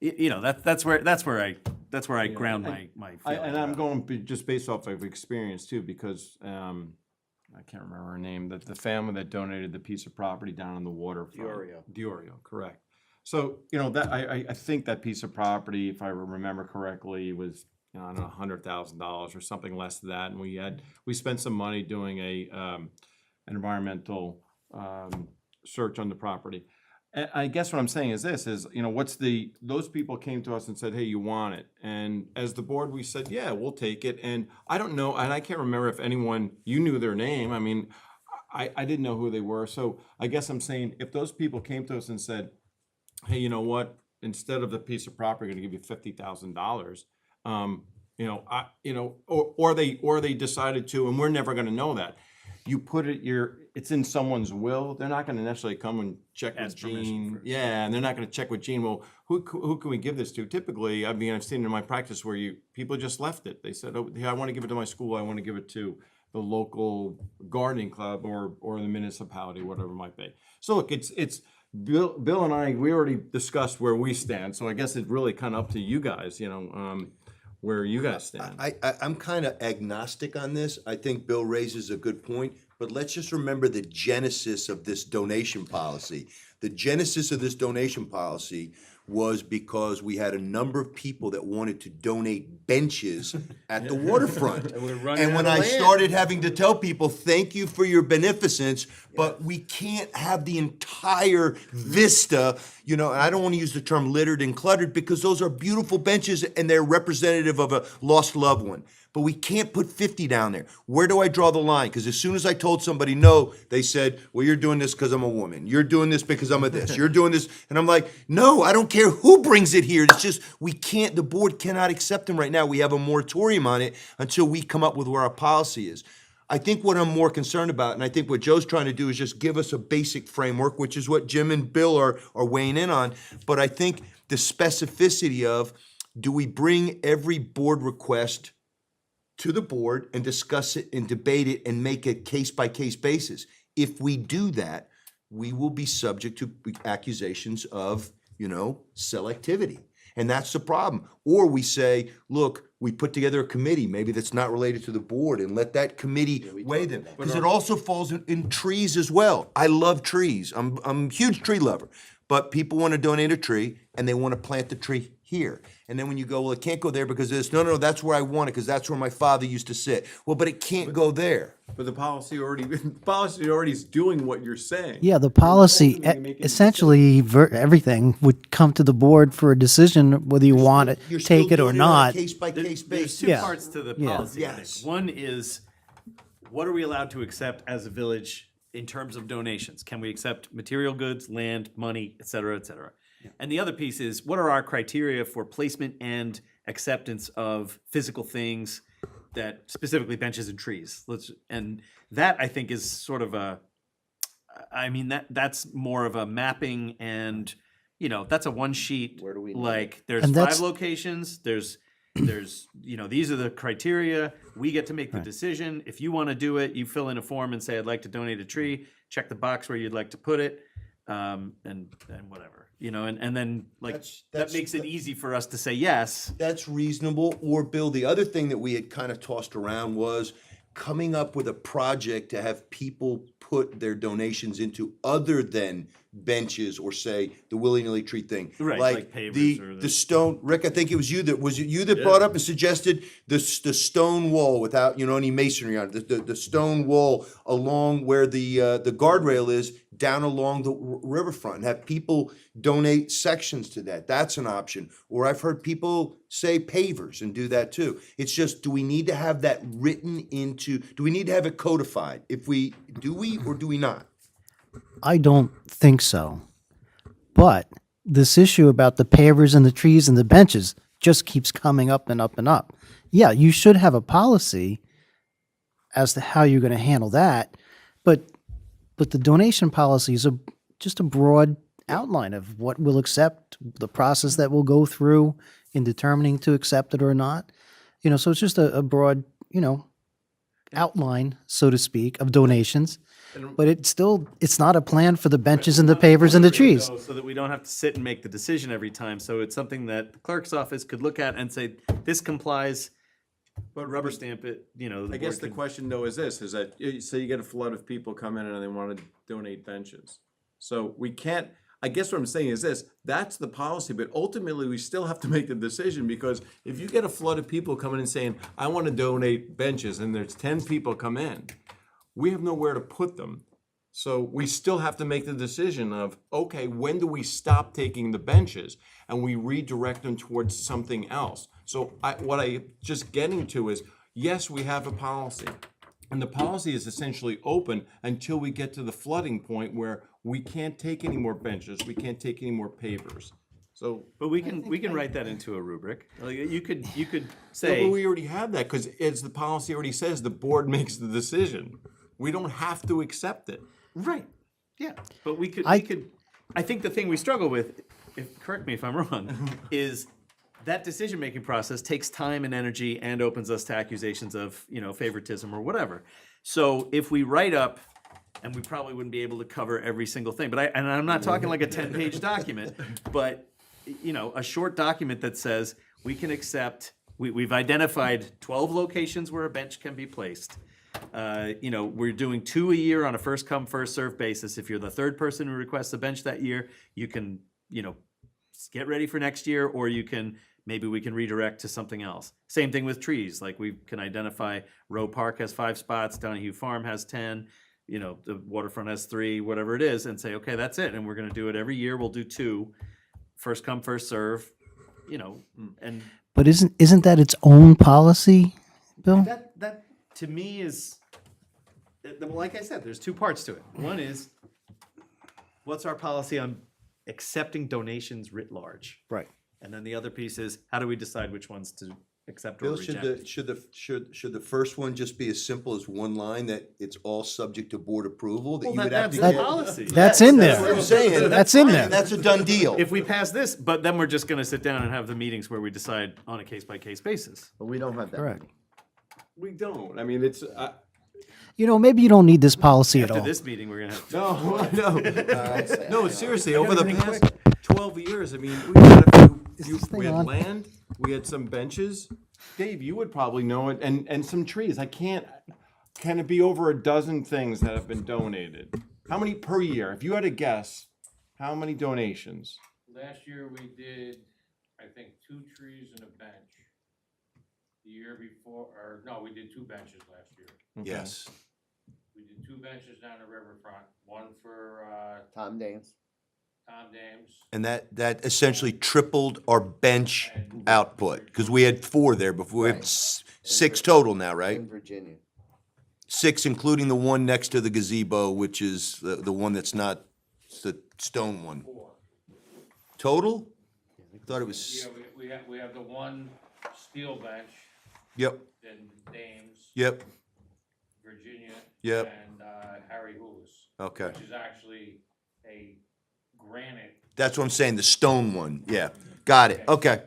S8: that's where I ground my feeling.
S14: And I'm going just based off of experience too, because I can't remember her name, the family that donated the piece of property down on the waterfront. Diorio, correct. So, that I think that piece of property, if I remember correctly, was, I don't know, $100,000 or something less than that. And we spent some money doing an environmental search on the property. And I guess what I'm saying is this is, those people came to us and said, hey, you want it? And as the board, we said, yeah, we'll take it. And I don't know, and I can't remember if you knew their name. I mean, I didn't know who they were. So I guess I'm saying, if those people came to us and said, hey, you know what, instead of the piece of property, we're gonna give you $50,000, or they decided to, and we're never gonna know that. You put it, it's in someone's will. They're not gonna necessarily come and check with Gene. Yeah, and they're not gonna check with Gene. Well, who can we give this to? Typically, I've seen it in my practice where people just left it. They said, oh, yeah, I want to give it to my school. I want to give it to the local gardening club or the municipality, whatever it might be. So look, it's Bill and I, we already discussed where we stand. So I guess it's really kind of up to you guys, where you guys stand.
S5: I'm kind of agnostic on this. I think Bill raises a good point, but let's just remember the genesis of this donation policy. The genesis of this donation policy was because we had a number of people that wanted to donate benches at the waterfront. And when I started having to tell people, thank you for your beneficence, but we can't have the entire vista, and I don't want to use the term littered and cluttered, because those are beautiful benches and they're representative of a lost loved one. But we can't put 50 down there. Where do I draw the line? Because as soon as I told somebody no, they said, well, you're doing this because I'm a woman. You're doing this because I'm a this. You're doing this. And I'm like, no, I don't care who brings it here. It's just, the board cannot accept them right now. We have a moratorium on it until we come up with where our policy is. I think what I'm more concerned about, and I think what Joe's trying to do, is just give us a basic framework, which is what Jim and Bill are weighing in on. But I think the specificity of, do we bring every board request to the board and discuss it and debate it and make a case-by-case basis? If we do that, we will be subject to accusations of, selectivity. And that's the problem. Or we say, look, we put together a committee, maybe that's not related to the board, and let that committee weigh them. Because it also falls in trees as well. I love trees. I'm a huge tree lover. But people want to donate a tree, and they want to plant the tree here. And then when you go, well, it can't go there because of this. No, that's where I want it, because that's where my father used to sit. Well, but it can't go there.
S14: But the policy already is doing what you're saying.
S11: Yeah, the policy, essentially, everything would come to the board for a decision whether you want it, take it or not.
S5: Case-by-case basis.
S8: There's two parts to the policy.
S5: Yes.
S8: One is, what are we allowed to accept as a village in terms of donations? Can we accept material goods, land, money, et cetera, et cetera? Yeah. And the other piece is, what are our criteria for placement and acceptance of physical things, that specifically benches and trees? And that, I think, is sort of that's more of a mapping and you know, that's a one sheet,
S2: Where do we need it?
S8: like, there's
S11: And
S8: 5
S11: that's-
S8: locations, there's, you know, these are the criteria, we get to make the decision. If you wanna do it, you fill in a form and say, I'd like to donate a tree, check the box where you'd like to put it, and whatever, you know, and then, like, that makes it easy for us to say yes.
S5: That's reasonable. Or Bill, the other thing that we had kind of tossed around was coming up with a project to have people put their donations into other than benches or say the willy-nilly tree thing.
S8: Right, like pavers
S5: the,
S8: or
S5: the stone, Rick, I think it was you that brought up and suggested the stone wall without, you know, any masonry on it, the stone wall along where the guardrail is down along the riverfront, and have people donate sections to that. That's an option. Or I've heard people say pavers and do that too. It's just, do we need to have that written into, do we need to have it codified? Do we or do we not?
S11: I don't think so. But this issue about the pavers and the trees and the benches just keeps coming up and up and up. Yeah, you should have a policy as to how you're going to handle that, but the donation policy is just a broad outline of what we'll accept, the process that we'll go through in determining to accept it or not. You know, so it's just a broad, you know, outline, so to speak, of donations. But it's not a plan for the benches and the pavers and the trees.
S8: So that we don't have to sit and make the decision every time. So it's something that the clerk's office could look at and say, this complies, but rubber stamp it, you know.
S14: I guess the question though is this, is that, say you get a flood of people come in and they want to donate benches. So we can't, I guess what I'm saying is this, that's the policy, but ultimately we still have to make the decision, because if you get a flood of people coming in saying, I want to donate benches, and there's 10 people come in, we have nowhere to put them. So we still have to make the decision of, okay, when do we stop taking the benches and we redirect them towards something else? So what I just getting to is, yes, we have a policy, and the policy is essentially open until we get to the flooding point where we can't take any more benches, we can't take any more pavers. So,
S8: but we can write that into a rubric. Like, you could
S14: no,
S8: say,
S14: but we already have that, because as the policy already says, the board makes the decision. We don't have to accept it.
S8: right, yeah, but we could. I think the thing we struggle with, correct me if I'm wrong, is that decision-making process takes time and energy and opens us to accusations of, you know, favoritism or whatever. So if we write up, and we probably wouldn't be able to cover every single thing, but I'm not talking like a 10-page document, but, you know, a short document that says we can accept, we've identified 12 locations where a bench can be placed. You know, we're doing 2 a year on a first come, first served basis. If you're the third person who requests a bench that year, you can, you know, get ready for next year, or you can, maybe we can redirect to something else. Same thing with trees. Like, we can identify Rowe Park has 5 spots, Donahue Farm has 10, you know, the waterfront has 3, whatever it is, and say, okay, that's it. And we're gonna do it every year. We'll do 2, first come, first serve, you know, and.
S11: But isn't that its own policy, Bill?
S8: That to me is, like I said, there's 2 parts to it. One is, what's our policy on accepting donations writ large?
S11: Right.
S8: And then the other piece is, how do we decide which ones to accept or
S5: Bill,
S8: reject?
S5: should the first one just be as simple as one line, that it's all subject to board approval? That
S8: Well,
S5: you would have
S8: that's
S5: to
S8: the
S5: get?
S8: policy.
S11: That's in there.
S5: That's what I'm saying.
S11: That's in there.
S5: That's a done deal.
S8: If we pass this, but then we're just gonna sit down and have the meetings where we decide on a case-by-case basis.
S2: But we don't have that.
S11: Correct.
S14: We don't. I mean, it's,
S11: You know, maybe you don't need this policy at
S8: After
S11: all.
S8: this meeting, we're gonna have.
S14: no, seriously, over the past 12 years, I mean, we had we had land, we had some benches. Dave, you would probably know it, and some trees. Can it be over a dozen things that have been donated? How many per year? If you had to guess, how many donations?
S16: Last year we did, I think, 2 trees and a bench. The year before, or no, we did 2 benches last year.
S5: Yes.
S16: We did 2 benches down the riverfront, one for
S2: Tom Dames.
S16: Tom Dames.
S5: And that essentially tripled our bench output, because we had 4 there before. We have 6 total now, right?
S2: In Virginia.
S5: 6, including the one next to the gazebo, which is the one that's not, it's the stone one.
S16: 4.
S5: Total? I thought it was,
S16: Yeah, we have the one steel bench,
S5: yep,
S16: then Dames,
S5: yep,
S16: Virginia,
S5: Yep.
S16: and Harry Hoolis.
S5: okay.
S16: Which is actually a granite
S5: That's what I'm saying, the stone one, yeah. Got it, okay.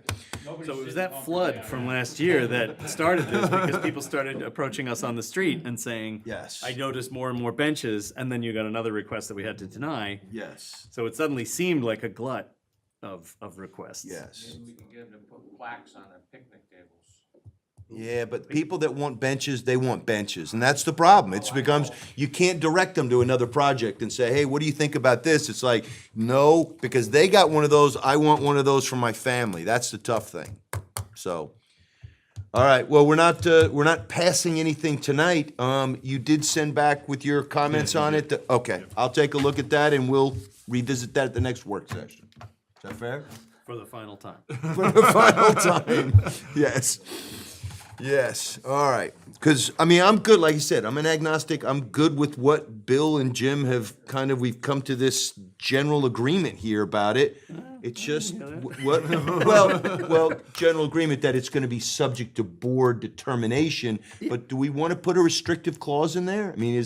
S8: So it was that flood from last year that started this, because people started approaching us on the street and saying,
S5: Yes.
S8: I noticed more and more benches, and then you got another request that we had to deny.
S5: Yes.
S8: So it suddenly seemed like a glut of requests.
S5: Yes.
S16: Maybe we can get them to put plaques on their picnic tables.
S5: Yeah, but people that want benches, they want benches, and that's the problem. It becomes, you can't direct them to another project and say, hey, what do you think about this? It's like, no, because they got one of those, I want one of those for my family. That's the tough thing. So, all right, well, we're not passing anything tonight. You did send back with your comments on it? Okay, I'll take a look at that and we'll revisit that at the next work session. Is that fair?
S8: For the final time.
S5: For the final time, yes. Yes, all right. Because, I mean, I'm good, like you said, I'm an agnostic. I'm good with what Bill and Jim have we've come to this general agreement here about it. It's just, well, general agreement that it's gonna be subject to board determination, but do we want to put a restrictive clause in there? I mean,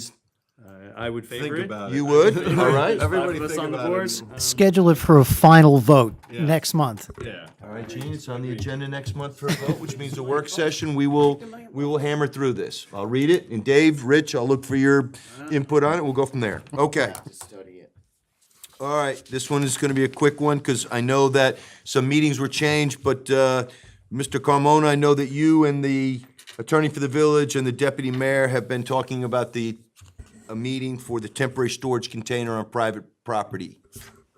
S8: I would favor
S14: Think
S8: it.
S14: about it.
S5: You would? All right.
S14: Everybody
S8: Five of us
S14: think
S8: on the
S14: about
S8: board.
S14: it.
S11: Schedule it for a final vote
S14: Yeah.
S11: next month.
S8: Yeah.
S5: All right, Gene, it's on the agenda next month for a vote, which means a work session. We will hammer through this. I'll read it, and Dave, Rich, I'll look for your input on it. We'll go from there. Okay. All right, this one is gonna be a quick one, because I know that some meetings were changed, but, Mr. Carmona, I know that you and the attorney for the village and the deputy mayor have been talking about a meeting for the temporary storage container on private property.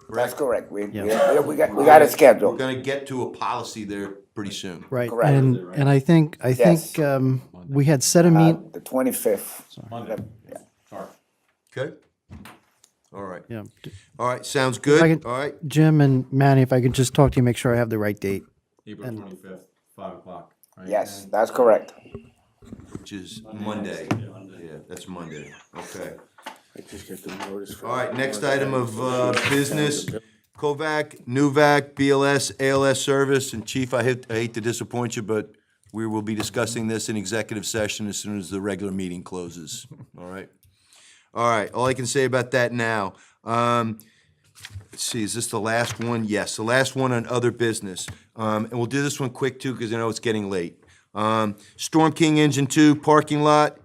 S18: That's correct. We got a schedule.
S5: We're gonna get to a policy there pretty soon.
S11: Right,
S18: Correct.
S11: and I think,
S18: Yes.
S11: we had set a meet,
S18: The 25th.
S5: Okay? All right.
S11: yeah.
S5: All right, sounds
S11: I
S5: good.
S11: can-
S5: All right.
S11: Jim and Manny, if I could just talk to you, make sure I have the right date.
S14: April 25th, 5 o'clock. Right?
S18: Yes, that's correct.
S5: Which is Monday. Yeah, that's Monday. Okay. All right, next item of business, Kovac, Nuvac, BLS, ALS service, and Chief, I hate to disappoint you, but we will be discussing this in executive session as soon as the regular meeting closes. All right? All right, all I can say about that now, let's see, is this the last one? Yes, the last one on other business. And we'll do this one quick too, because I know it's getting late. Storm King Engine 2 parking lot.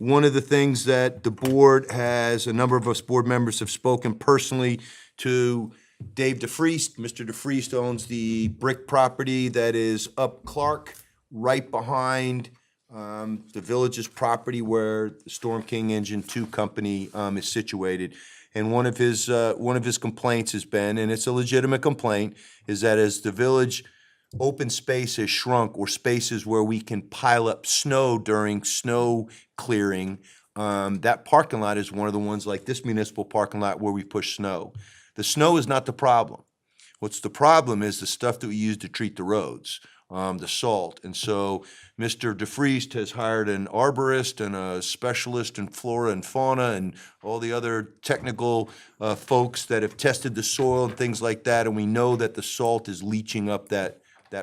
S5: One of the things that the board has, a number of us board members have spoken personally to Dave DeFriest. Mr. DeFriest owns the brick property that is up Clark, right behind the village's property where the Storm King Engine 2 company is situated. And one of his complaints has been, and it's a legitimate complaint, is that as the village open space has shrunk, or spaces where we can pile up snow during snow clearing, that parking lot is one of the ones, like this municipal parking lot, where we push snow. The snow is not the problem. What's the problem is the stuff that we use to treat the roads, the salt. And so Mr. DeFriest has hired an arborist and a specialist in flora and fauna and all the other technical folks that have tested the soil and things like that, and we know that the salt is leaching up that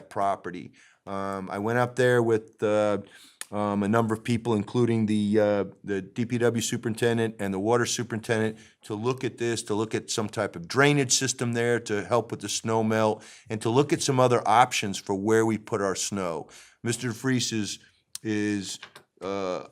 S5: property. I went up there with a number of people, including the DPW superintendent and the water superintendent, to look at this, to look at some type of drainage system there to help with the snow melt, and to look at some other options for where we put our snow. Mr. DeFries is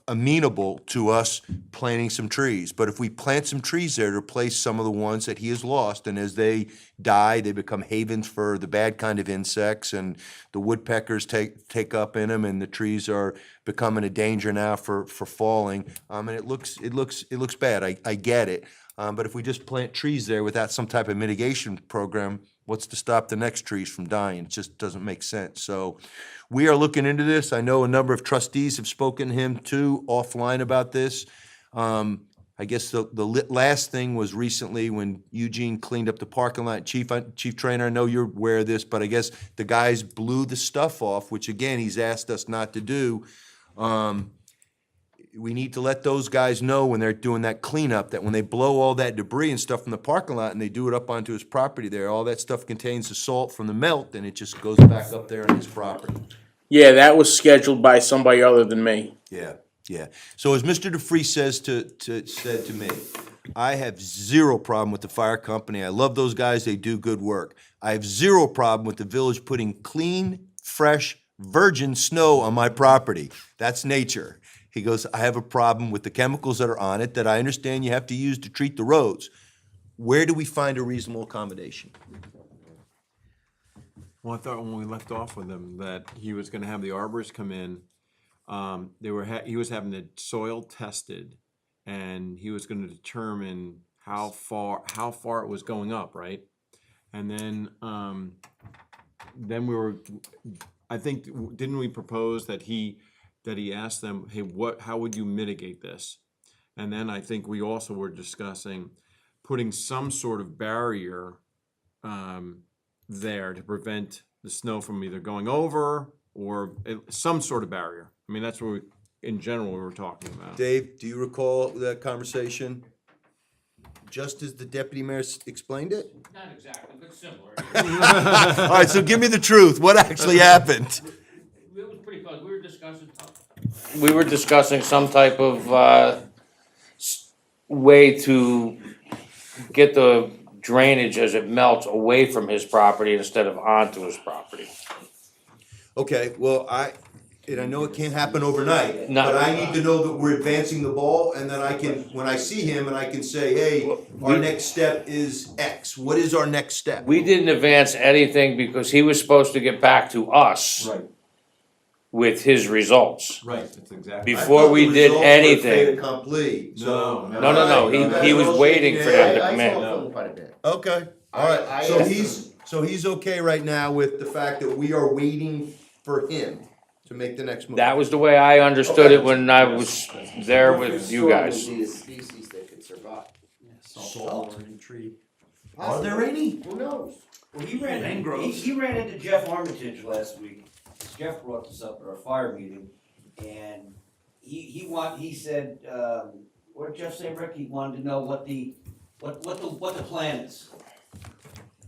S5: amenable to us planting some trees. But if we plant some trees there to replace some of the ones that he has lost, and as they die, they become havens for the bad kind of insects, and the woodpeckers take up in them, and the trees are becoming a danger now for falling. And it looks bad. I get it. But if we just plant trees there without some type of mitigation program, what's to stop the next trees from dying? It just doesn't make sense. So we are looking into this. I know a number of trustees have spoken to him too offline about this. I guess the last thing was recently when Eugene cleaned up the parking lot. Chief Trainer, I know you're aware of this, but I guess the guys blew the stuff off, which again, he's asked us not to do. We need to let those guys know when they're doing that cleanup, that when they blow all that debris and stuff from the parking lot and they do it up onto his property there, all that stuff contains the salt from the melt, and it just goes back up there on his property.
S13: Yeah, that was scheduled by somebody other than me.
S5: Yeah. So as Mr. DeFries said to me, I have zero problem with the fire company. I love those guys. They do good work. I have zero problem with the village putting clean, fresh, virgin snow on my property. That's nature. He goes, I have a problem with the chemicals that are on it that I understand you have to use to treat the roads. Where do we find a reasonable accommodation?
S14: Well, I thought when we left off with him that he was gonna have the arborists come in. He was having the soil tested, and he was gonna determine how far it was going up, right? And then we were, I think, didn't we propose that he asked them, hey, how would you mitigate this? And then I think we also were discussing putting some sort of barrier there to prevent the snow from either going over or some sort of barrier. I mean, that's what in general we were talking about.
S5: Dave, do you recall that conversation? Just as the deputy mayor explained it?
S16: Not exactly, but similar.
S5: All right, so give me the truth. What actually happened?
S16: It was pretty close. We were discussing some type of way to get the drainage as it melts away from his property instead of onto his property.
S5: Okay, well, I know it can't happen overnight,
S16: No.
S5: but I need to know that we're advancing the ball, and then I can, when I see him, and I can say, hey, our next step is X. What is our next step?
S16: We didn't advance anything because he was supposed to get back to us with his results.
S14: Right, that's exactly.
S16: Before we did anything.
S14: No.
S16: He was waiting for them to come
S2: I
S16: in.
S2: saw him quite a bit.
S5: Okay, all right, so he's okay right now with the fact that we are waiting for him to make the next move.
S16: That was the way I understood it when I was there with you guys.
S2: Would be a species that could survive.
S5: Salt.
S4: Tree.
S5: Are there any?
S2: Who knows?
S17: Well, he ran into Jeff Armitage last week. Jeff brought this up at our fire meeting, and he said, what did Jeff say, Rick? He wanted to know what the plan is.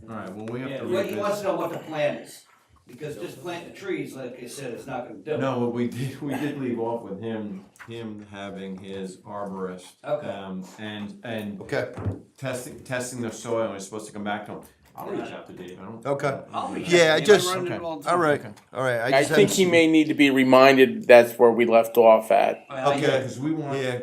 S14: All right, well, we have to.
S17: He wants to know what the plan is, because just planting trees, like I said, it's not gonna do it.
S14: No, but we did leave off with him having his arborist.
S17: Okay.
S14: And
S5: Okay.
S14: testing the soil, and we're supposed to come back to him. I'll reach out to Dave, I don't.
S5: Okay.
S17: I'll reach
S5: Yeah,
S17: out
S5: I
S17: to him.
S5: just,
S17: run into it all the time.
S5: all right, all right.
S13: I
S5: just
S13: think
S5: haven't
S13: he
S5: seen-
S13: may need to be reminded that's where we left off at.
S5: Okay.
S14: Because we want,
S5: Yeah.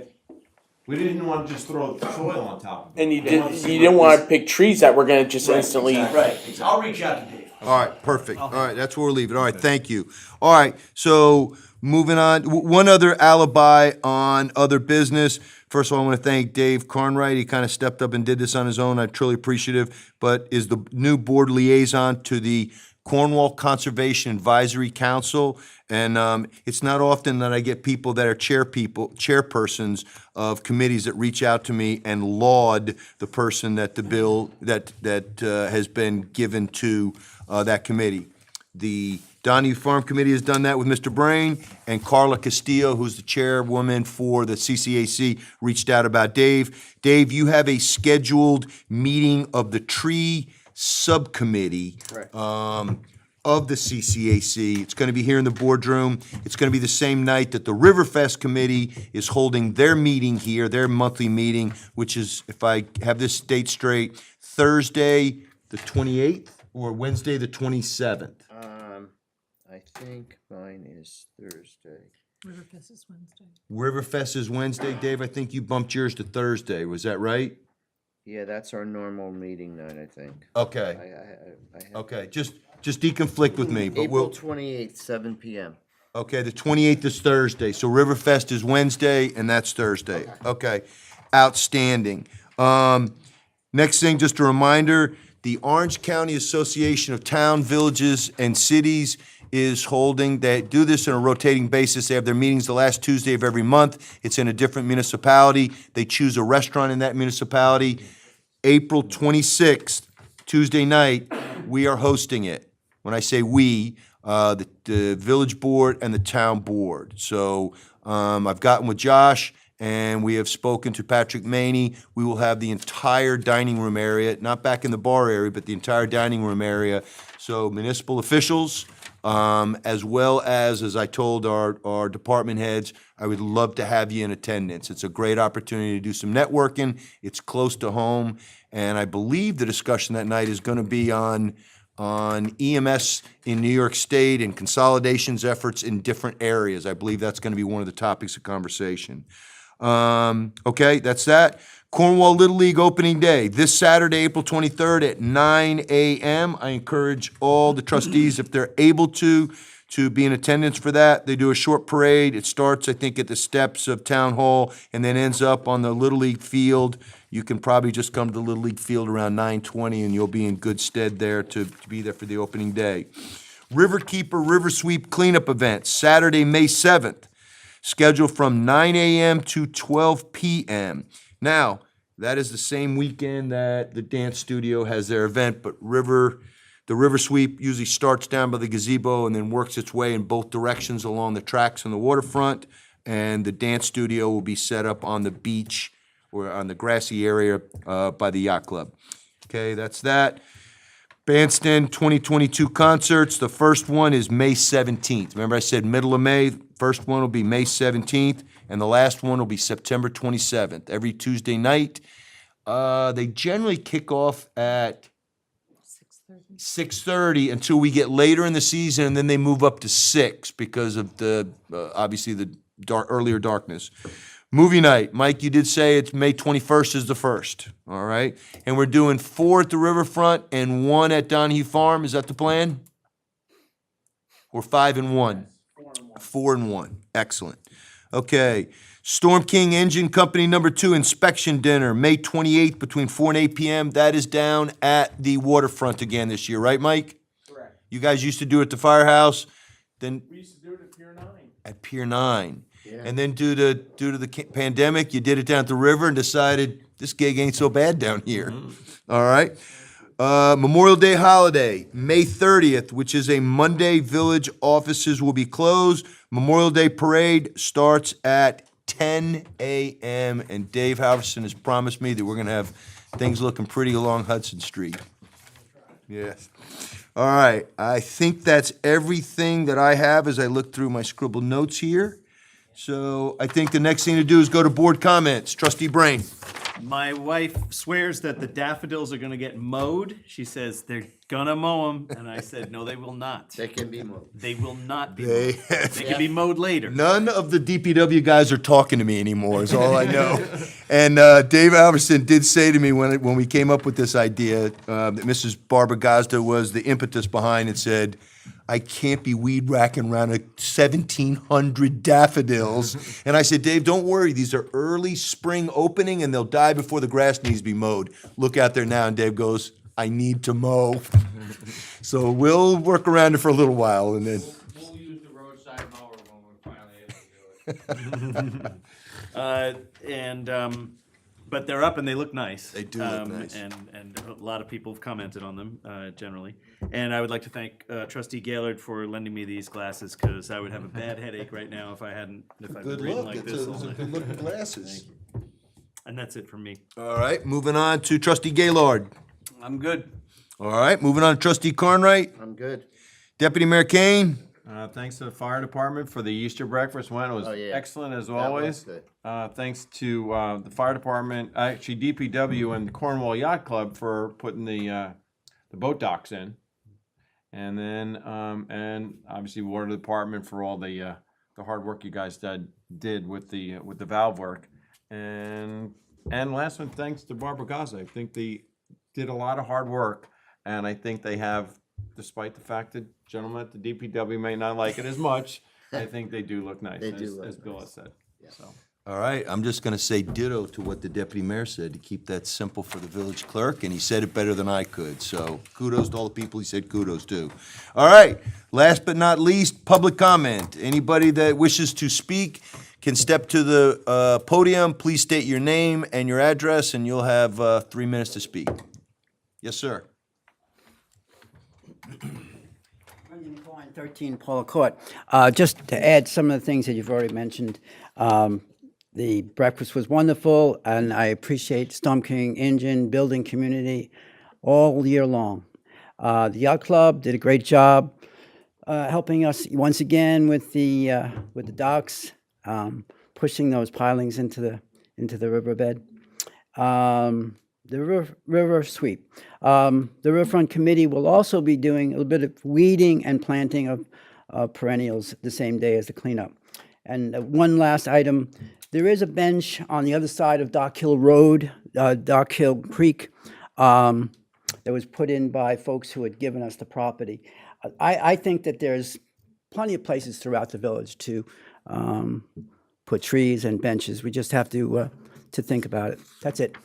S14: we didn't want to just throw soil on top of it.
S13: And you didn't want to pick trees that were gonna just instantly.
S17: Right, I'll reach out to Dave.
S5: All right, perfect. All right, that's where we're leaving. All right, thank you. All right, so moving on, one other alibi on other business. First of all, I want to thank Dave Carnwright. He kind of stepped up and did this on his own. I'm truly appreciative, but is the new board liaison to the Cornwall Conservation Advisory Council. And it's not often that I get people that are chairpersons of committees that reach out to me and laud the person that the bill that has been given to that committee. The Donahue Farm Committee has done that with Mr. Brain, and Carla Castillo, who's the chairwoman for the CCAC, reached out about Dave. Dave, you have a scheduled meeting of the tree subcommittee of the CCAC. It's going to be here in the boardroom. It's going to be the same night that the Riverfest Committee is holding their meeting here, their monthly meeting, which is, if I have this date straight, Thursday the 28th or Wednesday the 27th.
S2: I think mine is Thursday.
S1: Riverfest is Wednesday.
S5: Riverfest is Wednesday. Dave, I think you bumped yours to Thursday. Was that right?
S2: Yeah, that's our normal meeting night, I think.
S5: Okay.
S2: I have
S5: Okay, just deconflict with me, but
S2: April
S5: we'll,
S2: 28th, 7 p.m.
S5: okay, the 28th is Thursday, so Riverfest is Wednesday, and that's Thursday. Okay, outstanding. Next thing, just a reminder, the Orange County Association of Town, Villages, and Cities is holding, they do this on a rotating basis. They have their meetings the last Tuesday of every month. It's in a different municipality. They choose a restaurant in that municipality. April 26th, Tuesday night, we are hosting it. When I say we, the village board and the town board. So I've gotten with Josh, and we have spoken to Patrick Maney. We will have the entire dining room area, not back in the bar area, but the entire dining room area. So municipal officials, as well as I told our department heads, I would love to have you in attendance. It's a great opportunity to do some networking. It's close to home. And I believe the discussion that night is going to be on EMS in New York State and consolidations efforts in different areas. I believe that's going to be one of the topics of conversation. Okay, that's that. Cornwall Little League opening day, this Saturday, April 23rd at 9 a.m. I encourage all the trustees, if they're able to be in attendance for that. They do a short parade. It starts, I think, at the steps of Town Hall and then ends up on the Little League field. You can probably just come to the Little League field around 9:20 and you'll be in good stead there to be there for the opening day. Riverkeeper River Sweep Cleanup Event, Saturday, May 7th, scheduled from 9 a.m. to 12 p.m. Now, that is the same weekend that the dance studio has their event, but the river sweep usually starts down by the gazebo and then works its way in both directions along the tracks on the waterfront, and the dance studio will be set up on the beach or on the grassy area by the yacht club. Okay, that's that. Bandstand 2022 concerts. The first one is May 17th. Remember I said middle of May? First one will be May 17th, and the last one will be September 27th. Every Tuesday night. They generally kick off at 6:30 until we get later in the season, and then they move up to 6 because of the obviously the earlier darkness. Movie night, Mike, you did say it's May 21st is the first, all right? And we're doing 4 at the riverfront and 1 at Donahue Farm. Is that the plan? Or 5 and 1? 4 and 1. Excellent. Okay. Storm King Engine Company number 2 inspection dinner, May 28th between 4 and 8 p.m. That is down at the waterfront again this year, right, Mike?
S15: Correct.
S5: You guys used to do it at the firehouse, then
S15: We used to do it at Pier 9.
S5: at Pier 9. And then due to the pandemic, you did it down at the river and decided this gig ain't so bad down here. All right. Memorial Day holiday, May 30th, which is a Monday. Village offices will be closed. Memorial Day parade starts at 10 a.m. And Dave Halverson has promised me that we're going to have things looking pretty along Hudson Street. Yes. All right. I think that's everything that I have as I look through my scribbled notes here. So I think the next thing to do is go to board comments. Trustee Brain.
S8: My wife swears that the daffodils are gonna get mowed. She says they're gonna mow them, and I said, no, they will not.
S2: They can be mowed.
S8: They will not be mowed. They can be mowed later.
S5: None of the DPW guys are talking to me anymore, is all I know. And Dave Alverson did say to me when we came up with this idea that Mrs. Barbara Gazda was the impetus behind and said, I can't be weed racking around 1,700 daffodils. And I said, Dave, don't worry. These are early spring opening and they'll die before the grass needs to be mowed. Look out there now. And Dave goes, I need to mow. So we'll work around it for a little while and then.
S16: We'll use the roadside mower when we're finally able to do it.
S8: But they're up and they look nice.
S5: They do look nice.
S8: And a lot of people have commented on them, generally. And I would like to thank Trustee Gaylord for lending me these glasses, because I would have a bad headache right now if I'd been reading like this all
S5: Those are
S8: night.
S5: good looking glasses.
S8: And that's it from me.
S5: All right, moving on to Trustee Gaylord.
S8: I'm good.
S5: All right, moving on to Trustee Carnwright.
S2: I'm good.
S5: Deputy Mayor Kane.
S14: Thanks to the fire department for the Easter breakfast. It was excellent as always.
S2: good.
S14: Thanks to the fire department, actually DPW and the Cornwall Yacht Club for putting the boat docks in, and then and obviously water department for all the hard work you guys did with the valve work, and last one, thanks to Barbara Gaza. I think they did a lot of hard work, and I think they have. Despite the fact that gentlemen at the DPW may not like it as much, I think they do look nice, as Bill has said. So.
S5: All right, I'm just going to say ditto to what the deputy mayor said, to keep that simple for the village clerk, and he said it better than I could. So kudos to all the people he said kudos to. All right, last but not least, public comment. Anybody that wishes to speak can step to the podium. Please state your name and your address, and you'll have 3 minutes to speak. Yes, sir.
S9: 13 Paula Court. Just to add some of the things that you've already mentioned, the breakfast was wonderful, and I appreciate Storm King Engine building community all year long. The Yacht Club did a great job helping us once again with the docks. pushing those pilings into the riverbed. The river sweep. The Riverfront Committee will also be doing a little bit of weeding and planting of perennials the same day as the cleanup. And one last item, there is a bench on the other side of Dock Hill Road, Dock Hill Creek, that was put in by folks who had given us the property. I think that there's plenty of places throughout the village to put trees and benches. We just have to think about it. That's it.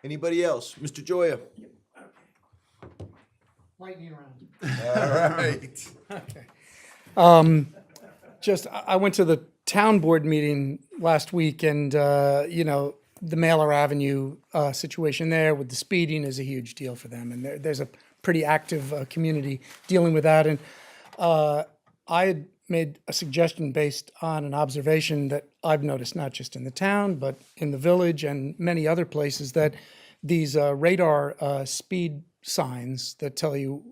S5: Anybody else? Mr. Joya?
S12: Lightning round.
S5: All right.
S12: Okay. Just, I went to the town board meeting last week, and, the Mailer Avenue situation there with the speeding is a huge deal for them. And there's a pretty active community dealing with that. And I had made a suggestion based on an observation that I've noticed, not just in the town, but in the village and many other places, that these radar speed signs that tell you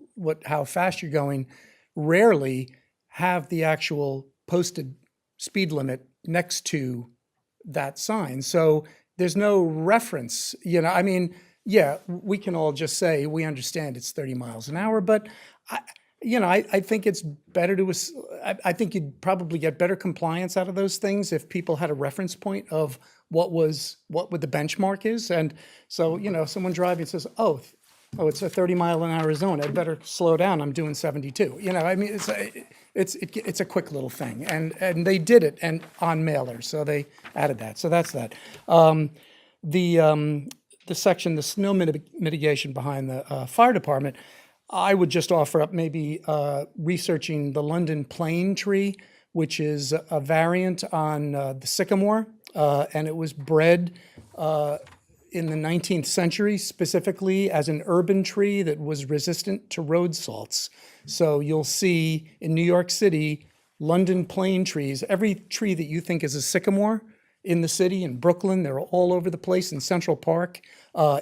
S12: how fast you're going rarely have the actual posted speed limit next to that sign. So there's no reference, yeah, we can all just say, we understand it's 30 miles an hour, but I think it's better I think you'd probably get better compliance out of those things if people had a reference point of what the benchmark is. And so, someone driving says, oh, it's a 30-mile-an-hour zone, I better slow down, I'm doing 72. It's a quick little thing. And they did it and on mailers, so they added that. So that's that. The section, the snow mitigation behind the fire department, I would just offer up maybe researching the London plane tree, which is a variant on the sycamore, and it was bred in the 19th century specifically as an urban tree that was resistant to road salts. So you'll see in New York City, London plane trees, every tree that you think is a sycamore in the city, in Brooklyn, they're all over the place, in Central Park,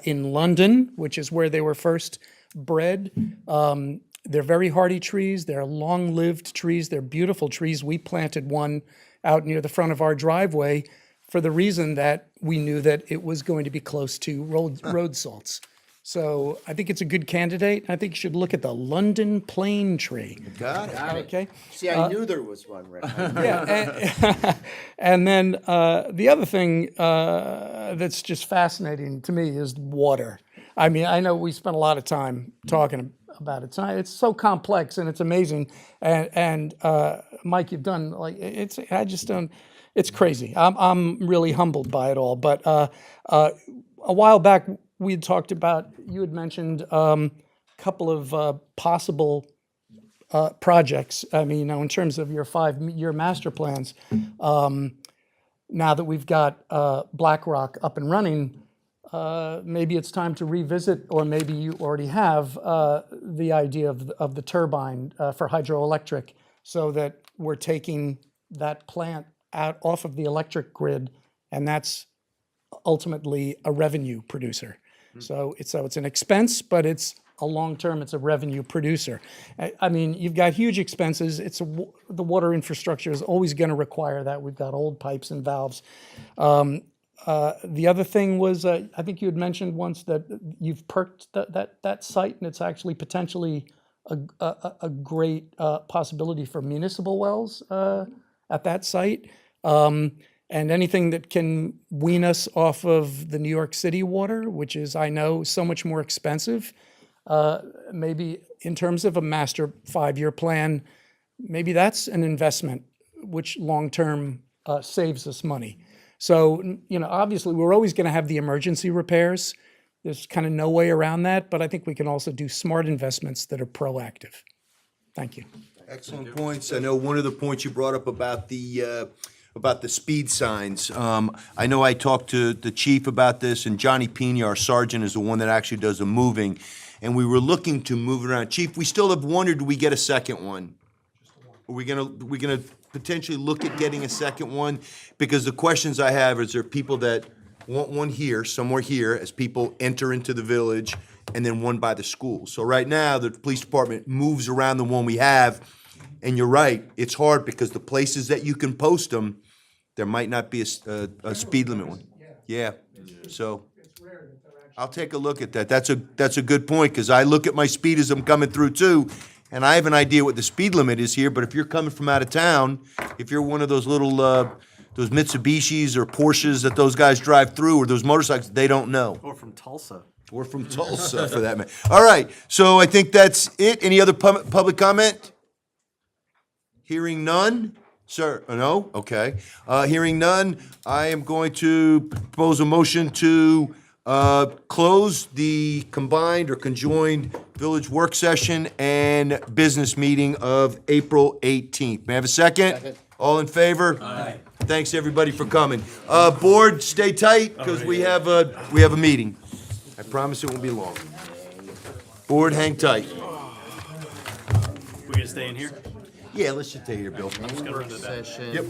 S12: in London, which is where they were first bred. They're very hardy trees. They're long-lived trees. They're beautiful trees. We planted one out near the front of our driveway for the reason that we knew that it was going to be close to road salts. So I think it's a good candidate. I think you should look at the London plane tree.
S5: Got it.
S12: Okay.
S2: See, I knew there was one, Rick.
S12: Yeah, and then the other thing that's just fascinating to me is water. I mean, I know we spent a lot of time talking about it tonight. It's so complex and it's amazing. And Mike, you've done it's crazy. I'm really humbled by it all. But a while back, we had talked about, you had mentioned a couple of possible projects. I mean, in terms of your 5-year master plans, now that we've got BlackRock up and running, maybe it's time to revisit, or maybe you already have the idea of the turbine for hydroelectric, so that we're taking that plant off of the electric grid, and that's ultimately a revenue producer. So it's an expense, but it's a long-term, it's a revenue producer. I mean, you've got huge expenses. The water infrastructure is always going to require that. We've got old pipes and valves. The other thing was, I think you had mentioned once that you've perked that site, and it's actually potentially a great possibility for municipal wells at that site. And anything that can wean us off of the New York City water, which is, I know, so much more expensive. Maybe in terms of a master 5-year plan, maybe that's an investment which long-term saves us money. So, obviously we're always going to have the emergency repairs. There's kind of no way around that, but I think we can also do smart investments that are proactive. Thank you.
S5: Excellent points. I know one of the points you brought up about the speed signs. I know I talked to the chief about this, and Johnny Pena, our sergeant, is the one that actually does the moving. And we were looking to move it around. Chief, we still have one, or do we get a second one? Are we gonna potentially look at getting a second one? Because the questions I have is there people that want one here, somewhere here, as people enter into the village, and then one by the school. So right now, the police department moves around the one we have. And you're right, it's hard because the places that you can post them, there might not be a speed limit one. Yeah, so I'll take a look at that. That's a good point, because I look at my speed as I'm coming through too, and I have an idea what the speed limit is here, but if you're coming from out of town, if you're one of those little, those Mitsubishis or Porsches that those guys drive through, or those motorcycles, they don't know.
S8: Or from Tulsa.
S5: Or from Tulsa, for that matter. All right, so I think that's it. Any other public comment? Hearing none? Sir, no? Okay. Hearing none, I am going to propose a motion to close the combined or conjoined village work session and business meeting of April 18th. May I have a second?
S2: Second.
S5: All in favor?
S8: Aye.
S5: Thanks, everybody, for coming. Board, stay tight, because we have a meeting. I promise it won't be long. Board, hang tight.
S8: We're gonna stay in here?
S5: Yeah, let's just stay here, Bill.
S8: I'm just gonna run to the back.
S2: Session.
S5: Yep.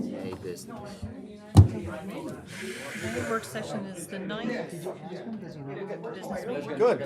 S2: Yay, business.
S1: The work session is the 9th. Business meeting.
S14: Good.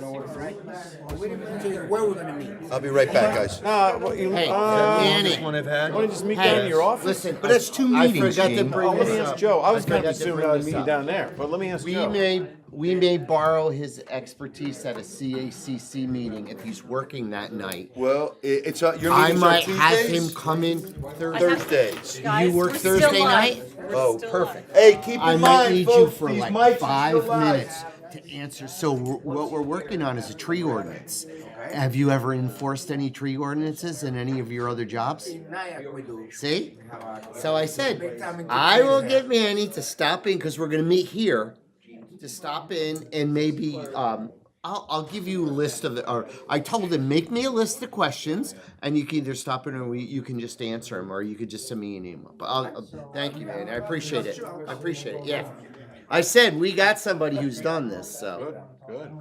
S18: Where we're gonna meet?
S5: I'll be right back, guys.
S2: Hey,
S5: This
S2: Annie.
S5: one I've had.
S14: Why don't you just meet
S2: Hey,
S14: down in your office?
S2: Listen,
S5: But that's two
S2: I
S5: meetings,
S2: forgot to
S5: Gene.
S2: bring
S14: Oh, let me
S2: this
S14: ask
S2: up.
S14: Joe. I was kind
S2: forgot
S14: of
S2: to
S14: assuming
S2: bring
S14: I would
S2: this
S14: meet you
S2: up.
S14: down there, but let me ask Joe.
S2: We may borrow his expertise at a CACC meeting if he's working that night.
S5: Well, it's, your
S2: I
S5: meetings are
S2: might have him
S5: Tuesdays?
S2: come in
S5: Thursdays.
S2: You work Thursday night?
S5: Oh,
S2: Perfect.
S5: Hey, keep
S2: I
S5: in
S2: might
S5: mind,
S2: need you
S5: folks,
S2: for
S5: these
S2: like
S5: mics are
S2: 5
S5: still live.
S2: minutes to answer. So what we're working on is a tree ordinance. Have you ever enforced any tree ordinances in any of your other jobs? See? So I said, I will get Manny to stop in, because we're gonna meet here, to stop in and maybe, I'll give you a list of or I told him, make me a list of questions, and you can either stop in or you can just answer them, or you could just send me an email. But thank you, man. I appreciate it. I appreciate it. Yeah. I said we got somebody who's done this, so.
S14: Good.